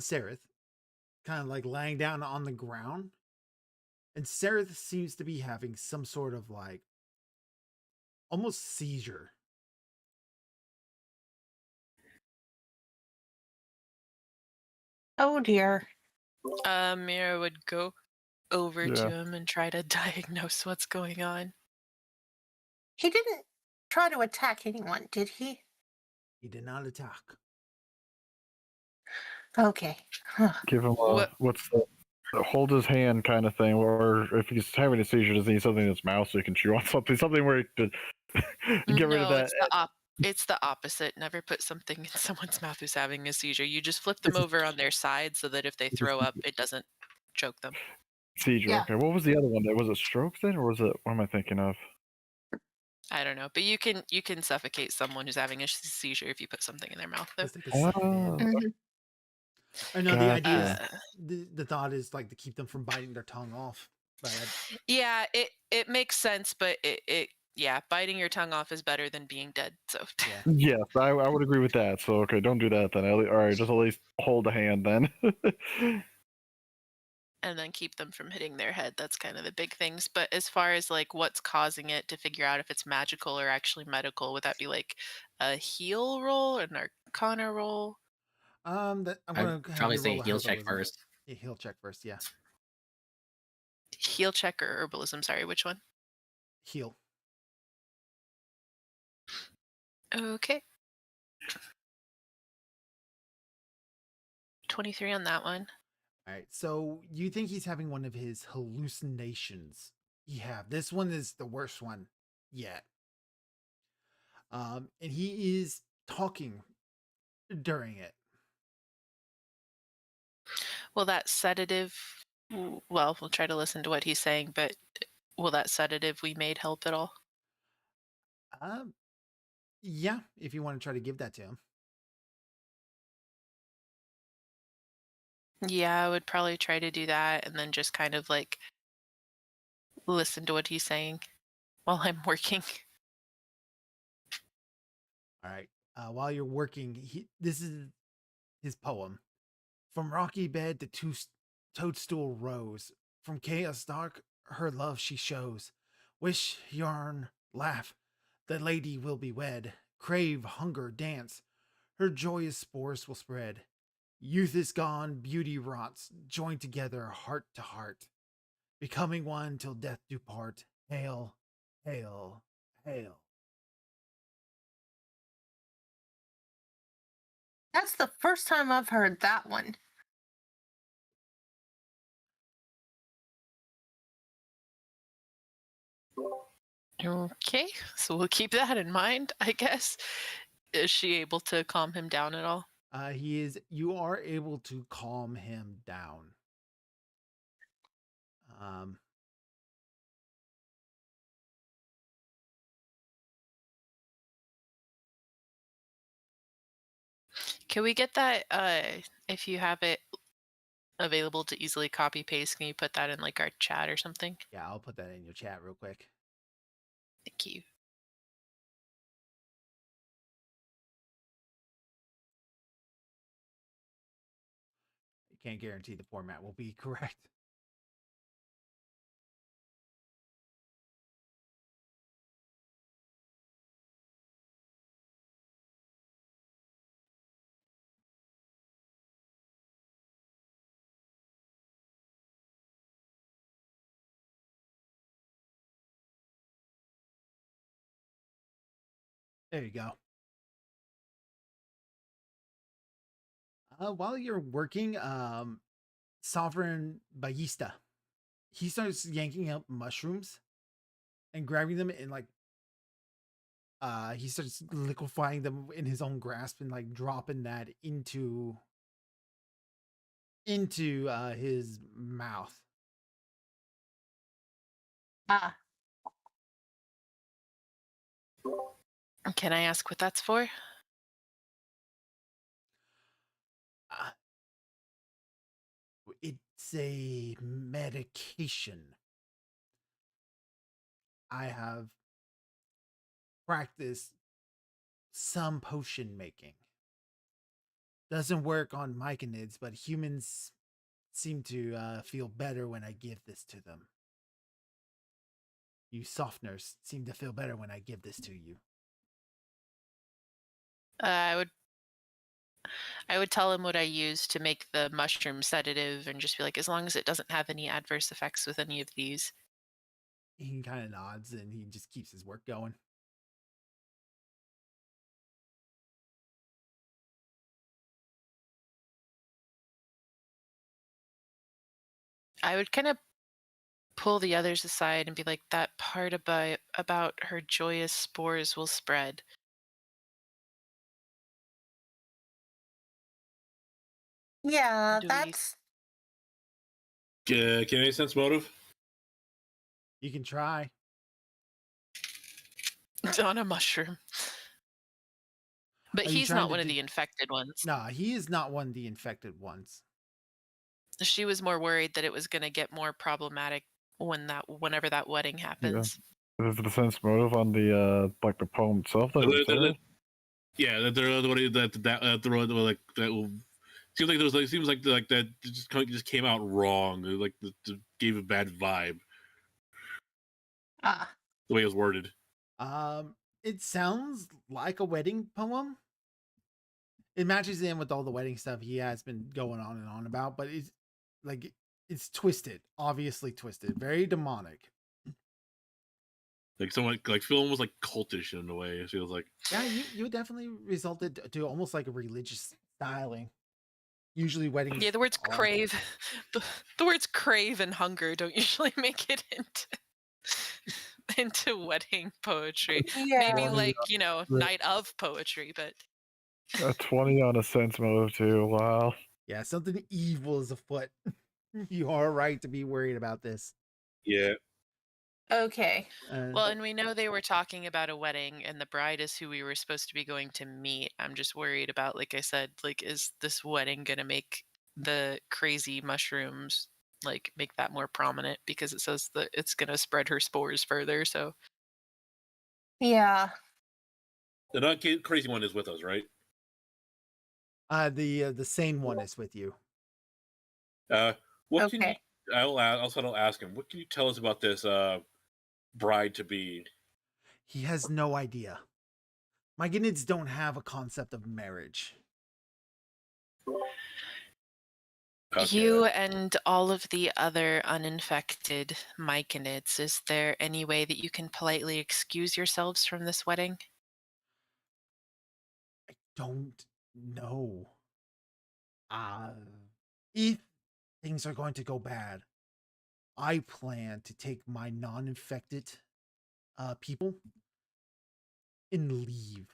Sereth, kind of like laying down on the ground, and Sereth seems to be having some sort of like almost seizure. Oh dear. Mira would go over Yeah. to him and try to diagnose what's going on. He didn't try to attack anyone, did he? He did not attack. Okay. Give him a What- what's the hold his hand kind of thing, or if he's having a seizure, does he need something in his mouth so he can chew on something where he could get rid of No, that? it's the opposite. Never put something in someone's mouth who's having a seizure. You just flip them over on their side so that if they throw up, it doesn't choke them. Seizure. Yeah. Okay. What was the other one? Was it stroke then, or was it? What am I thinking of? I don't know, but you can suffocate someone who's having a seizure if you put something in their mouth. Though. Let's take a suffocate. Oh, Mhm. I know the idea is Gotcha. the thought is like to keep them from biting their tongue off. But Yeah, it makes sense, but it yeah, biting your tongue off is better than being dead. So yeah, yes, I would agree with that. So okay, don't do that then. All right, just at least hold a hand then. and then keep them from hitting their head. That's kind of the big things. But as far as like what's causing it to figure out if it's magical or actually medical, would that be like a heal roll or an arcana roll? that I'm gonna I'd have probably you say roll a heal check herbalism. first. Yeah, heal check first. Yeah, Heal check or herbalism, sorry, which one? heal. Okay. 23 on that one. All right. So you think he's having one of his hallucinations? This one is the worst one yet. And he is talking during it. Will that sedative, well, we'll try to listen to what he's saying, but will that sedative we made help at all? Yeah, if you want to try to give that to him. Yeah, I would probably try to do that and then just kind of like listen to what he's saying while I'm working. All right. While you're working, this is his poem. From rocky bed to toadstool rose, from chaos dark, her love she shows. Wish, yarn, laugh, the lady will be wed. Crave, hunger, dance, her joyous spores will spread. Youth is gone, beauty rots, joined together heart to heart, becoming one till death do part. Hail, hail, hail. That's the first time I've heard that one. Okay, so we'll keep that in mind, I guess. Is she able to calm him down at all? You are able to calm him down. Um, Can we get that, if you have it available to easily copy paste, can you put that in like our chat or something? yeah, I'll put that in your chat real quick. Thank you. You can't guarantee the format will be correct. There you go. While you're working, Sovereign Ballista, he starts yanking up mushrooms and grabbing them and like he starts liquefying them in his own grasp and like dropping that into his mouth. Ah, Can I ask what that's for? It's a medication. I have practiced some potion making. Doesn't work on myconids, but humans seem to feel better when I give this to them. You softeners seem to feel better when I give this to you. I would tell him what I used to make the mushroom sedative and just be like, as long as it doesn't have any adverse effects with any of these. He kind of nods and he just keeps his work going. I would kind of pull the others aside and be like, that part about her joyous spores will spread. Yeah, Do we- that's Can I sense motive? You can try. on a mushroom. But Are you he's trying not to one of do- the infected ones. Nah, he is not one of the infected ones. She was more worried that it was going to get more problematic whenever that wedding happens. Is the sense motive on the like the poem itself that it's there? Yeah, that they're the one that like that will seems like there was like seems like that just came out wrong. Like gave a bad vibe ah. the way it was worded. It sounds like a wedding poem. It matches in with all the wedding stuff he has been going on and on about, but it's like it's twisted, obviously twisted, very demonic. Like someone like feel almost like cultish in a way. It feels like Yeah, you definitely resulted to almost like a religious styling. Usually weddings. Yeah, the words are. crave, the words crave and hunger don't usually make it into wedding poetry. Yeah. Maybe like, night of poetry, but A 20 on a sense motive too. Wow. Yeah, something evil is afoot. You are right to be worried about this. yeah. Okay. well, and we know they were talking about a wedding and the bride is who we were supposed to be going to meet. I'm just worried about, like I said, like, is this wedding going to make the crazy mushrooms, like, make that more prominent because it says that it's going to spread her spores further. So Yeah. The not crazy one is with us, right? The sane one is with you. What can you? Okay. I'll ask him. What can you tell us about this bride to be? He has no idea. Myconids don't have a concept of marriage. Okay. you and all of the other uninfected myconids, is there any way that you can politely excuse yourselves from this wedding? I don't know. If things are going to go bad, I plan to take my non-infected people and leave.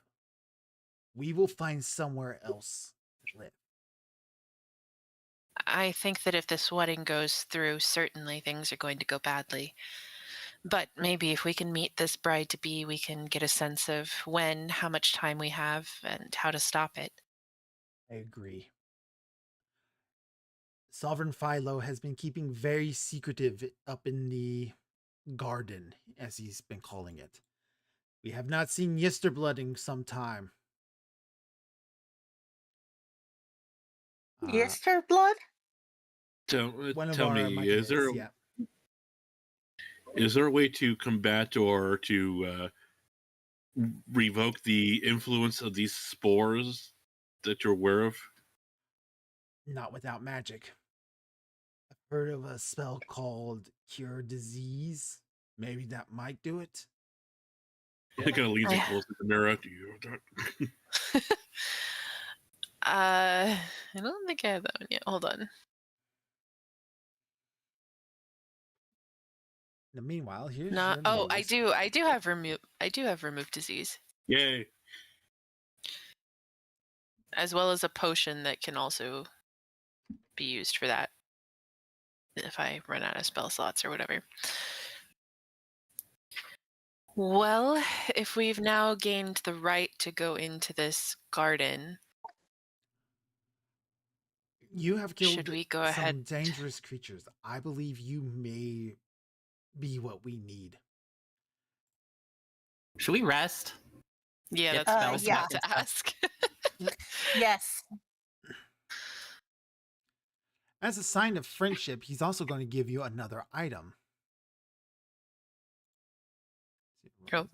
We will find somewhere else to live. I think that if this wedding goes through, certainly things are going to go badly. But maybe if we can meet this bride to be, we can get a sense of when, how much time we have, and how to stop it. I agree. Sovereign Philo has been keeping very secretive up in the garden, as he's been calling it. We have not seen Yesterblood in some time. Yester blood? One of Tell our me, is there myconids, is there a way to combat or to revoke the influence of these spores that you're aware of? not without magic. I've heard of a spell called Cure Disease. Maybe that might do it. It kind of leans it close to the mirror. Do you have that? I don't think I have that one yet. Hold on. Now, meanwhile, here's Not. your Oh, I notice. do. I do have remove disease, Yay! as well as a potion that can also be used for that if I run out of spell slots or whatever. Well, if we've now gained the right to go into this garden, You have killed Should we go some ahead? dangerous creatures. I believe you may be what we need. Should we rest? Yeah, Get that's what I spells was back about to and stuff. ask. Yes. As a sign of friendship, he's also going to give you another item. Oh.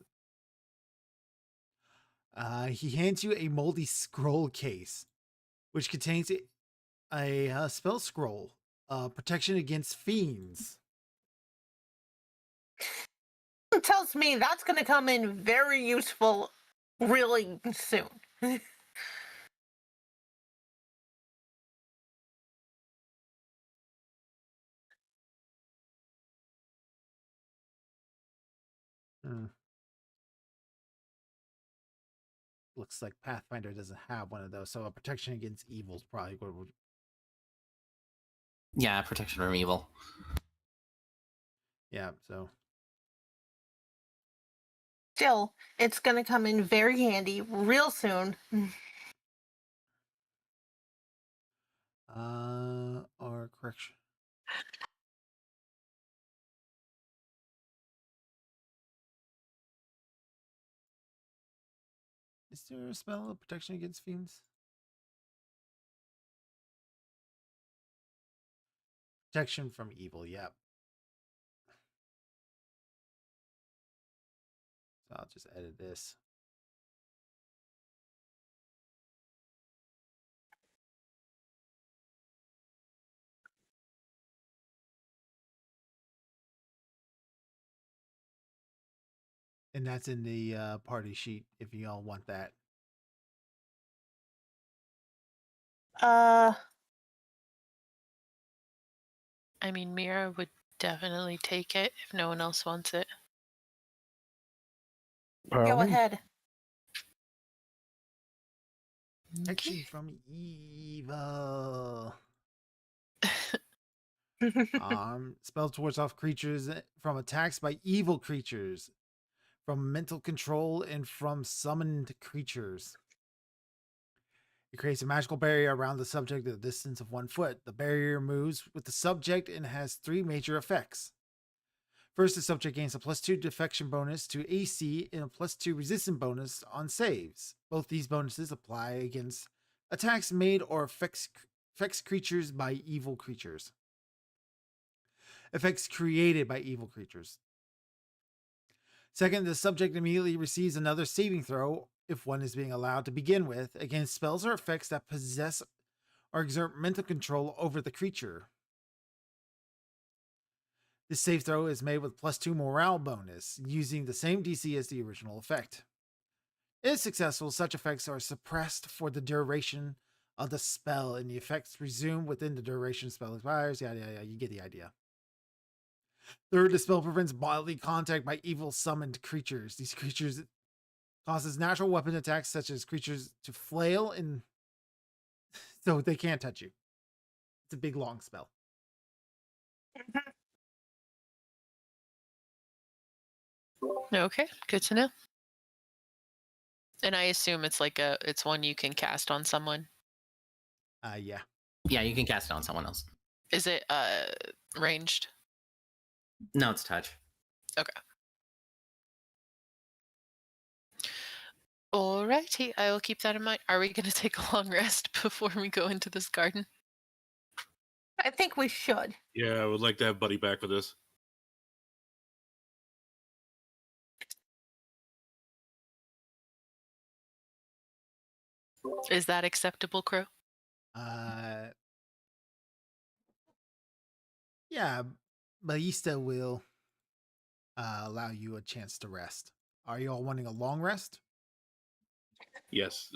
He hands you a moldy scroll case, which contains a spell scroll, protection against fiends. Tells me that's going to come in very useful really soon. Looks like Pathfinder doesn't have one of those, so a protection against evil is probably what would. Yeah, protection from evil. Yeah, so Still, it's going to come in very handy real soon. or correction. Is there a spell of protection against fiends? Protection from evil, yep. So I'll just edit this. And that's in the party sheet if you all want that. Uh, I mean, Mira would definitely take it if no one else wants it. go ahead. Protection from evil. Spell towards off creatures from attacks by evil creatures, from mental control, and from summoned creatures. It creates a magical barrier around the subject at a distance of 1 foot. The barrier moves with the subject and has 3 major effects. First, the subject gains a +2 defection bonus to AC and a +2 resistance bonus on saves. Both these bonuses apply against attacks made or affects creatures by evil creatures. Effects created by evil creatures. Second, the subject immediately receives another saving throw, if one is being allowed to begin with, against spells or effects that possess or exert mental control over the creature. This save throw is made with +2 morale bonus, using the same DC as the original effect. If successful, such effects are suppressed for the duration of the spell, and the effects resume within the duration spell expires. Yeah, you get the idea. Third, the spell prevents bodily contact by evil summoned creatures. These creatures causes natural weapon attacks such as creatures to flail and so they can't touch you. It's a big long spell. Okay, good to know. And I assume it's like it's one you can cast on someone. Yeah. Yeah, you can cast it on someone else. Is it ranged? No, it's touch. Okay. Alrighty, I will keep that in mind. Are we going to take a long rest before we go into this garden? I think we should. Yeah, I would like to have Buddy back for this. Is that acceptable, Crow? Yeah, Ballista will allow you a chance to rest. Are you all wanting a long rest? Yes.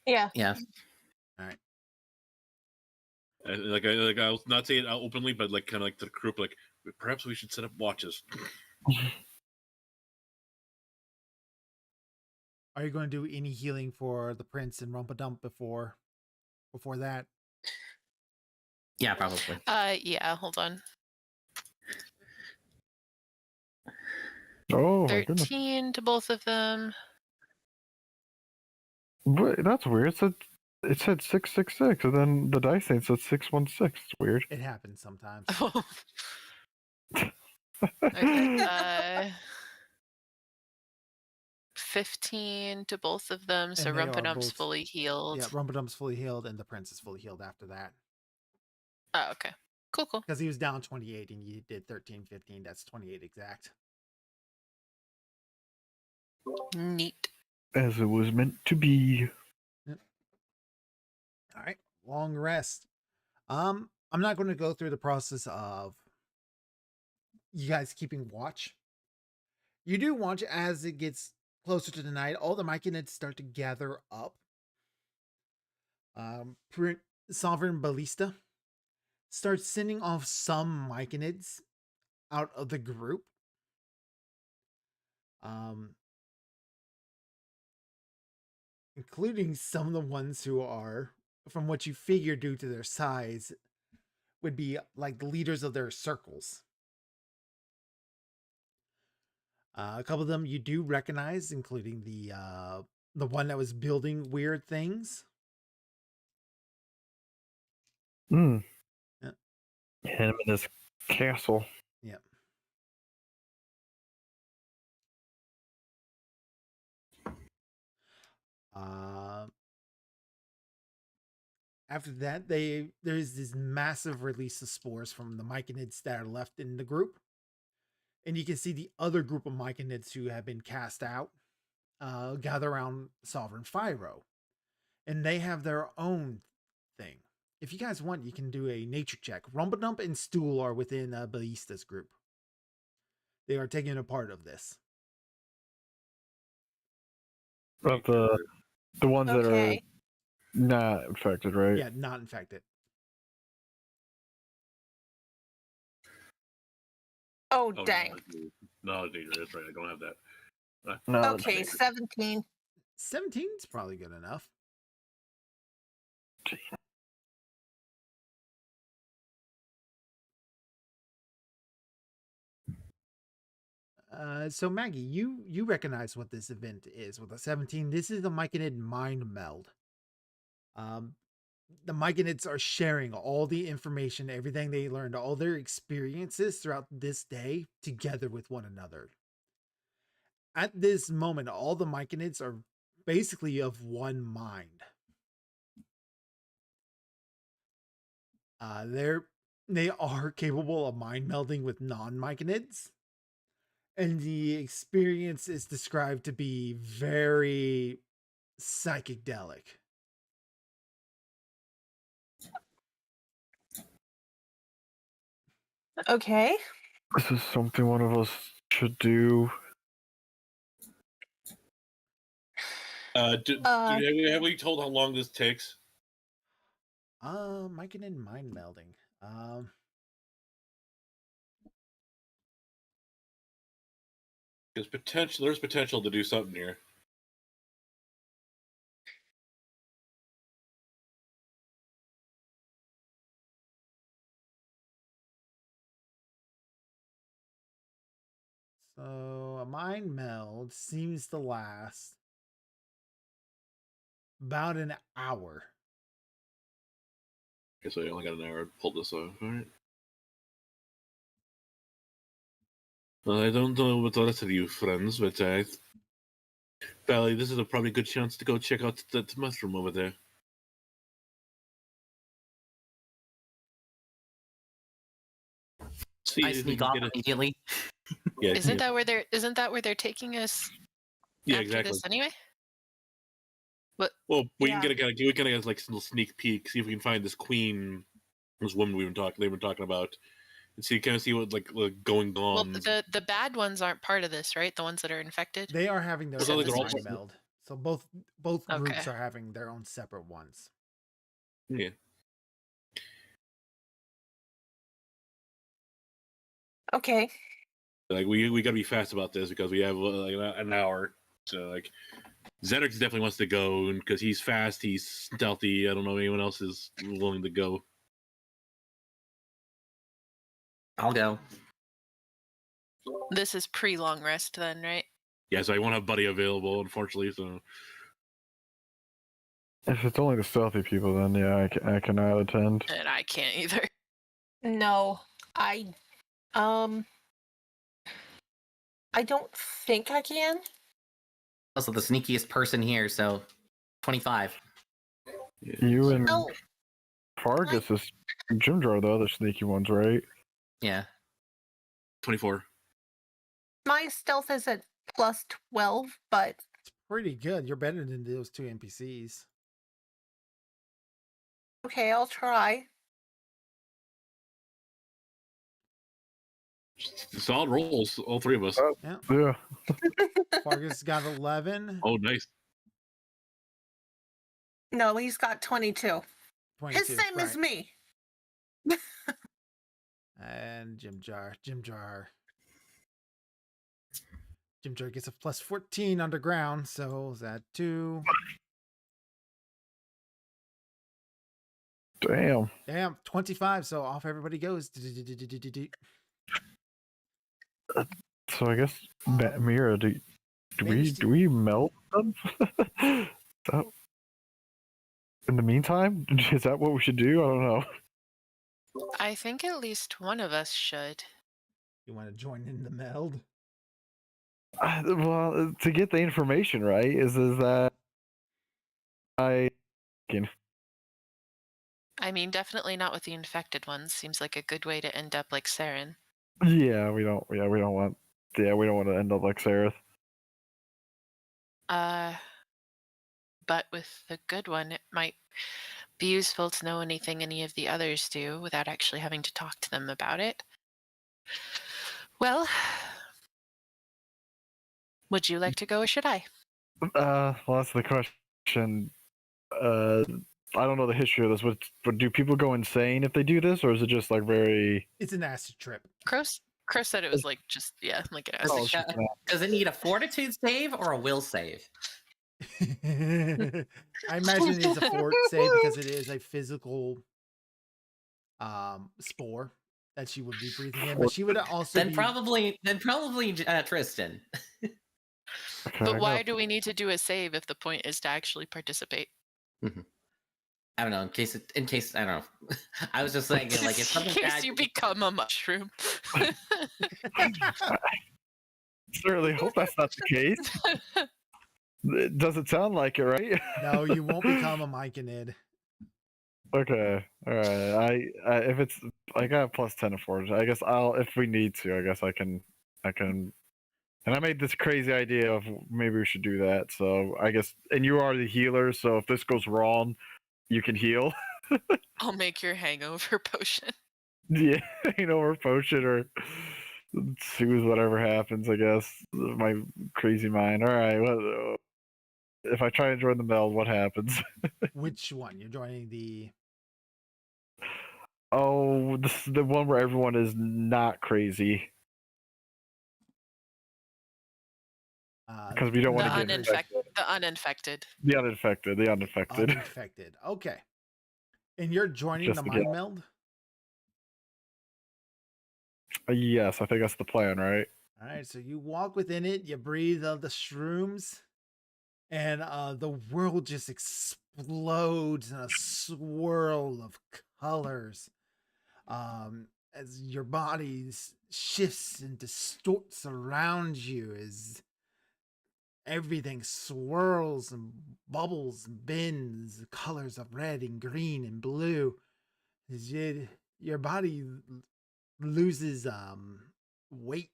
Yeah. Yeah. All right. I was not saying it out openly, but like kind of like to the group, like perhaps we should set up watches. Are you going to do any healing for the prince and Rumpadump before that? Yeah, probably. Yeah, hold on. Oh, my goodness. 13 to both of them. Wait, that's weird. So It said 666, and then the dice thing said 616. It's weird. It happens sometimes. Okay. 15 to both of them, so And they are Rumpadum's both- fully healed. Yeah, Rumpadum's fully healed, and the prince is fully healed after that. Oh, okay. Cool. Because he was down 28, and you did 13, 15. That's 28 exact. Neat. As it was meant to be. All right, long rest. I'm not going to go through the process of you guys keeping watch. You do watch as it gets closer to the night. All the Myconids start to gather up. Sovereign Ballista starts sending off some Myconids out of the group. Including some of the ones who are, from what you figure due to their size, would be like the leaders of their circles. A couple of them you do recognize, including the one that was building weird things. Hmm. Yeah. Him in his castle. Yep. After that, there's this massive release of spores from the Myconids that are left in the group. And you can see the other group of Myconids who have been cast out gather around Sovereign Phiro. And they have their own thing. If you guys want, you can do a nature check. Rumpadump and Stool are within Ballista's group. They are taking a part of this. Of the ones that are Okay. not infected, right? Yeah, not infected. Oh, Oh, dang. No, that's right. I don't have that. No, Okay, 17. 17 is probably good enough. So Maggie, you recognize what this event is with a 17. This is the Myconid mind meld. The Myconids are sharing all the information, everything they learned, all their experiences throughout this day together with one another. At this moment, all the Myconids are basically of one mind. They are capable of mind melding with non-Myconids. And the experience is described to be very psychedelic. Okay. this is something one of us should do. Have we told how long this takes? Myconid mind melding. Because there's potential to do something here. So a mind meld seems to last about an hour. Okay, so I only got an hour to pull this off. All right. Well, I don't know what the rest of you friends, but Valley, this is a probably good chance to go check out that mushroom over there. See I if you sneak can off get it. immediately. Yeah, Isn't that where they're taking us yeah, after exactly. this anyway? Well, we Yeah. can get a like little sneak peek, see if we can find this queen, this woman they've been talking about, and see what like going on. Well, the bad ones aren't part of this, right? The ones that are infected. They are having their Those are own like they're all mind part- meld. So both groups Okay. are having their own separate ones. Yeah. Okay. Like we gotta be fast about this because we have like an hour. So like, Zedric definitely wants to go because he's fast, he's stealthy. I don't know if anyone else is willing to go. I'll go. This is pre-long rest then, right? Yeah, so I won't have Buddy available, unfortunately. So If it's only the stealthy people, then yeah, I cannot attend. And I can't either. No, I don't think I can. Also, the sneakiest person here, so 25. You and Oh, Fargus is Jimdra are the other sneaky ones, right? Yeah. 24. my stealth is at plus 12, but Pretty good. You're better than those two NPCs. okay, I'll try. Solid rolls, all three of us. Yeah. Yeah. Fargus got 11. Oh, nice. No, he's got 22. 22. His same as right. me. And Jimjar gets a plus 14 underground, so is that 2? Damn. Damn, 25, so off everybody goes. So I guess Mira, do Managed to- we melt them? So, in the meantime, is that what we should do? I don't know. I think at least one of us should. You want to join in the meld? Well, to get the information right is that I can. I mean, definitely not with the infected ones. Seems like a good way to end up like Saren. Yeah, we don't want to end up like Sarah. But with the good one, it might be useful to know anything any of the others do without actually having to talk to them about it. Well, would you like to go or should I? Well, that's the question. I don't know the history of this, but do people go insane if they do this, or is it just like very? It's an acid trip. Crow said it was like just like an Does acid. it, does it need a fortitude save or a will save? I imagine it's a fort save because it is a physical spore that she would be breathing in, but she would also Then be... probably Tristan. Okay, But why do we need to do a save if the point is to actually participate? I don't know. In case I don't know. I was just saying, like, if something in case bad, you become a mushroom. Certainly hope that's not the case. It doesn't sound like it, right? No, you won't become a myconid. Okay, all right. I if it's I got plus 10 to forge, I guess I'll if we need to. I guess I can. And I made this crazy idea of maybe we should do that. So I guess, and you are the healer, so if this goes wrong, you can heal. I'll make your hangover potion. Yeah, or potion or soothe whatever happens. I guess my crazy mind. All right, well, if I try and join the meld, what happens? Which one? You're joining the... Oh, this is the one where everyone is not crazy. Because we don't The want to get infected. The uninfected. The uninfected. The uninfected. Uninfected. Okay. And you're joining Just the to get- mind meld? Yes, I think that's the plan, right? All right, so you walk within it, you breathe the shrooms, and the world just explodes in a swirl of colors. As your body shifts and distorts around you, as everything swirls and bubbles and bends, the colors of red and green and blue. As your body loses weight.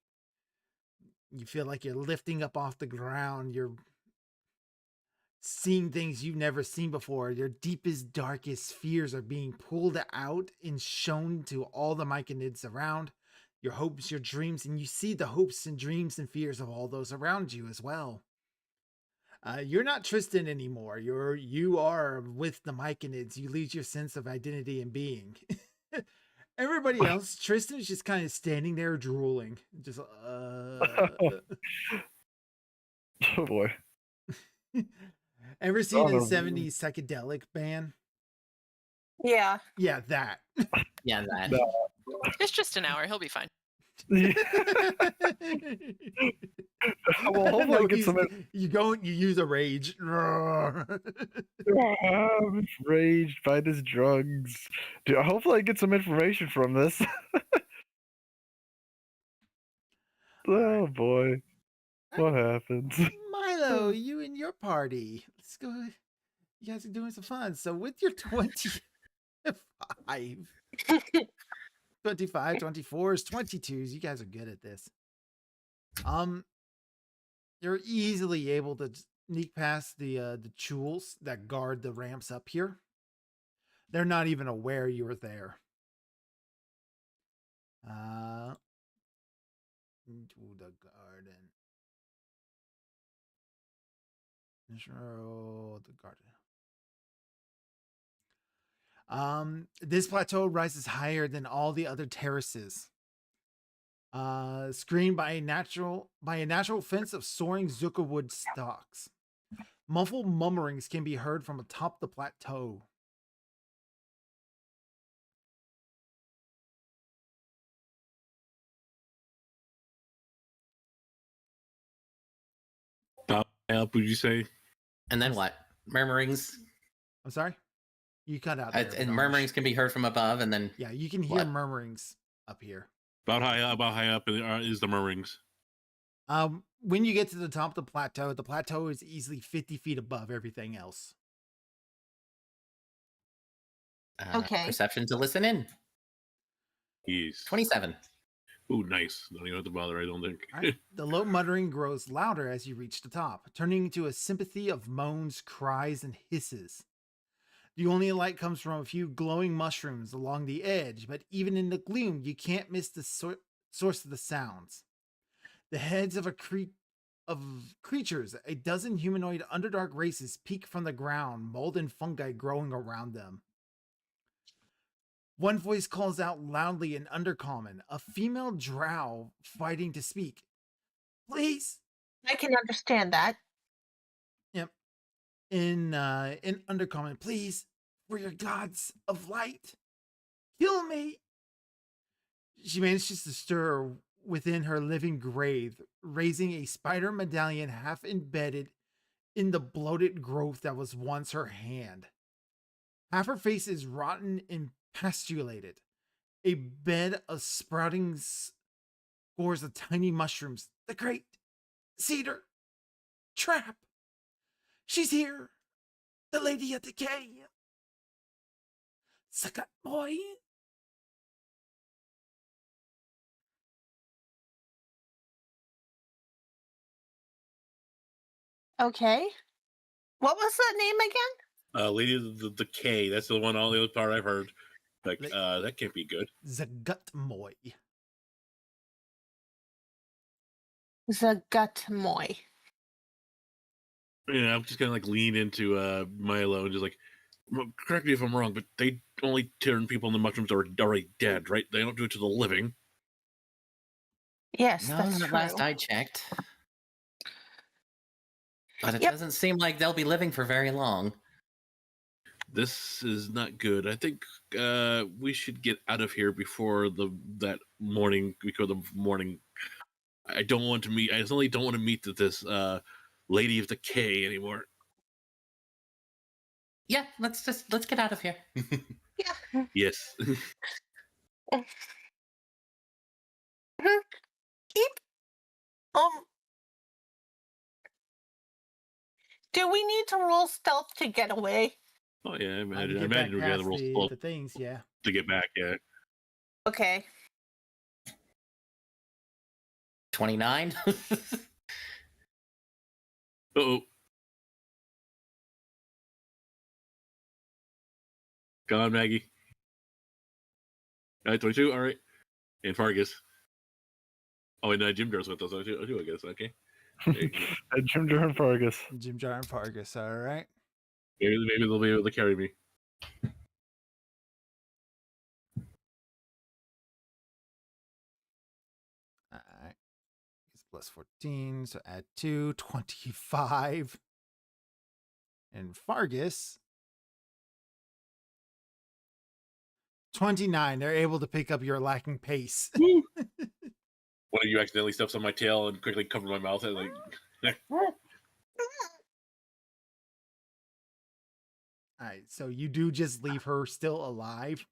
You feel like you're lifting up off the ground. You're seeing things you've never seen before. Your deepest, darkest fears are being pulled out and shown to all the myconids around. Your hopes, your dreams, and you see the hopes and dreams and fears of all those around you as well. You're not Tristan anymore. You are with the myconids. You lose your sense of identity and being. Everybody else, Tristan's just kind of standing there drooling. Just Oh boy. Ever seen a Oh, 70s psychedelic band? Yeah. Yeah, that. yeah, that. No. It's just an hour. He'll be fine. Yeah. Well, hopefully No, I get some. you use a rage. I'm enraged by this drugs. Dude, hopefully I get some information from this. Oh boy, what happens? Milo, you and your party. Let's go. You guys are doing some fun. So with your 25, 25, 24s, 22s, you guys are good at this. You're easily able to sneak past the chules that guard the ramps up here. They're not even aware you were there. Into the garden. The garden. This plateau rises higher than all the other terraces. Screened by a natural fence of soaring zucca wood stalks. Muffled murmurings can be heard from atop the plateau. How up would you say? And then what? Murmurings. I'm sorry? You cut out there. And Varnish. murmurings can be heard from above, and then Yeah, you can hear what? murmurings up here. About high up is the murmurings. When you get to the top of the plateau is easily 50 feet above everything else. Okay. Perception to listen in. Yes. 27. Ooh, nice. Don't even have to bother, I don't think. All right. The low muttering grows louder as you reach the top, turning into a sympathy of moans, cries, and hisses. The only light comes from a few glowing mushrooms along the edge, but even in the gloom, you can't miss the source of the sounds. The heads of creatures, a dozen humanoid underdark races peek from the ground, mold and fungi growing around them. One voice calls out loudly in Undercommon, a female drow fighting to speak. Please! I can understand that. Yep. In Undercommon, please, for your gods of light, kill me! She manages to stir within her living grave, raising a spider medallion half embedded in the bloated growth that was once her hand. Half her face is rotten and pastulated. A bed of sprouting scores of tiny mushrooms. The great cedar trap. She's here. The Lady of Decay. Sakat boy. Okay. What was that name again? Lady of the Decay. That's the one. All the other part I've heard. Like, that can't be good. Zagatmoy. Zagatmoy. Yeah, I'm just gonna like lean into Milo and just like, correct me if I'm wrong, but they only turn people into mushrooms that are already dead, right? They don't do it to the living. Yes, No, that's the true. last I checked. But it Yep. doesn't seem like they'll be living for very long. This is not good. I think we should get out of here before that morning. Because the morning, I don't want to meet. I certainly don't want to meet this Lady of Decay anymore. Yeah, let's get out of here. Yeah. Yes. Do we need to roll stealth to get away? Oh yeah, I To imagine. get I back imagine we're gonna past roll the stealth things, yeah. to get back. Yeah. Okay. 29. Oh. Come on, Maggie. 22. All right. And Fargus. Oh, and Jim Jar's with us too, I guess. Okay. Jim Jar and Fargus. Jim Jar and Fargus, all right. Maybe they'll be able to carry me. All right. It's plus 14, so add 2, 25. And Fargus, 29. They're able to pick up your lacking pace. one of you accidentally steps on my tail and quickly cover my mouth and like. All right, so you do just leave her still alive.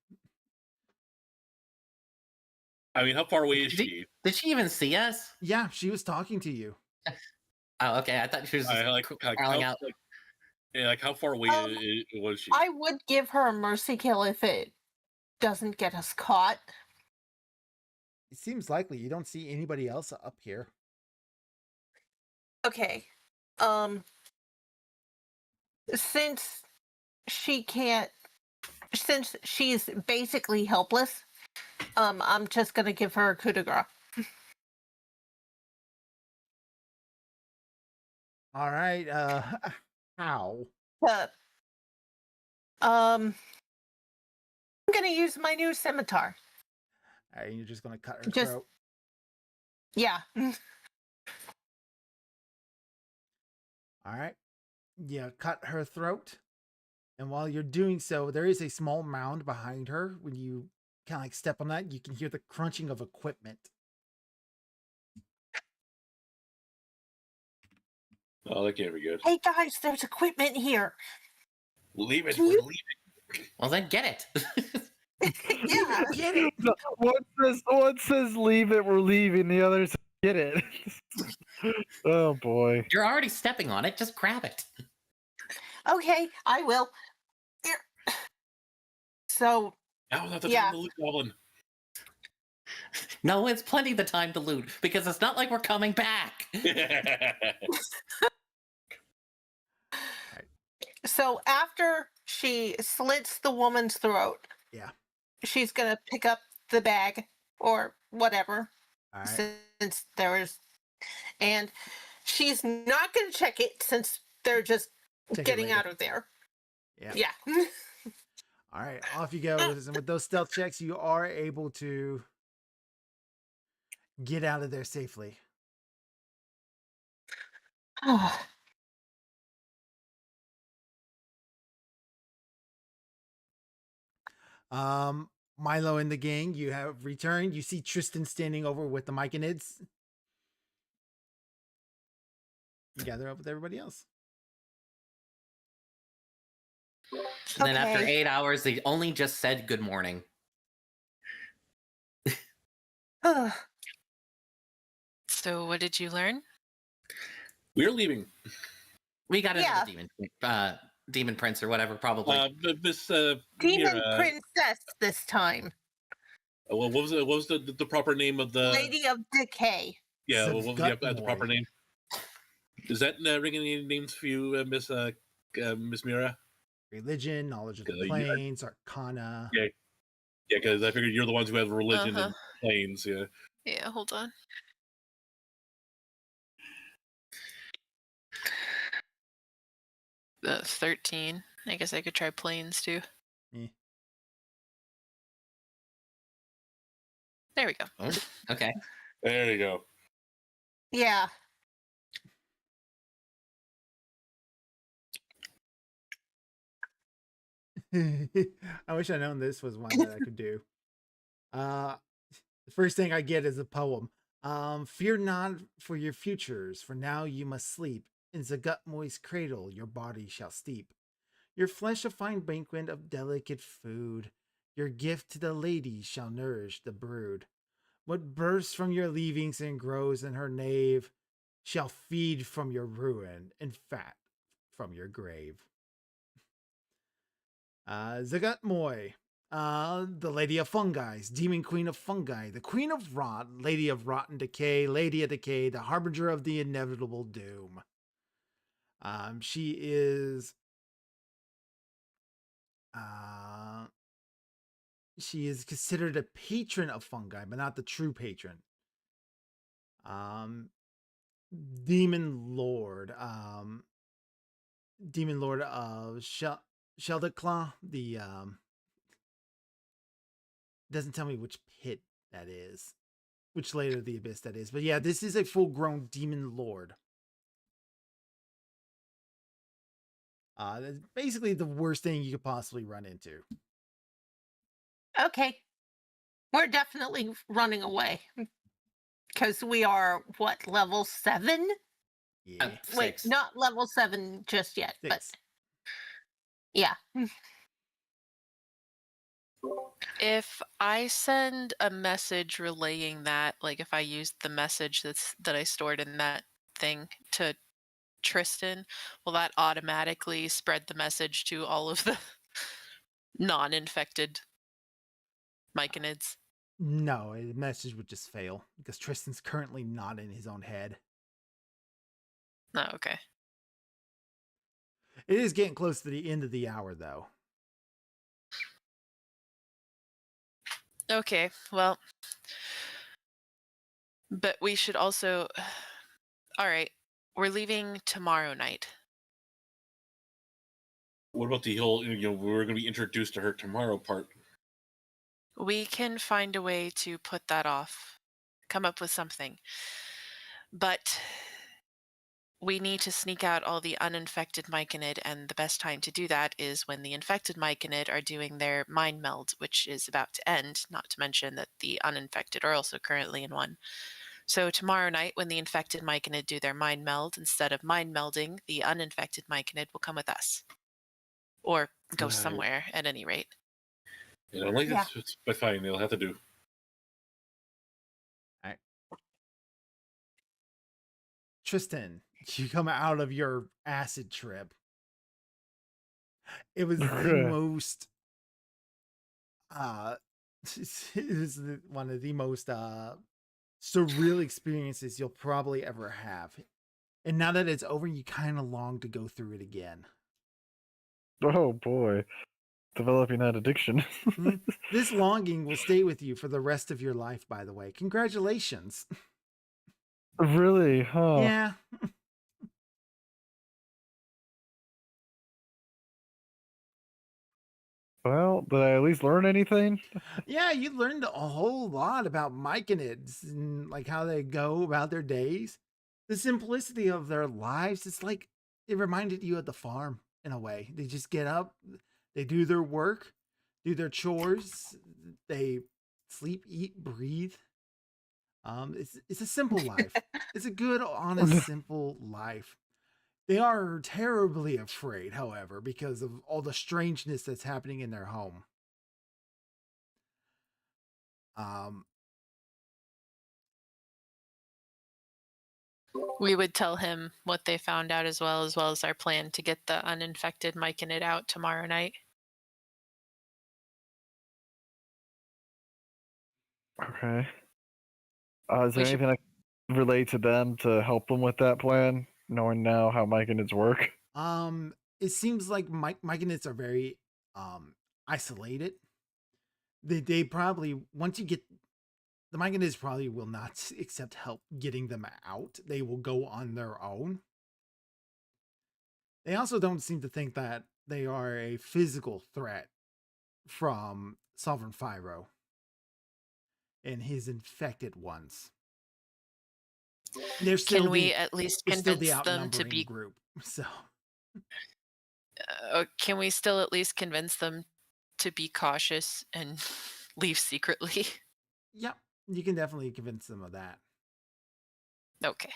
I mean, how far away is she? Did she even see us? Yeah, she was talking to you. Oh, okay. I thought she was just crawling out. Like how far away was she? I would give her a mercy kill if it doesn't get us caught. It seems likely. You don't see anybody else up here. Okay. Since she's basically helpless, I'm just gonna give her a coup de grace. All right. How? I'm gonna use my new scimitar. All right, you're just gonna cut her throat. Yeah. All right. Yeah, cut her throat. And while you're doing so, there is a small mound behind her. When you kind of like step on that, you can hear the crunching of equipment. Oh, that can't be good. Hey guys, there's equipment here. Leave it. Can We're you- leaving. Well, then get it. Yeah. Get it. One says leave it, we're leaving. The other says get it. Oh boy. You're already stepping on it. Just grab it. Okay, I will. Here. So Now's not the Yeah. time to loot goblin. No, it's plenty the time to loot because it's not like we're coming back. So after she slits the woman's throat, Yeah. she's gonna pick up the bag or whatever, All right. since there is, and she's not gonna check it since they're just Check it getting later. out of there. Yeah. Yeah. All right. Off you go. And with those stealth checks, you are able to get out of there safely. Milo and the gang, you have returned. You see Tristan standing over with the Myconids. You gather up with everybody else. And then after Okay. 8 hours, they only just said good morning. So, what did you learn? We're leaving. We got Yeah. another demon prince or whatever, probably. Miss Demon Mira, princess this time. what was it? What was the proper name of the Lady of Decay. Yeah, Said what was the proper Gutmoy. name? Does that ring any names for you, Miss Mira? Religion, knowledge of the Yeah. planes, arcana. Yeah. Yeah, because I figured you're the ones who have religion Uh-huh. and planes. Yeah. Yeah, hold on. The 13. I guess I could try planes too. Eh. There we go. Oh, okay. There you go. Yeah. I wish I'd known this was one that I could do. The first thing I get is a poem. Fear not for your futures, for now you must sleep. In the gut moist cradle your body shall steep. Your flesh a fine banquet of delicate food. Your gift to the lady shall nourish the brood. What bursts from your leavings and grows in her nave shall feed from your ruin and fat from your grave. Zagat Moy, the Lady of Fungi, Demon Queen of Fungi, the Queen of Rot, Lady of Rotten Decay, Lady of Decay, the Harbinger of the Inevitable Doom. She is considered a patron of fungi, but not the true patron. Demon Lord of Sheldiclaw, the doesn't tell me which pit that is, which layer of the abyss that is, but yeah, this is a full-grown demon lord. That's basically the worst thing you could possibly run into. Okay. We're definitely running away. because we are what, level 7? Yeah. Wait, 6. not level 7 just yet, but 6. yeah. If I send a message relaying that, like if I used the message that I stored in that thing to Tristan, will that automatically spread the message to all of the non-infected myconids? No, the message would just fail because Tristan's currently not in his own head. Oh, okay. It is getting close to the end of the hour, though. Okay, well, but we should also. All right, we're leaving tomorrow night. What about the whole, we're going to be introduced to her tomorrow part? We can find a way to put that off, come up with something. But we need to sneak out all the uninfected myconid, and the best time to do that is when the infected myconid are doing their mind meld, which is about to end, not to mention that the uninfected are also currently in one. So tomorrow night, when the infected myconid do their mind meld, instead of mind melding, the uninfected myconid will come with us. Or go Right. somewhere, at any rate. I don't like Yeah. this, but fine, they'll have to do. Tristan, you come out of your acid trip. It was the Okay. most it was one of the most surreal experiences you'll probably ever have. And now that it's over, you kind of long to go through it again. Oh boy, developing that addiction. This longing will stay with you for the rest of your life, by the way. Congratulations. Really? Huh? Yeah. Well, did I at least learn anything? Yeah, you learned a whole lot about myconids and like how they go about their days. The simplicity of their lives. It's like it reminded you of the farm in a way. They just get up, they do their work, do their chores, they sleep, eat, breathe. It's a simple life. It's a good, honest, simple life. They are terribly afraid, however, because of all the strangeness that's happening in their home. Um, We would tell him what they found out as well as our plan to get the uninfected myconid out tomorrow night. Okay. Is We there should- anything I can relate to them to help them with that plan? Knowing now how myconids work. it seems like myconids are very isolated. They probably once you get the myconids probably will not accept help getting them out. They will go on their own. They also don't seem to think that they are a physical threat from Sovereign Phiro and his infected ones. They're still Can we the at least they're still the convince them to outnumbering be? group. So Can we still at least convince them to be cautious and leave secretly? yeah, you can definitely convince them of that. Okay.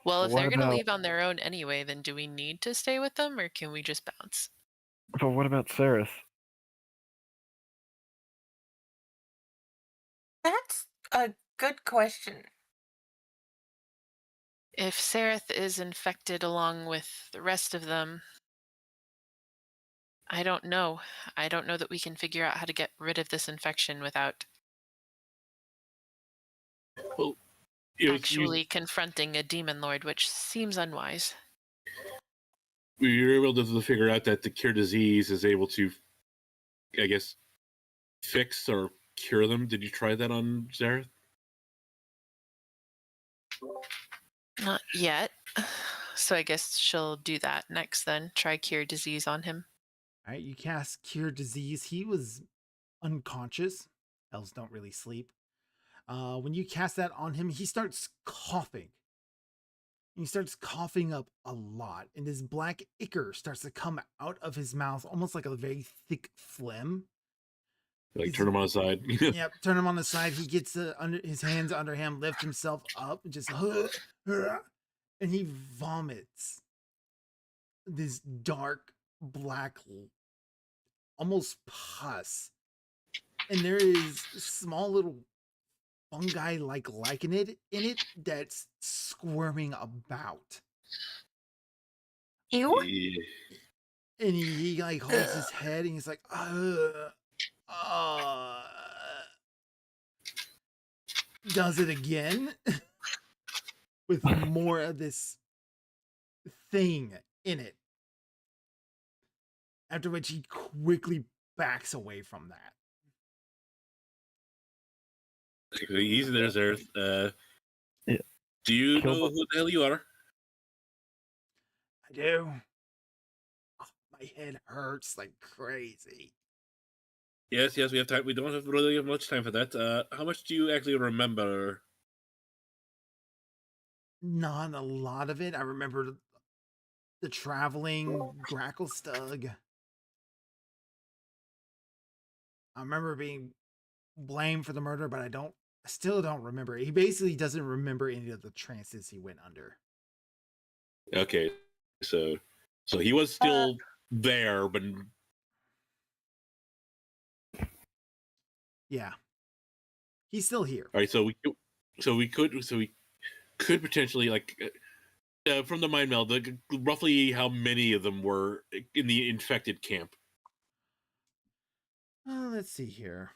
Well, if What they're going to about- leave on their own anyway, then do we need to stay with them or can we just bounce? But what about Sarith? That's a good question. If Sarith is infected along with the rest of them, I don't know. I don't know that we can figure out how to get rid of this infection without Well, you actually confronting a demon lord, which seems unwise. you're able to figure out that the cure disease is able to, I guess, fix or cure them. Did you try that on Zareth? Not yet. So I guess she'll do that next then. Try cure disease on him. All right, you cast Cure Disease. He was unconscious. Elves don't really sleep. When you cast that on him, he starts coughing. He starts coughing up a lot, and this black ichor starts to come out of his mouth, almost like a very thick phlegm. Like He's- turn him on his side. Yep, turn him on the side. He gets under his hands under him, lifts himself up, and just and he vomits this dark black, almost pus, and there is small little fungi like lichen in it that's squirming about. Ew. Yeah. And he like holds his head and he's like, does it again with more of this thing in it. After which he quickly backs away from that. Easy there, Zerth. Yeah. Do you Kill know the- who the hell you are? I do. Oh, my head hurts like crazy. Yes, we have time. We don't have really have much time for that. How much do you actually remember? Not a lot of it. I remember the traveling Gracklestug. I remember being blamed for the murder, but I still don't remember. He basically doesn't remember any of the trances he went under. Okay, so he was still there, but Yeah. He's still here. all right. So we could potentially like from the mind meld, like, roughly how many of them were in the infected camp? Let's see here.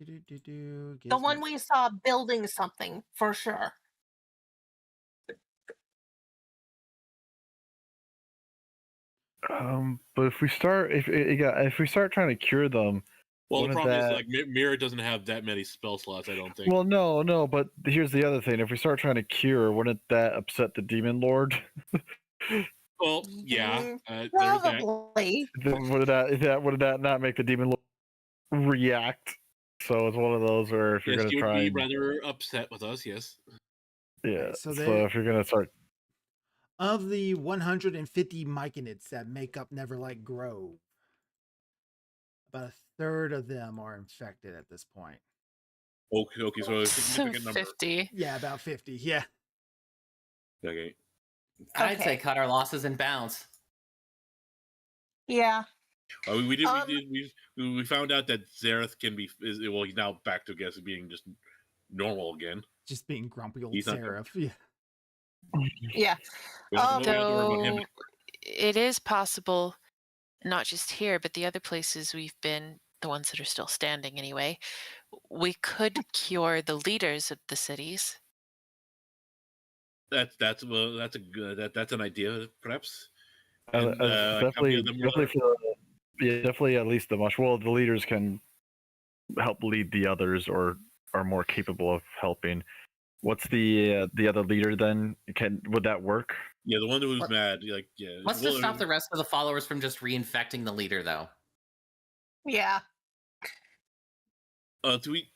The one we saw building something for sure. But if we start trying to cure them, Well, the One of problem is that- like Mira doesn't have that many spell slots. I don't think. well, no. But here's the other thing: if we start trying to cure, wouldn't that upset the demon lord? Well, yeah, Mm, there's that. Probably. Would that not make the demon lord react? So it's one of those where if you're Yes, gonna you would try, be and, rather upset with us. Yes. yeah. so So, they- if you're gonna start, Of the 150 myconids that make up Neverlight Grove, about a third of them are infected at this point. Okay, so a significant number. 50. Yeah, about 50. Yeah. Okay. I'd Okay. say cut our losses and bounce. Yeah. We found out that Zareth can be well. He's now back to being just normal again. Just being grumpy old He's not- Seraph. Yeah. Yeah. We don't have to worry about him. Though it is possible, not just here, but the other places we've been, the ones that are still standing anyway, we could cure the leaders of the cities. That's a good that's an idea perhaps. definitely, definitely at least the much. Well, the leaders can help lead the others, or are more capable of helping. What's the other leader then? Would that work? Yeah, the one who's What- mad. Like yeah. What's to stop the rest of the followers from just reinfecting the leader, though? Yeah. Do we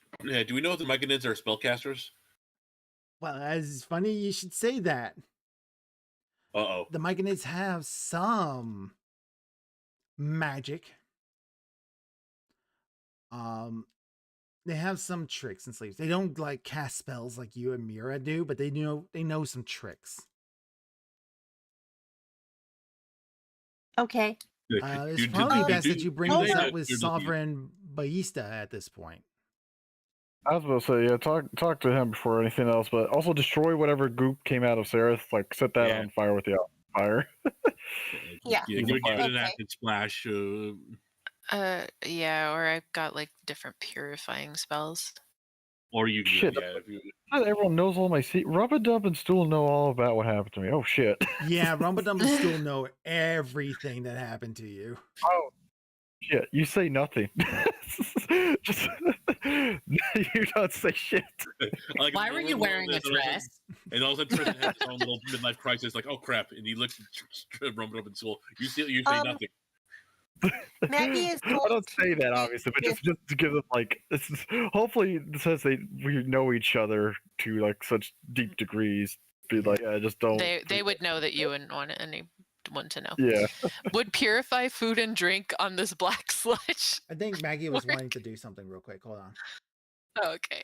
know if the Myconids are spellcasters? Well, it's funny you should say that. Uh-oh. The myconids have some magic. They have some tricks and sleeves. They don't like cast spells like you and Mira do, but they know some tricks. Okay. It's probably best that you bring this up with Sovereign Ballista at this point. I was about to say, yeah, talk to him before anything else, but also destroy whatever goop came out of Seraph. Like, set that Yeah. on fire with the fire. Yeah. Give it an Okay. acid splash. Yeah, or I've got like different purifying spells. Or you can Shit. yeah. If you, Not everyone knows all my secrets. Rub-a-dub and Stool know all about what happened to me. Oh shit. Yeah, Rumbadumbles still know everything that happened to you. Oh shit. You say nothing. Just you don't say shit. like, Why were you wearing a dress? And all of a sudden, Tristan has his own little midlife crisis. Like, oh crap! And he looks Rumble up in school. You say nothing. Maggie is I don't say that obviously, but just to give them like hopefully it says we know each other to like such deep degrees. Be like, I just don't. They would know that you wouldn't want one to know. Yeah. Would purify food and drink on this black sludge? I think Maggie was Work. wanting to do something real quick. Hold on. Oh, okay.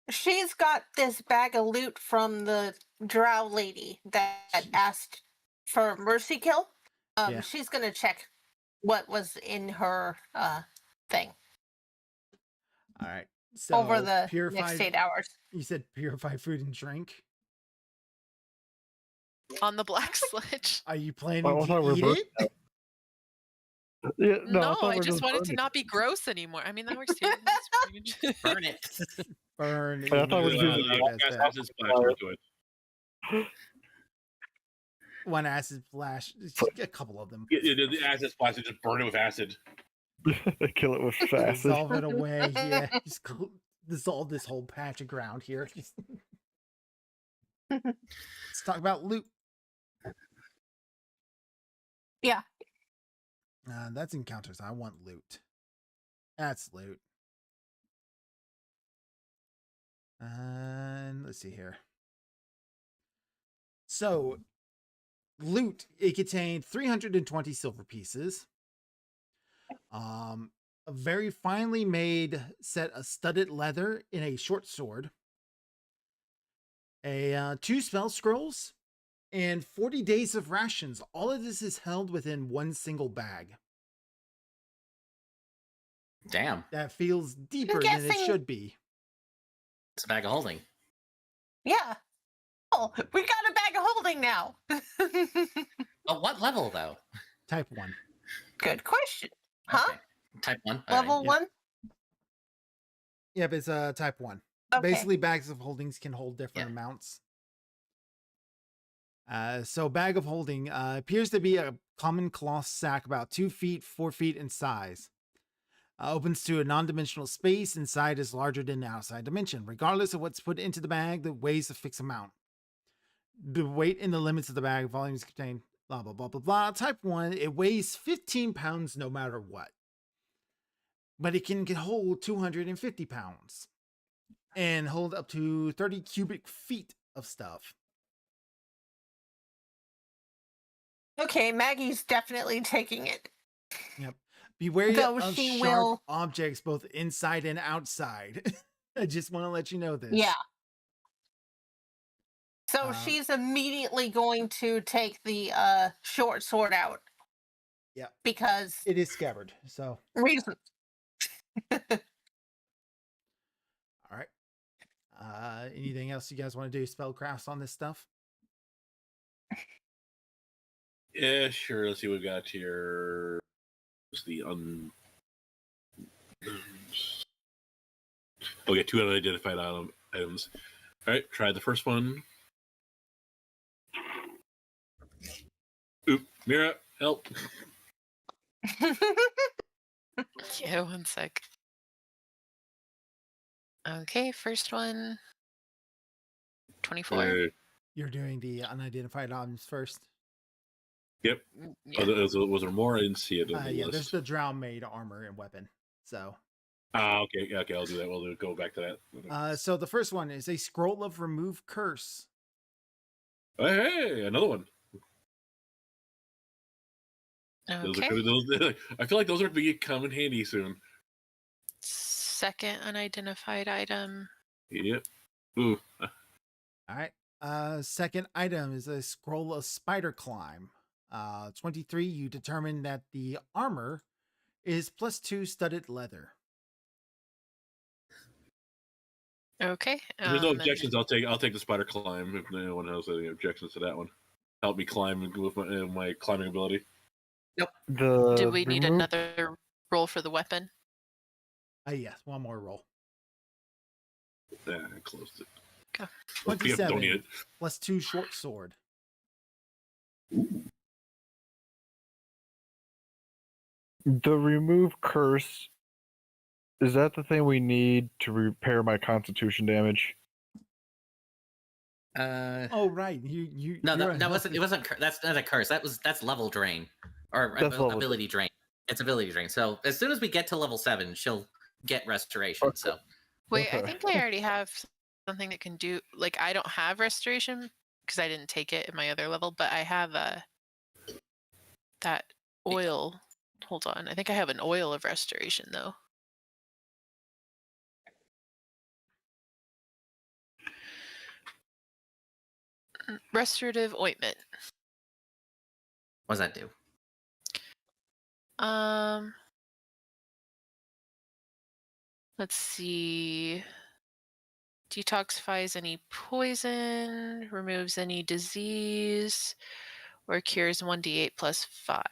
She's got this bag of loot from the drow lady that asked for mercy kill. Yeah. She's gonna check what was in her thing All right. So over the purify. next 8 hours. You said purify food and drink. On the black sludge. Are you planning I thought to we eat were it? Yeah, No, thought I we just wanted to burned not be gross anymore. I mean, that works too. Burn it. Burn. I thought we were Yeah, using that's Cast bad. acid splash into it. One acid flash. A couple of them. The acid splash and just burn it with acid. it. Kill it with acid. Dissolve it away. Yeah. Just dissolve this whole patch of ground here. Let's talk about loot. Yeah. That's encounters. I want loot. That's loot. And let's see here. So, loot, it contained 320 silver pieces. A very finely made set of studded leather in a short sword. 2 spell scrolls and 40 days of rations. All of this is held within one single bag. Damn. That feels deeper than it guessing- should be. It's a bag of holding. Yeah. Oh, we got a bag of holding now. But what level, though? Type 1. Good question. Huh? Okay. Type 1? Level yeah. 1? Yep, it's type 1. Okay. Basically, bags of holdings can hold different Yeah. amounts. So bag of holding appears to be a common cloth sack about 2 feet, 4 feet in size. Opens to a non-dimensional space. Inside is larger than the outside dimension. Regardless of what's put into the bag, the weighs a fixed amount. The weight and the limits of the bag volumes contain blah, blah, blah, blah, blah. Type 1, it weighs 15 pounds no matter what. But it can hold 250 pounds. And hold up to 30 cubic feet of stuff. Okay, Maggie's definitely taking it. Yep. Be wary Though of she sharp will- objects both inside and outside. I just want to let you know this. Yeah. So Um, she's immediately going to take the short sword out. Yeah. Because It is scabbard. So, reasons. all right. Anything else you guys want to do? Spellcrafts on this stuff? Yeah, sure. Let's see what we've got here. It's the we got 2 unidentified items. All right, try the first one. Oop, Mira, help. Yeah, one sec. Okay, first one. 24. You're doing the unidentified items first. Yep. Yeah. Oh, was there more? I didn't see it on the Yeah, there's list. the drow made armor and weapon. So, Okay, I'll do that. We'll go back to that. so the first one is a scroll of remove curse. Oh, hey, another one. Those Okay. are, those, I feel like those are going to come in handy soon. Second unidentified item. Yep. Ooh. All right. Second item is a scroll of spider climb. 23, you determine that the armor is +2 studded leather. Okay. If there's no and then- objections, I'll take the spider climb. If no one has any objections to that one, help me climb with my climbing ability. Do we need remove- another roll for the weapon? Yes, one more roll. I closed it. Okay. Don't need 27 it. +2 short sword. The remove curse, is that the thing we need to repair my constitution damage? Oh right, you. No, you're that wasn't. unhealthy. It wasn't. That's not a curse. That's level drain, or That's level ability drain. It's ability drain. So as soon as we get to level 7, she'll get restoration. Okay. So Wait, I Okay. think I already have something that can do. Like, I don't have restoration because I didn't take it in my other level, but I have that oil. Hold on. I think I have an oil of restoration, though. Restorative ointment. What does that do? Let's see. Detoxifies any poison, removes any disease, or cures 1d8 plus 5.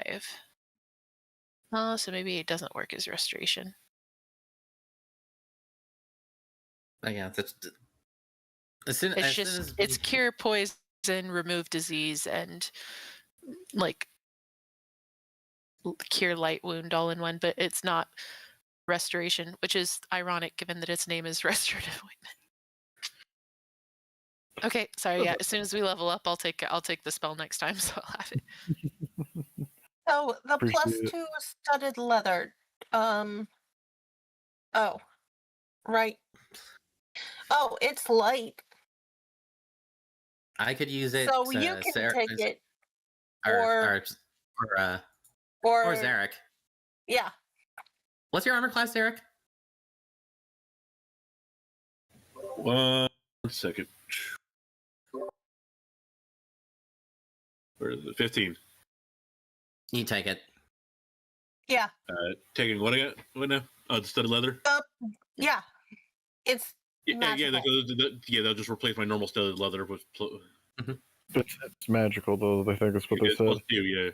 Oh, so maybe it doesn't work as restoration. Oh, yeah, that's It's cure poison, remove disease, and like cure light wound all in one, but it's not restoration, which is ironic given that its name is restorative ointment. Okay, sorry. Yeah, as soon as we level up, I'll take the spell next time, so I'll have it. So the Appreciate plus it. 2 studded leather. Oh, right. Oh, it's light. I could use it. So you can take it, or Zarek. yeah. What's your armor class, Zarek? 1 second. Where is it? 15. You take it. Yeah. Taking what again? What now? Oh, the studded leather? Yeah. It's magical. They'll just replace my normal studded leather with. It's magical, though. I think that's what they It's said. plus 2, yeah.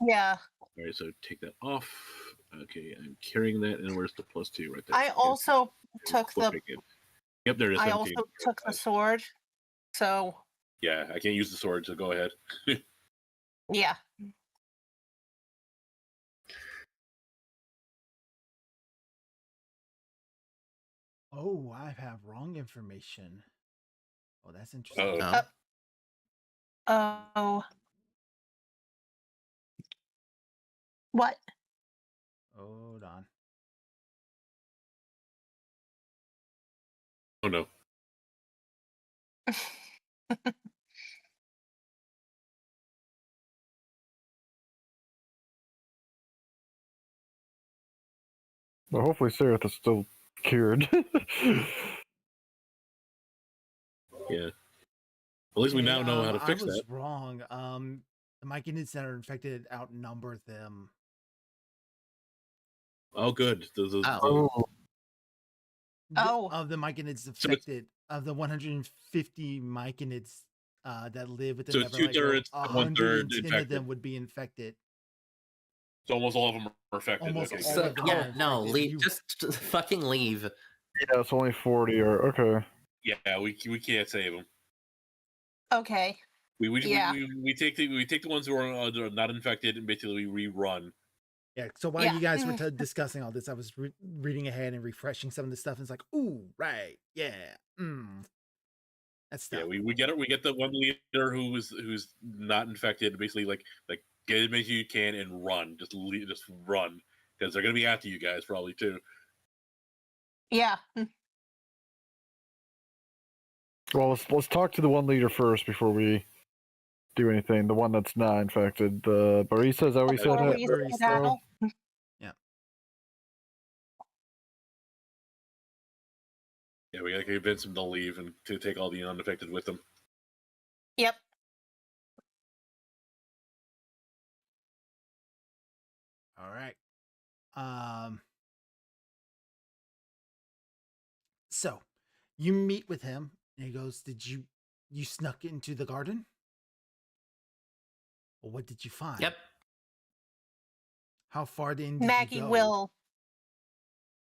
Yeah. All right, so take that off. Okay, I'm carrying that, and where's the plus 2 right there? I also took the. Yep, there it is. I 17. also took the sword. So. Yeah, I can't use the sword, so go ahead. Yeah. Oh, I have wrong information. Oh, that's interesting. Oh. What? Hold on. Oh no. Well, hopefully Seraph is still cured. Yeah. At least we now know how to fix I was that. wrong. The myconids that are infected outnumber them. Oh, good. Of the myconids affected, of the 150 myconids that live within So the it's 2/3, 1/3 110 of infected. them would be infected. So almost all of them are affected. Almost Okay, all good. of them Yeah, are no, infected. just fucking leave. Yeah, it's only 40 or okay. Yeah, we can't save them. Okay. We take the ones who are not infected and basically we rerun. Yeah. So while you guys were discussing all this, I was reading ahead and refreshing some of the stuff. And it's like, ooh, right, yeah, that's stuff. Yeah, we get the one leader who's not infected. Basically, like get as many as you can and run. Just run because they're gonna be after you guys probably too. Yeah. Well, let's talk to the one leader first before we do anything. The one that's not infected. The barista, is that what you said? Barista. Yeah. Yeah, we gotta convince them to leave and to take all the unaffected with them. Yep. All right. So you meet with him and he goes, "Did you snuck into the garden? Well, what did you find? Yep. How far in did Maggie you go?" will.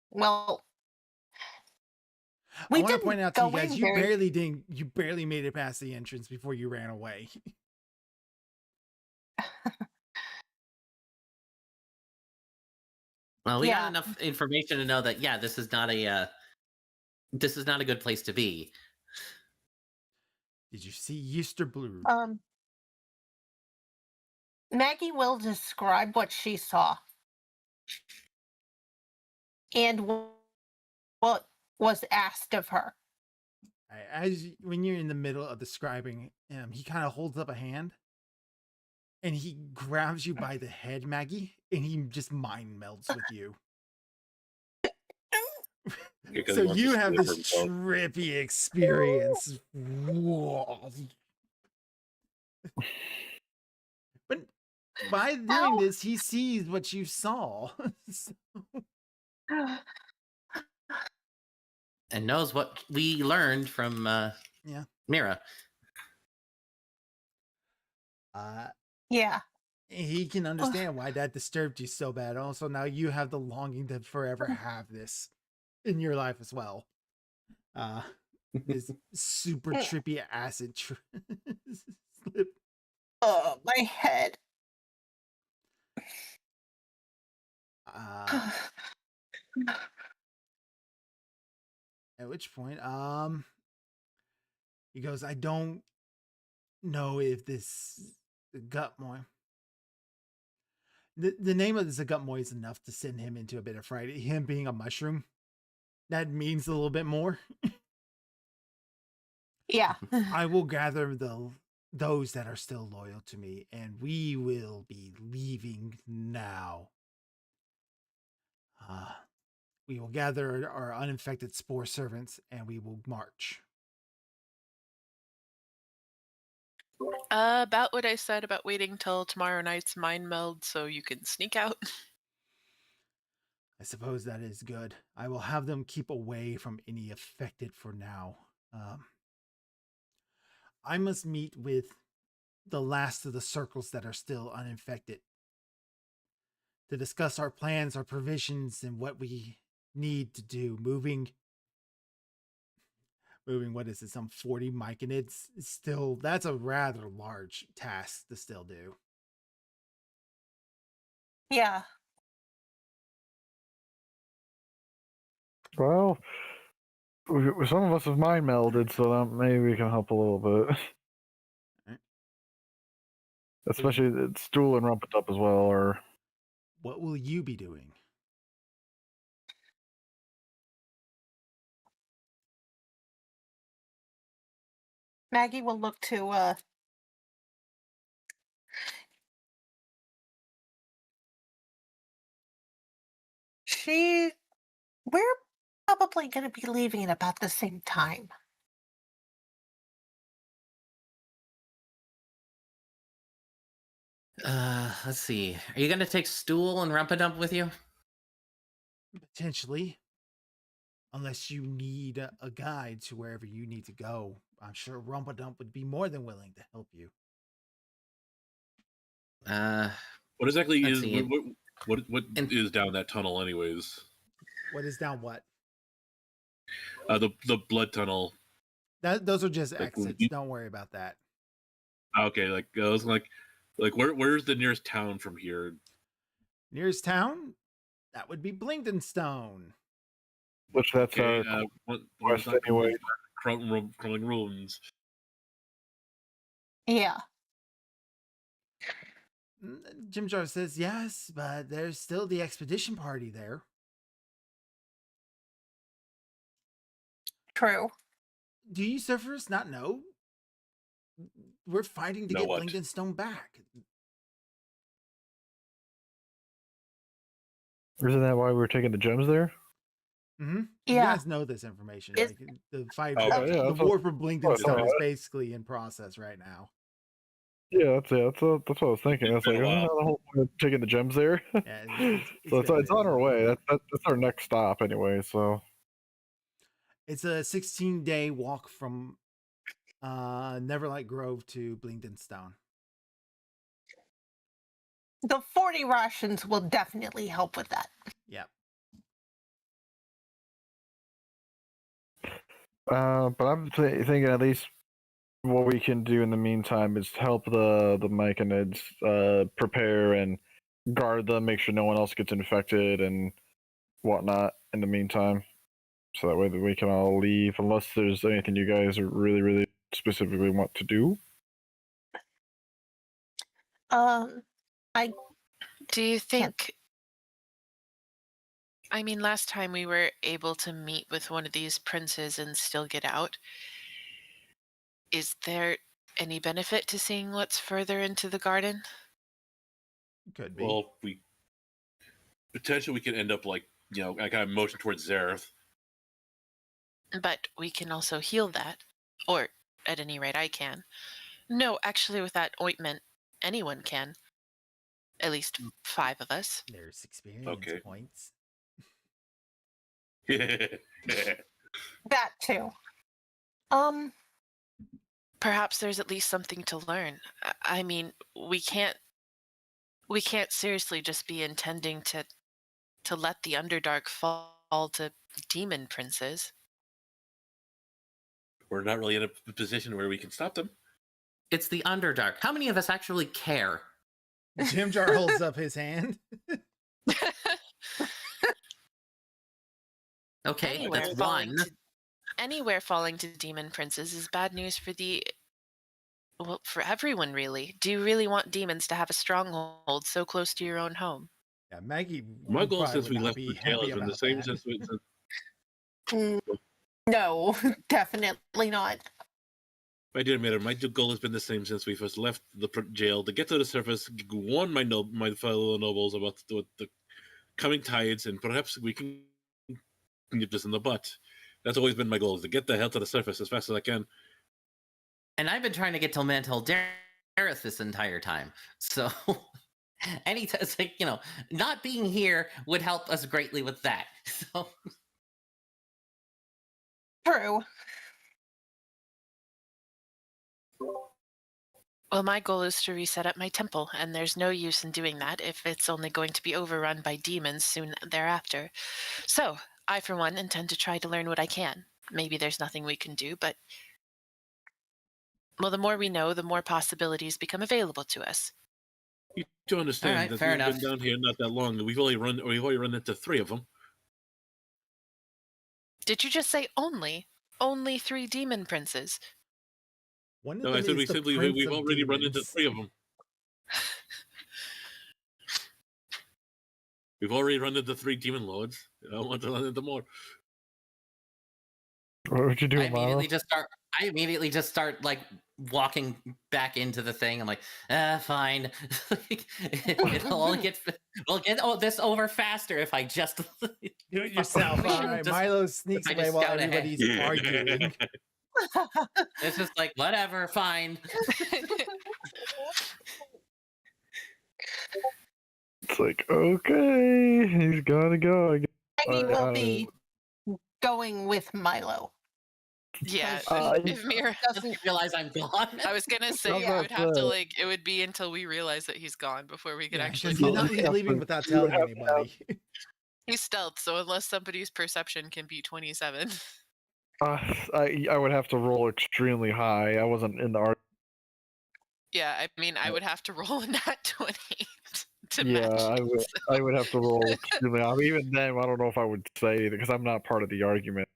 Well, I want to point out to you guys, you very... barely made it past the entrance before you ran away. Well, we got enough information to know that this is not a good place to be. Did you see Easter Blue? Maggie will describe what she saw and what was asked of her. When you're in the middle of describing him, he kind of holds up a hand. and he grabs you by the head, Maggie, and he just mind melds with you. Because So he wants to you see have it this for himself. trippy experience. Whoa. But by doing Ow. this, he sees what you saw. And knows what we learned from Yeah. Mira. Yeah. He can understand why that disturbed you so bad. Also, now you have the longing to forever have this in your life as well. This super trippy acid slip. Oh, my head. At which point, he goes, I don't know if this Gutmoy. The name of the Gutmoy is enough to send him into a bit of fright. Him being a mushroom, that means a little bit more. Yeah. I will gather those that are still loyal to me, and we will be leaving now. We will gather our uninfected spore servants, and we will march. About what I said about waiting till tomorrow night's mind meld so you can sneak out. I suppose that is good. I will have them keep away from any affected for now. I must meet with the last of the circles that are still uninfected to discuss our plans, our provisions, and what we need to do. Moving, what is it, some 40 myconids? Still, that's a rather large task to still do. Yeah. Well, some of us have mind melded, so that maybe we can help a little bit. Right. Especially Stool and Rumpet Up as well. Or what will you be doing? Maggie will look to we're probably going to be leaving at about the same time. Let's see. Are you gonna take Stool and Rumpadump with you? Potentially. Unless you need a guide to wherever you need to go. I'm sure Rumpadump would be more than willing to help you. What exactly Let's is see. what is down that tunnel, anyways? What is down what? The blood tunnel. Those are just Like, exits. Don't worry about that. Okay, like I was like where's the nearest town from here? Nearest town? That would be Blingdenstone. which that's Okay, our one quest not anyway. crumbling ruins. Yeah. Jim Jar says yes, but there's still the expedition party there. True. Do you surfers not know? We're fighting to Know get what? Blingdenstone back. Isn't that why we're taking the gems there? Mm-hmm. Yeah. You guys know this information. Is- Like the fight, Okay. Yeah, the that's war for Blingdenstone is thought. basically in process right now. Yeah, that's what I was thinking. It's That's like, been a isn't while. that the whole point of taking the gems there? Yeah, So it's been on our busy. way. That's our next stop anyway. So It's a 16-day walk from Neverlight Grove to Blingdenstone. The 40 rations will definitely help with that. Yep. but I'm thinking at least what we can do in the meantime is help the myconids prepare and guard them, make sure no one else gets infected and whatnot in the meantime. So that way that we can all leave, unless there's anything you guys really, really specifically want to do. Do you think? I mean, last time we were able to meet with one of these princes and still get out. Is there any benefit to seeing what's further into the garden? Could be. Well, potentially we can end up like I kind of motion towards Zareth. But we can also heal that. Or, at any rate, I can. No, actually, with that ointment, anyone can. At least 5 of us. There's experience Okay. points. That too. Perhaps there's at least something to learn. I mean, we can't seriously just be intending to let the Underdark fall to demon princes. We're not really in a position where we can stop them. It's the Underdark. How many of us actually care? Jim Jar holds up his hand. Okay, that's one. Anywhere falling to demon princes is bad news for for everyone, really. Do you really want demons to have a stronghold so close to your own home? Yeah, Maggie. My goal probably since would we not left be the jail happy has been the about same that. since No, definitely not. my dear Mirror, my goal has been the same since we first left the jail, to get to the surface, warn my fellow nobles about the coming tides, and perhaps we can nip this in the butt. That's always been my goal, is to get the hell to the surface as fast as I can. And I've been trying to get to Mantle Dareth this entire time. So, it's like, not being here would help us greatly with that. So, True. Well, my goal is to reset up my temple, and there's no use in doing that if it's only going to be overrun by demons soon thereafter. So, I, for one, intend to try to learn what I can. Maybe there's nothing we can do, but... Well, the more we know, the more possibilities become available to us. You do understand Alright, that fair we've enough. been down here not that long. We've already run into 3 of them. Did you just say only? Only 3 demon princes? One of No, them I said is the we've Prince of already run into Demons. 3 of them. We've already run into 3 demon lords. I don't want to run into more. What would you do, I immediately Milo? just start like walking back into the thing. I'm like, fine. We'll get this over faster if I just Do it yourself. We All should right. just- Milo sneaks I away just while scout ahead. everybody's arguing. It's just like, whatever, fine. It's like, okay, he's gotta go. I guess. Maggie will Alright, be going with Milo. Yeah, because if Mira doesn't realize I'm gone. I was gonna say was you about would to have to say. it would be until we realize that he's gone before we could Yeah, actually because follow he's him. leaving without You would telling have to have- anybody. He's stealth, so unless somebody's perception can be 27. I would have to roll extremely high. I wasn't in the art. Yeah, I mean I would have to roll a nat 20 to Yeah, match. I would have to roll extremely high. Even then, I don't know if I would say anything because I'm not part of the argument.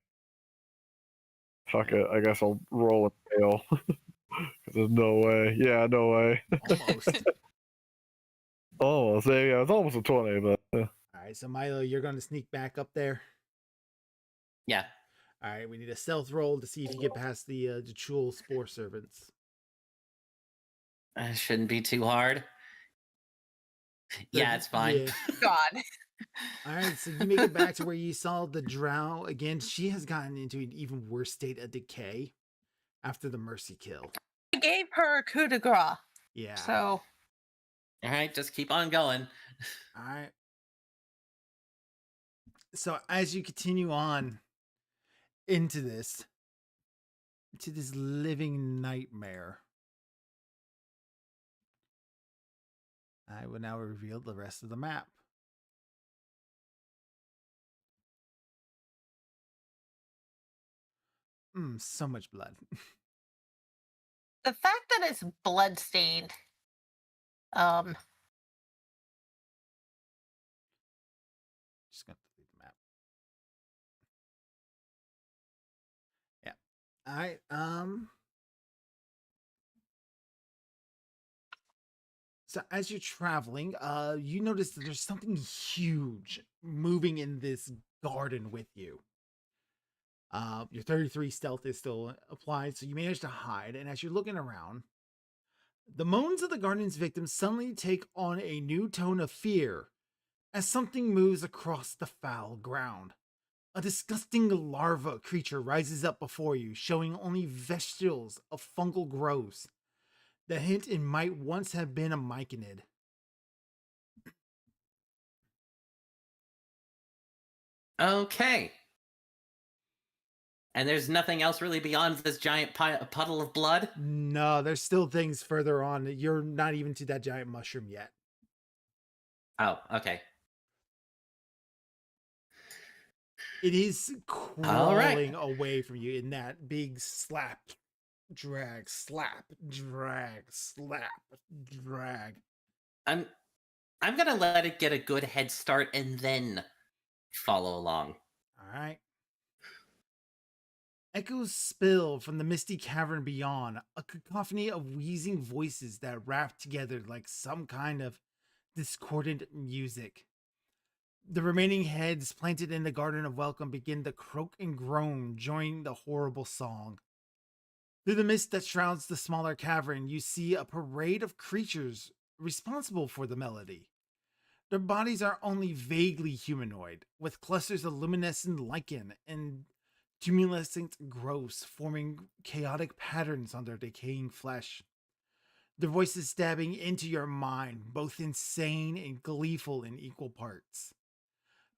Fuck it. I guess I'll roll a fail. 'Cause there's no way. Yeah, no way. Almost. Almost. Yeah, it's almost a 20, but. All right, so Milo, you're going to sneak back up there. Yeah. All right, we need a stealth roll to see if you get past the Jewel Spore Servants. Shouldn't be too hard. Yeah, it's fine. Yeah. God. All right, so you make it back to where you saw the drow again. She has gotten into an even worse state of decay after the mercy kill. I gave her a coup de grace. Yeah. So All right, just keep on going. All right. So as you continue on into this living nightmare, I will now reveal the rest of the map. So much blood. the fact that it's bloodstained, Just gonna delete the map. Yeah. All right. So as you're traveling, you notice that there's something huge moving in this garden with you. Your 33 stealth is still applied, so you manage to hide. And as you're looking around, The moans of the garden's victims suddenly take on a new tone of fear as something moves across the foul ground. A disgusting larva creature rises up before you, showing only vestiges of fungal growths that hint it might once have been a myconid. Okay. And there's nothing else really beyond this giant puddle of blood? No, there's still things further on. You're not even to that giant mushroom yet. Oh, okay. It is All right. crawling away from you in that big slap, drag, slap, drag, slap, drag. I'm gonna let it get a good head start and then follow along. All right. Echoes spill from the misty cavern beyond, a cacophony of wheezing voices that rap together like some kind of discordant music. The remaining heads planted in the Garden of Welcome begin to croak and groan, joining the horrible song. Through the mist that shrouds the smaller cavern, you see a parade of creatures responsible for the melody. Their bodies are only vaguely humanoid, with clusters of luminescent lichen and tumescent growths forming chaotic patterns on their decaying flesh. Their voices stabbing into your mind, both insane and gleeful in equal parts.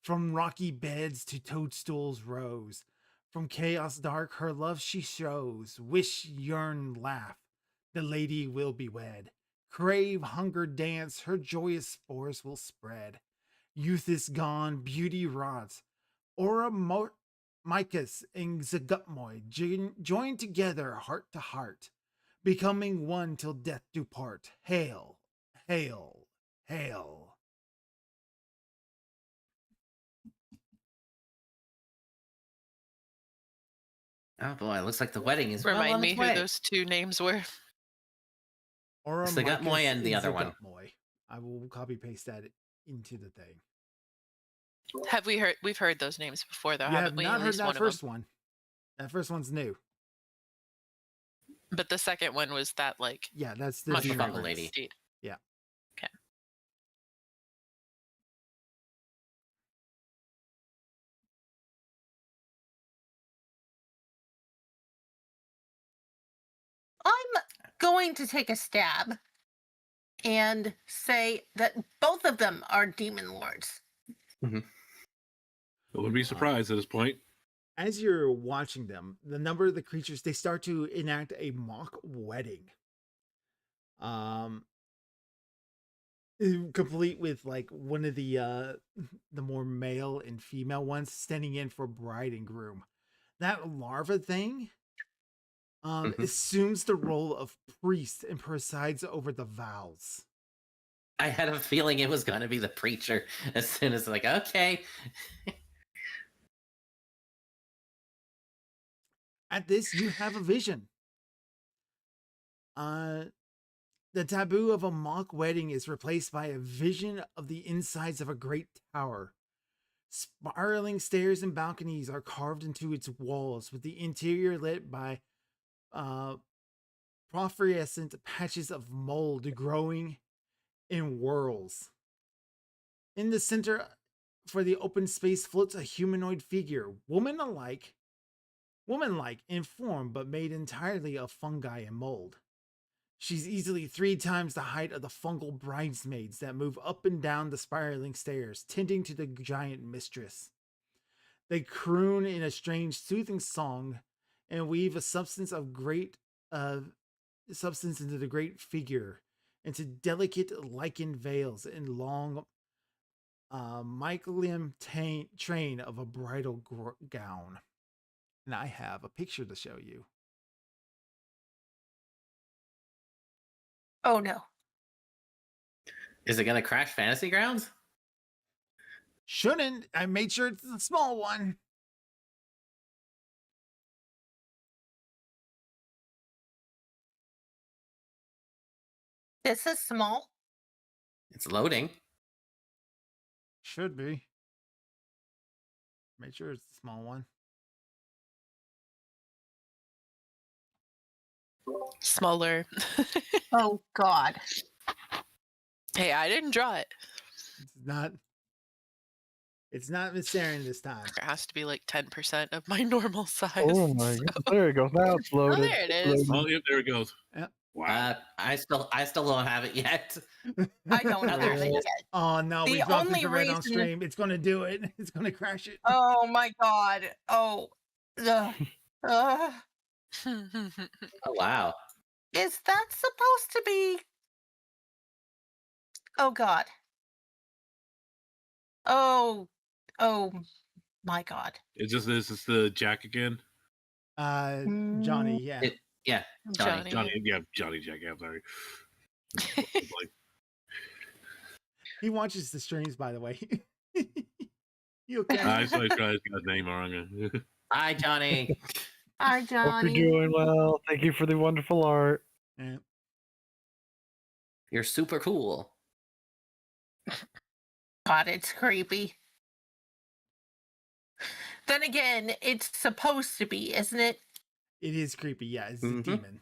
From rocky beds to toadstools rose. From chaos dark, her love she shows. Wish, yearn, laugh. The lady will be wed. Crave, hunger, dance. Her joyous spores will spread. Youth is gone, beauty rots. Ora Micus and Zagutmoy join together heart to heart, becoming one till death do part. Hail, hail, hail. Oh boy, it looks like the wedding is well Remind on me its who way. those two names were. Ora Zagutmoy Micus and the other one. Zagutmoy. I will copy paste that into the thing. Have we heard? We've heard those names before, though, You haven't have we? not At heard least that one of first them. one. That first one's new. But the second one was that like Yeah, that's the mushroom fungal lady. seed. Yeah. Okay. I'm going to take a stab and say that both of them are demon lords. I wouldn't be surprised at this point. As you're watching them, the number of the creatures, they start to enact a mock wedding. Complete with like one of the more male and female ones standing in for bride and groom. That larva thing assumes the role of priest and presides over the vows. I had a feeling it was going to be the preacher as soon as like, okay. At this, you have a vision. The taboo of a mock wedding is replaced by a vision of the insides of a great tower. Spiraling stairs and balconies are carved into its walls, with the interior lit by phosphorescent patches of mold growing in whorls. In the center, for the open space, floats a humanoid figure, woman-like in form, but made entirely of fungi and mold. She's easily 3 times the height of the fungal bridesmaids that move up and down the spiraling stairs, tending to the giant mistress. They croon in a strange, soothing song and weave a substance into the great figure, into delicate lichen veils and long mycelium train of a bridal gown. And I have a picture to show you. Oh no. Is it going to crash Fantasy Grounds? Shouldn't. I made sure it's the small one. This is small. It's loading. Should be. Make sure it's the small one. Smaller. Oh God. Hey, I didn't draw it. It's not. It's not Miss Saren this time. It has to be like 10% of my normal size. Oh my so- god! There you go. Now it's loaded. there it It's is. loading. Oh, yep, there it goes. Yep. Wow. I still don't have it yet. I don't have it yet. Oh no, we The dropped only infrared on reason- stream. It's gonna do it. It's gonna crash it. Oh my God. Oh. Ugh. Ugh. Oh wow. Is that supposed to be? Oh God. Oh. Oh my God. Is this the Jack again? Johnny, yeah. Yeah, Johnny. Johnny Jack. I'm sorry. Like, He watches the streams, by the way. You okay? I saw his guy's name wrong. Hi, Johnny. Hi, Hope Johnny. you're doing well. Thank you for the wonderful art. Yeah. You're super cool. God, it's creepy. Then again, it's supposed to be, isn't it? It is creepy. Yeah, it's Mhm. a demon.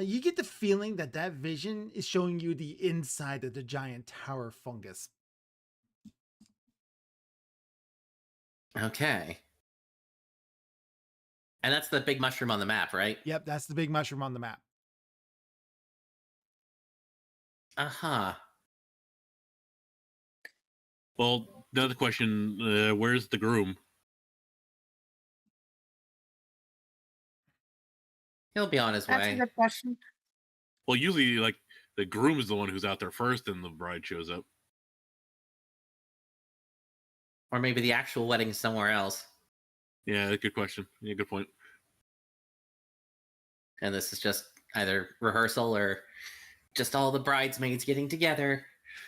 You get the feeling that vision is showing you the inside of the giant tower fungus. Okay. And that's the big mushroom on the map, right? Yep, that's the big mushroom on the map. Uh-huh. Well, another question: where's the groom? He'll be on his That's a way. good question. Well, usually, like the groom is the one who's out there first, and the bride shows up. Or maybe the actual wedding is somewhere else. Yeah, good question. Yeah, good point. And this is just either rehearsal or just all the bridesmaids getting together.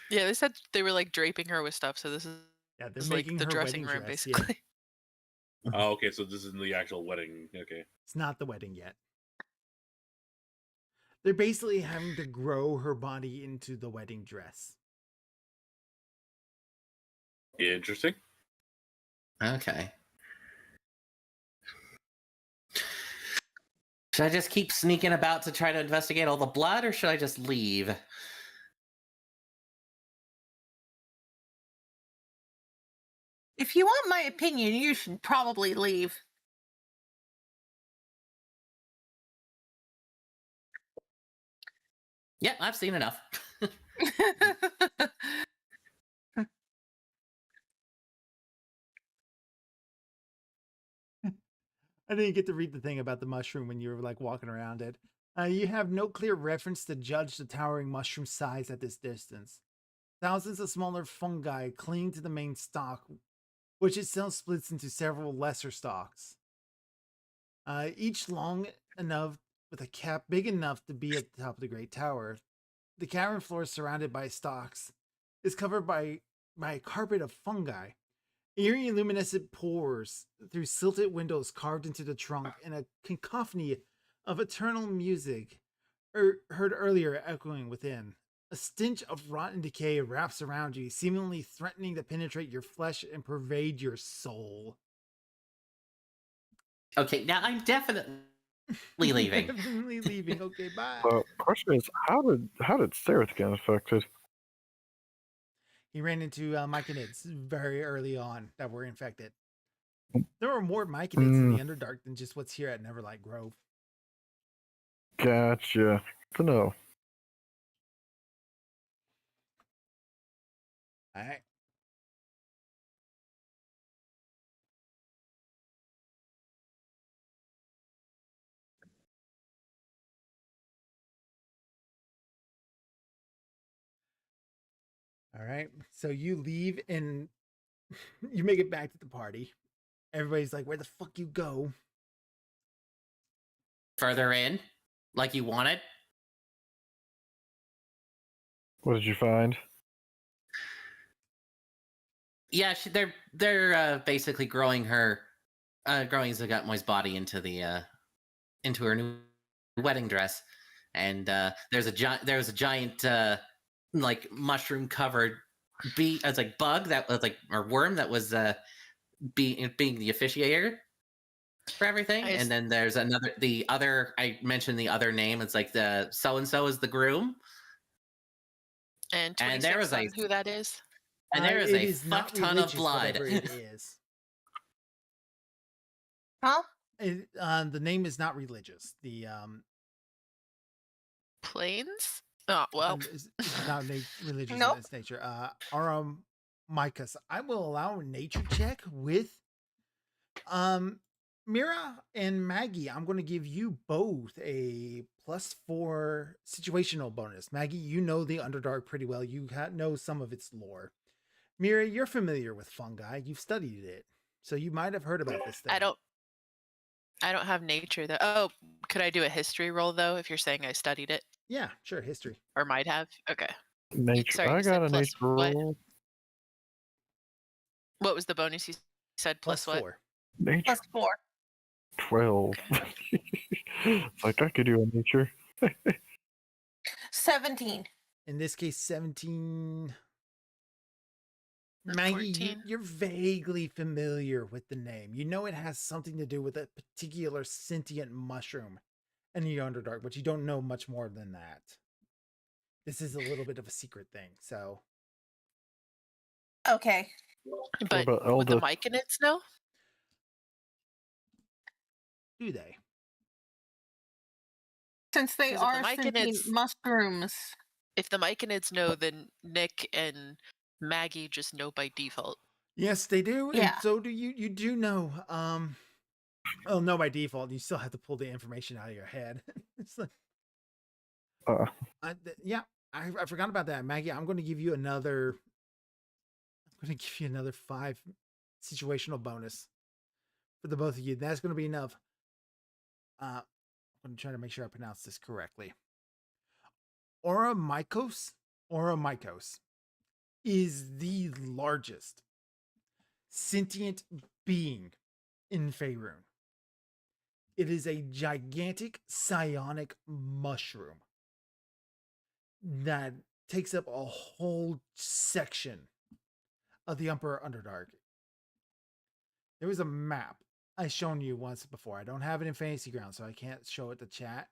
Yeah, they said they were like draping her with stuff, so this is Yeah, they're like making the her dressing wedding room, dress. Yeah. basically. Oh, okay. So this is the actual wedding. Okay. It's not the wedding yet. They're basically having to grow her body into the wedding dress. Interesting. Okay. Should I just keep sneaking about to try to investigate all the blood, or should I just leave? If you want my opinion, you should probably leave. Yep, I've seen enough. I didn't get to read the thing about the mushroom when you were like walking around it. You have no clear reference to judge the towering mushroom size at this distance. Thousands of smaller fungi cling to the main stalk, which itself splits into several lesser stalks. Each long enough with a cap big enough to be at the top of the great tower. The cavern floor, surrounded by stalks, is covered by a carpet of fungi. Eerie luminescent pours through silted windows carved into the trunk, and a cacophony of eternal music heard earlier echoing within. A stench of rotten decay wraps around you, seemingly threatening to penetrate your flesh and pervade your soul. Okay, now I'm definitely leaving. Definitely leaving. Okay, bye. The question is, how did Sareth get infected? He ran into myconids very early on that were infected. There were more myconids in the Underdark than just what's here at Neverlight Grove. Gotcha. To know. All right. All right. So you leave and you make it back to the party. Everybody's like, where the fuck you go? Further in, like you wanted. What did you find? Yeah, they're basically growing Zagatmoy's body into her new wedding dress, and there was a giant like mushroom covered it's like bug that was like or worm that was being the officiator. for everything. I s- And then there's the other, I mentioned the other name. It's like the so and so is the groom. And And there 26 was a on who that is. and there is It a is fuck not ton of religious, blood. whatever it is. Huh? The name is not religious. The Planes? Oh, well. it's not religious Nope. in its nature. Micas, I will allow a nature check with Mira and Maggie. I'm going to give you both a +4 situational bonus. Maggie, you know the Underdark pretty well. You know some of its lore. Mira, you're familiar with fungi. You've studied it, so you might have heard about this thing. I don't have nature though. Oh, could I do a history roll though if you're saying I studied it Yeah, sure. History. or might have? Okay. Nature. Sorry, I you got said a plus nature what? roll. What was the bonus you said? Plus what? +4. Nature +4. 12. It's like I could do a nature. 17. In this case, 17. And Maggie, 14. you're vaguely familiar with the name. You know it has something to do with a particular sentient mushroom in the Underdark, but you don't know much more than that. This is a little bit of a secret thing, so Okay. But about would the Elda? Myconids know? do they? Since they 'Cause if the are sentient Myconids- mushrooms. If the Myconids know, then Nick and Maggie just know by default. Yes, they do, Yeah. and so do you. You do know. Well, no, by default, you still have to pull the information out of your head. It's like, yeah, I forgot about that, Maggie. I'm going to give you another. I'm going to give you another 5 situational bonus for the both of you. That's going to be enough. I'm going to try to make sure I pronounce this correctly. Auramycos is the largest sentient being in Faerun. It is a gigantic psionic mushroom that takes up a whole section of the Upper Underdark. There was a map I shown you once before. I don't have it in Fantasy Ground, so I can't show it to chat.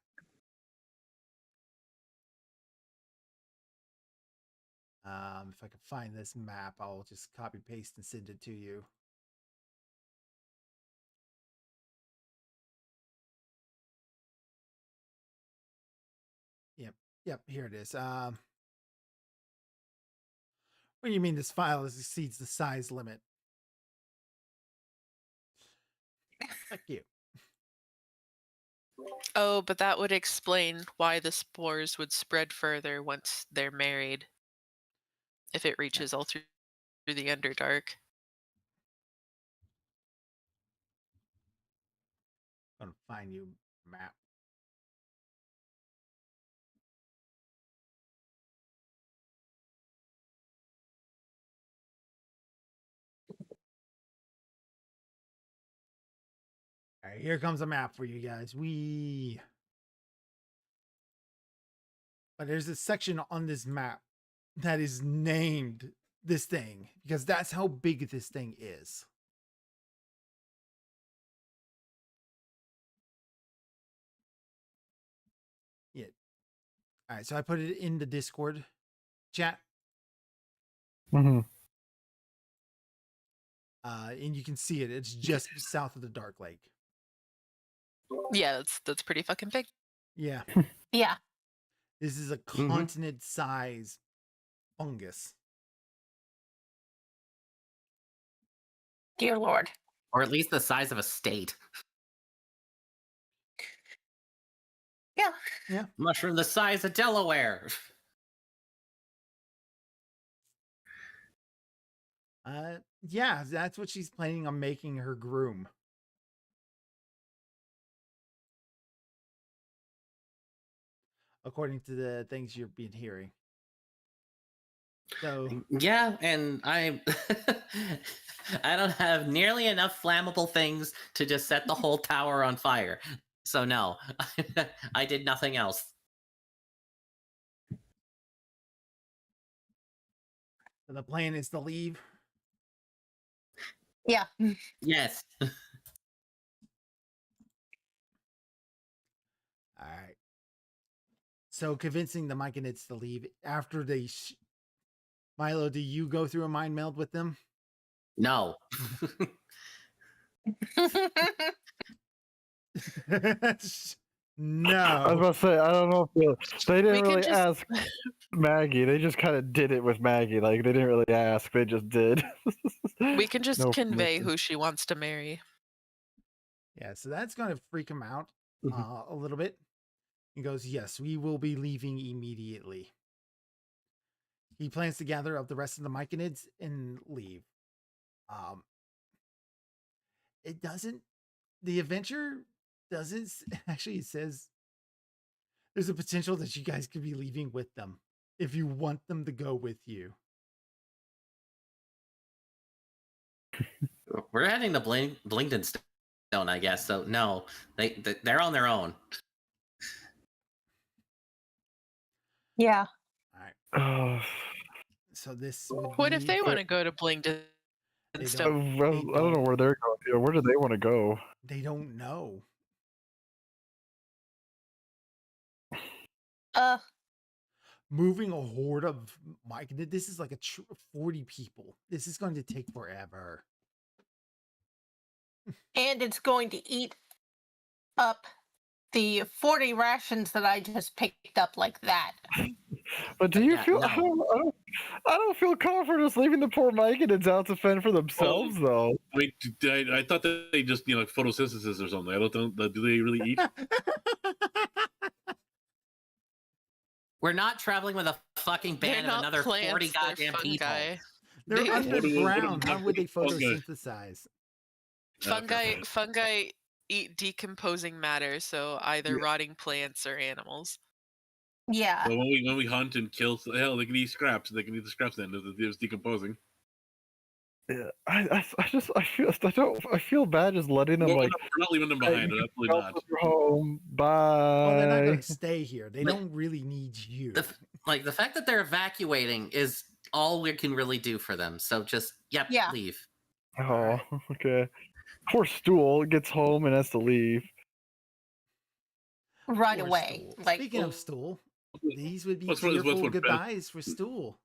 If I can find this map, I'll just copy paste and send it to you. Yep, here it is. What do you mean this file exceeds the size limit? Fuck you. Oh, but that would explain why the spores would spread further once they're married. If it reaches all through the Underdark. I'm gonna find you a map. All right, here comes a map for you guys. But there's a section on this map that is named this thing because that's how big this thing is. Yeah. All right, so I put it in the Discord chat. Mm-hmm. And you can see it. It's just south of the Dark Lake. Yeah, that's pretty fucking big. Yeah. Yeah. This is a continent size fungus. Dear Lord. Or at least the size of a state. Yeah. Yeah. Mushroom the size of Delaware. Yeah, that's what she's planning on making her groom. According to the things you've been hearing. So Yeah, and I I don't have nearly enough flammable things to just set the whole tower on fire. So no, I did nothing else. the plan is to leave. Yeah. Yes. So convincing the Myconids to leave after they. Milo, do you go through a mind meld with them? No. No. I was about to say, I don't know if they didn't We can really just- ask Maggie. They just kind of did it with Maggie. Like they didn't really ask. They just did. We can just No convey permission. who she wants to marry. Yeah, so that's going to freak him out Mhm. a little bit. He goes, yes, we will be leaving immediately. He plans to gather up the rest of the Myconids and leave. It doesn't, the adventure doesn't, actually, it says there's a potential that you guys could be leaving with them if you want them to go with you. We're heading to Blington Stone, I guess. So no, they're on their own. Yeah. All right. Oh, So this would What be, if they want to go to Blington They Stone? don't- I don't know where they're going. Yeah, where do they want to go? they don't know. Moving a horde of Myconid, this is like 40 people. This is going to take forever. And it's going to eat up the 40 rations that I just picked up like that. But do you Yeah, feel? no. I don't feel comfortable just leaving the poor Myconids out to fend for themselves, though. Wait, I thought that they just like photosynthesis or something. I don't know. Do they really eat? We're not traveling with a fucking They're band of not another 40 plants, they're goddamn people. fungi. They're They- underground. How would they fungi? photosynthesize? Fungi eat decomposing matter, so either rotting plants or animals. Yeah. So when we hunt and kill, hell, they can eat scraps. They can eat the scraps then. It was decomposing. Yeah, I feel bad just letting them Well, like. we're not leaving them "Hey, behind. you Absolutely can go not. to your home. Bye. Well, they're not going to stay here. They But- don't really need you. The fact that they're evacuating is all we can really do for them. So just Yeah. leave. Oh, okay. Poor Stool gets home and has to leave. Right Poor away. Stool. Like, Speaking of Stool, these would be What's what- what's tearful what- goodbyes for Stool.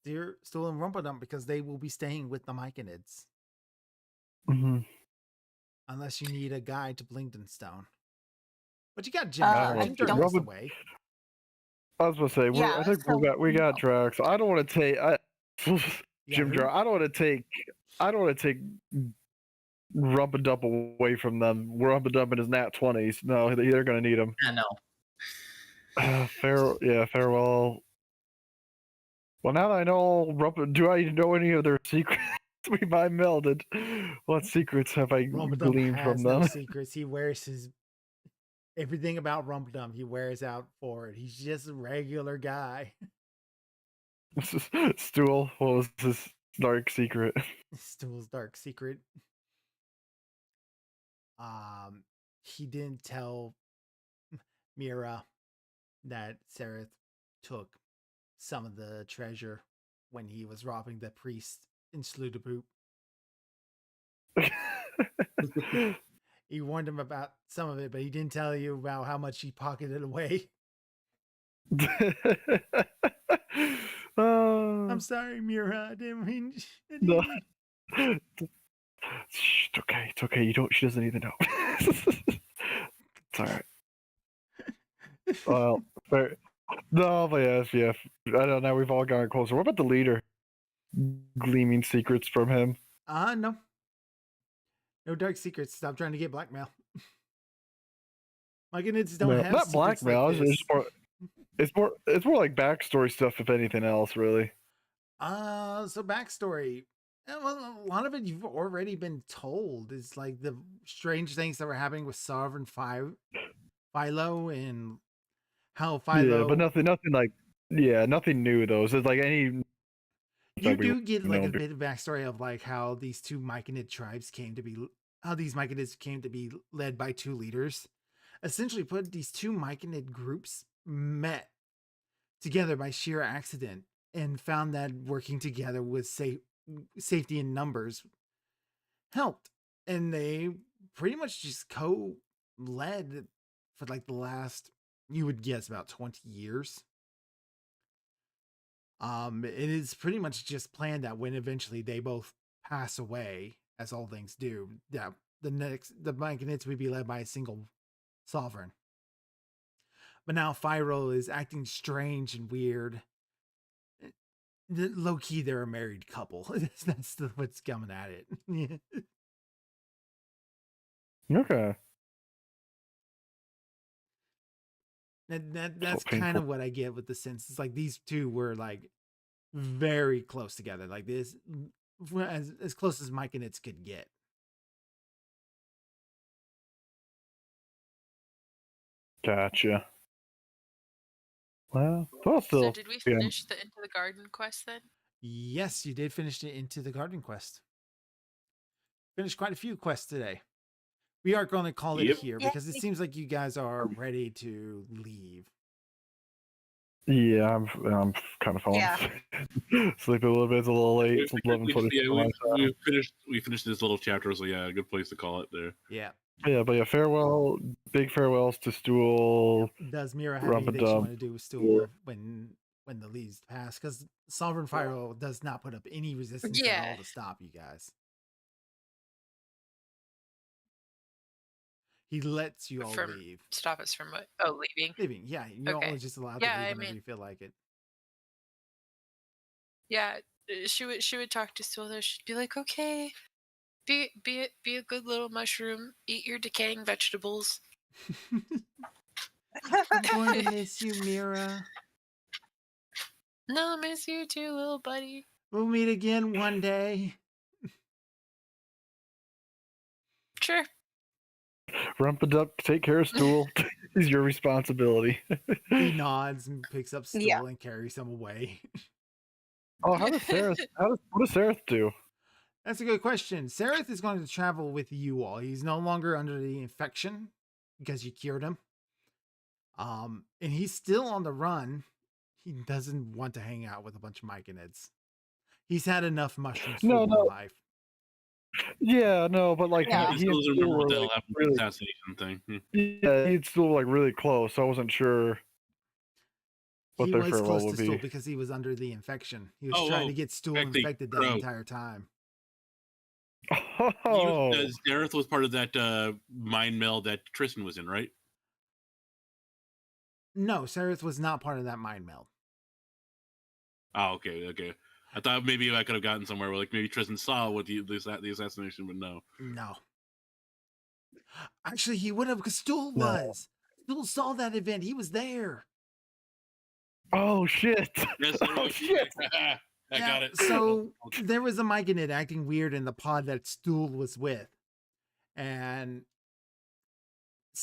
Dear Stool and Rumpadump, because they will be staying with the Myconids. Mm-hmm. Unless you need a guide to Blington Stone. But you got Jim I Jar. Jim Jar don't- is away. I was going to say, Yeah, I think so- we got Drax. I don't want to take Jim who? Jar. I don't want to take Rumpadump away from them. Rumpadump in his nat 20s. No, they're going to need him. Yeah, no. Farewell. Well, now that I know do I know any of their secrets? We mind melded. What secrets have I Rumpadump gleaned has from no them? secrets. He wears his everything about Rumpadump. He wears out for it. He's just a regular guy. Stool. What was his dark secret? Stool's dark secret. He didn't tell Mira that Sereth took some of the treasure when he was robbing the priest in Sludaboop. He warned him about some of it, but he didn't tell you about how much he pocketed away. I'm sorry, Mira. I didn't mean. No. Shh, it's okay. It's okay. She doesn't need to know. It's all right. Well, no, but yeah. I don't know. We've all gotten closer. What about the leader? Gleaming secrets from him. No. No dark secrets. Stop trying to get blackmail. Myconids don't have not secrets blackmail. like this. It's more like backstory stuff, if anything else, really. So backstory. Well, a lot of it you've already been told. It's like the strange things that were happening with Sovereign Philo and how Philo. Yeah, but nothing like nothing new though. So it's like any. You that we do get like know a bit of backstory of like how these two Myconid tribes came to be, how these Myconids came to be led by two leaders. Essentially, put these two Myconid groups met together by sheer accident and found that working together with safety in numbers helped, and they pretty much just co-led for like the last You would guess about 20 years. It is pretty much just planned that when eventually they both pass away, as all things do, that the Myconids would be led by a single sovereign. But now Fyro is acting strange and weird. Low key, they're a married couple. That's what's coming at it. Okay. That's painful. kind of what I get with the sense. It's like these two were like very close together, like this, as close as Mike and It's could get. Gotcha. Well, still. So did we yeah. finish the Into the Garden quest then? Yes, you did finish it Into the Garden quest. Finished quite a few quests today. We are going to call it Yep. here Yeah. because it seems like you guys are ready to leave. Yeah, I'm kind of falling Yeah. asleep a little bit. It's a little late. It's 11:20. We finished this little chapter, so yeah, a good place to call it there. Yeah. Yeah, but yeah, farewell, big farewells to Stool. Does Mira have anything she Rub-a-dub. want to do with Stool when the leaves pass? Because Sovereign Fyro does not put up any resistance at Yeah. all to stop you guys. He lets you all From- leave. Stop us from what? Oh, leaving. Leaving, yeah. You're Okay. always just allowed Yeah, to leave I whenever mean- you feel like it. Yeah, she would talk to Stool though. She'd be like, "Okay, be a good little mushroom. Eat your decaying vegetables." I'm going to miss you, Mira. No, I miss you too, little buddy. We'll meet again one day. Sure. Rump-a-dup, take care of Stool. Is your responsibility. He nods and picks up Stool Yeah. and carries him away. Oh, what does Sereth do? That's a good question. Sereth is going to travel with you all. He's no longer under the infection because you cured him. And he's still on the run. He doesn't want to hang out with a bunch of Myconids. He's had enough mushrooms No, for no. life. Yeah, no, but like Yeah. I he still and Stool remember were what the hell like, happened with really, the assassination thing. yeah, he's still like really close, so I wasn't sure what He their was farewell close would to Stool be. because he was under the infection. He was Oh, trying oh, to get Stool back the infected that crow. entire time. Oh, Dareth was part of that mind meld that Tristan was in, right? No, Sereth was not part of that mind meld. Oh, okay. I thought maybe I could have gotten somewhere where, like, maybe Tristan saw what the assassination, but no. No. Actually, he would have because Stool No. was. Stool saw that event. He was there. oh shit! Yes, Oh shit! I got it. So there was a Myconid acting weird in the pod that Stool was with. And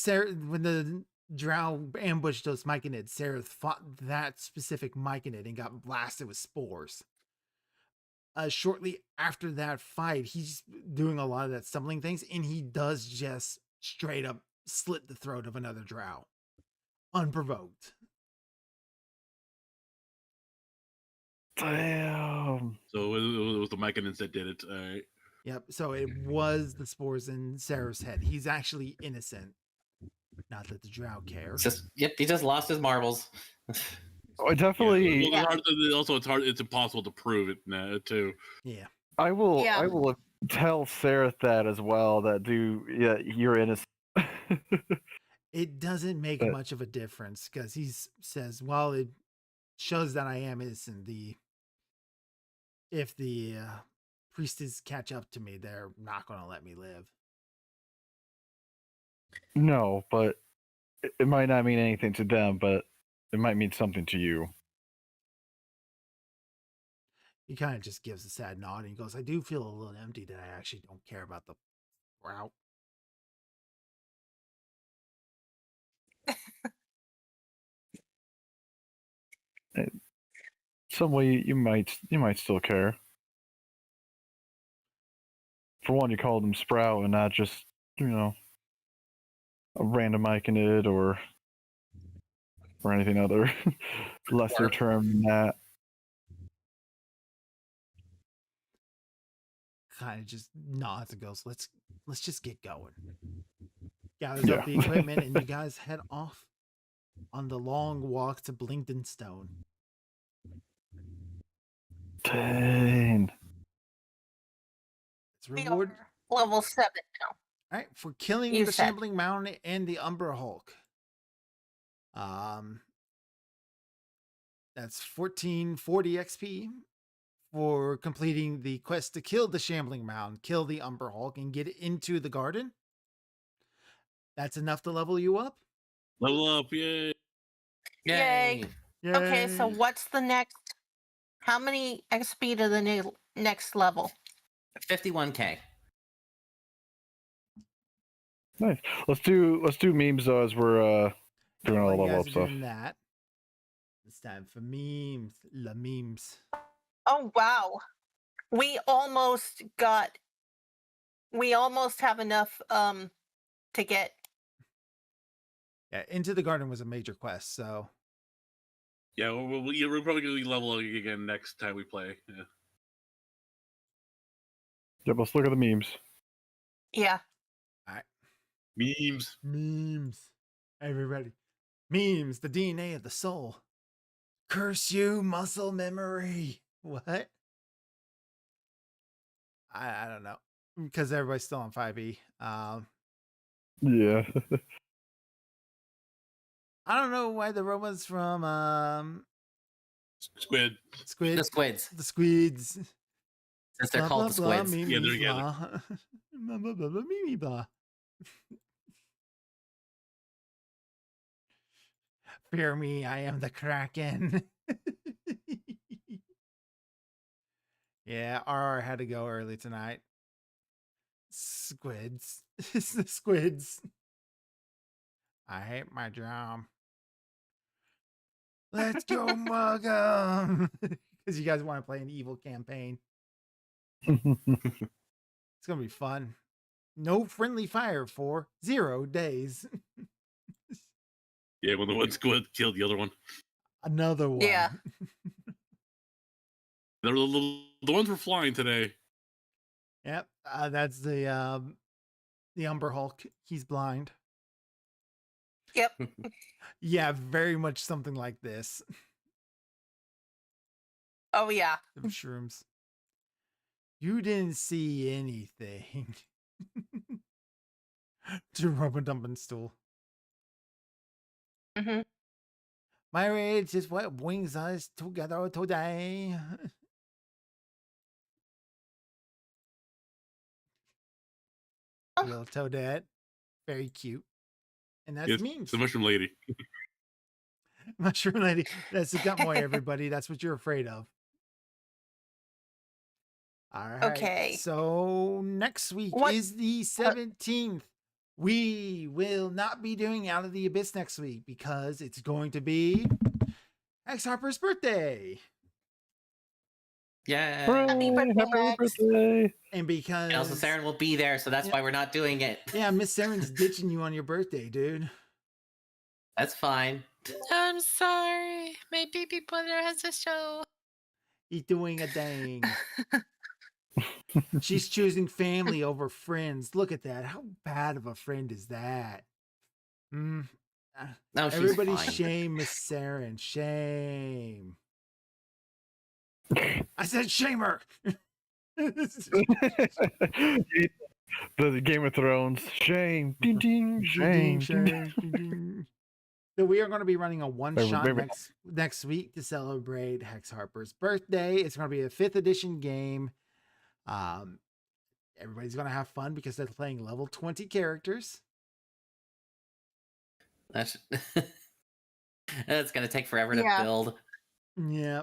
when the Drow ambushed those Myconids, Sereth fought that specific Myconid and got blasted with spores. Shortly after that fight, he's doing a lot of that stumbling things, and he does just straight up slit the throat of another Drow. Unprovoked. Damn. So it was the Myconins that did it. All right. Yep. So it was the spores in Sarah's head. He's actually innocent. Not that the Drow care. It's just he just lost his marbles. I definitely. Yeah. Also, it's hard. It's impossible to prove it now, too. Yeah. I will. Yeah. I will tell Sereth that as well. That yeah, you're innocent. It doesn't make But- much of a difference because he says, well, it shows that I am innocent. If the priestess catch up to me, they're not going to let me live. No, but it might not mean anything to them, but it might mean something to you. He kind of just gives a sad nod and he goes, I do feel a little empty that I actually don't care about the route. Some way you might still care. For one, you called him Sprout and not just a random Myconid or anything other lesser Or- term than that. Kind of just nods and goes, let's just get going. Gathers Yeah. up the equipment and you guys head off on the long walk to Blinkton Stone. Dang. It's We reward. are level 7 now. All right, for killing You the said. Shambling Mountain and the Umber Hulk. That's 1440 XP for completing the quest to kill the Shambling Mound, kill the Umber Hulk, and get into the garden. That's enough to level you up. Level up, yay! Yay. Yay. Okay, so what's the next? How many XP to the next level? 51k. Nice. Let's do memes though as we're doing all While the you level guys up are stuff. doing that, it's time for memes. La memes. Oh wow. We almost have enough to get. Yeah, Into the Garden was a major quest, so Yeah, we're probably going to be leveling again next time we play. Yeah. Yep, let's look at the memes. Yeah. Memes. memes. Everybody. Memes, the DNA of the soul. Curse you, muscle memory. What? I don't know. Because everybody's still on 5e. Yeah. I don't know why the robots from Squid. Squid. The squids. The squids. Since they're Blah, called the blah, blah, squids. me, Yeah, me, they're together. blah. Blah, blah, blah, blah, me, me, blah. Fear me, I am the Kraken. Yeah, RR had to go early tonight. Squids. It's the squids. I hate my job. Let's go mug 'em. Because you guys want to play an evil campaign. It's going to be fun. No friendly fire for 0 days. Yeah, when the one squid killed the other one. Another one. Yeah. The ones were flying today. Yep. That's the Umber Hulk. He's blind. Yep. Yeah, very much something like this. Oh yeah. The shrooms. You didn't see anything. To rub a dumping stool. Hmm. My rage is what brings us together today. Little Toadette. Very cute. And that's Yes, memes. the mushroom lady. Mushroom lady. That's the Gutmoy, everybody. That's what you're afraid of. All right. Okay. So next week What- is the 17th. We will not be doing Out of the Abyss next week because it's going to be X Harper's birthday. Yeah. Happy birthday, Happy Max. birthday. And because And also, Saren will be there, so that's Yeah. why we're not doing it. yeah, Miss Saren's ditching you on your birthday, dude. That's fine. I'm sorry. My baby brother has a show. He's doing a dang. She's choosing family over friends. Look at that. How bad of a friend is that? No, she's Everybody fine. shame Miss Saren. Shame. I said shame her. The Game of Thrones. Shame. Ding, ding, shame. Shame, Ding, shame, ding. So we are going to be running a one shot Wait. next week to celebrate Hex Harper's birthday. It's going to be a 5th edition game. Everybody's going to have fun because they're playing level 20 characters. That's gonna take forever to Yeah. build. Yeah,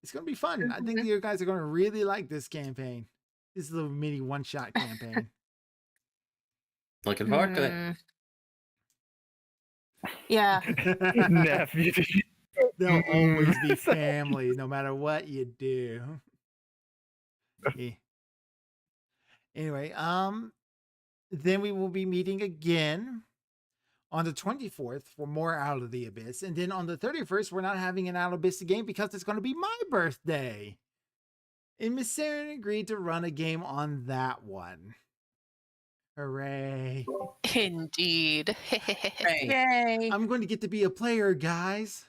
it's going to be fun. I Mm-hmm. think you guys are going to really like this campaign. This little mini one shot campaign. Looking forward to it. Mm. Yeah. Nephew. There'll always be family no matter what you do. Yeah. Anyway, then we will be meeting again on the 24th for more Out of the Abyss. And then on the 31st, we're not having an Out of Abyss game because it's going to be my birthday. And Miss Saren agreed to run a game on that one. Hooray. Indeed. Right. Yay. I'm going to get to be a player, guys.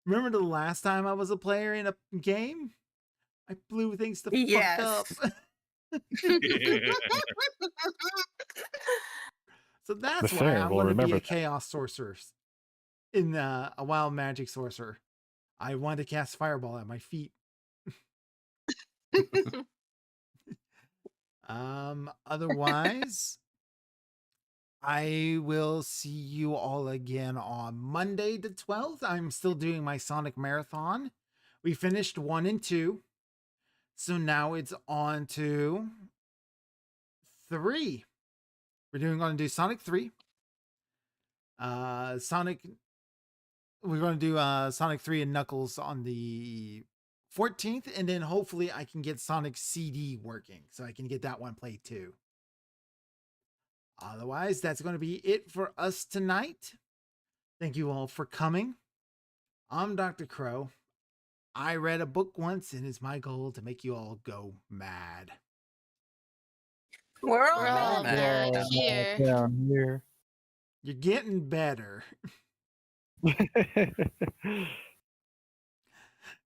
Remember the last time I was a player in a game? I blew things the fuck up. So that's why fair I'm will going to be remember a that. chaos sorcerer in a wild magic sorcerer. I want to cast fireball at my feet. Otherwise, I will see you all again on Monday the 12th. I'm still doing my Sonic Marathon. We finished 1 and 2. So now it's on to 3. We're going to do Sonic 3. We're going to do Sonic 3 and Knuckles on the 14th, and then hopefully I can get Sonic CD working so I can get that one played too. Otherwise, that's going to be it for us tonight. Thank you all for coming. I'm Dr. Crow. I read a book once, and it's my goal to make you all go mad. We're all We're all mad. mad here. Down here. You're getting better.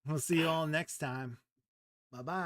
We'll see you all next time. Bye-bye.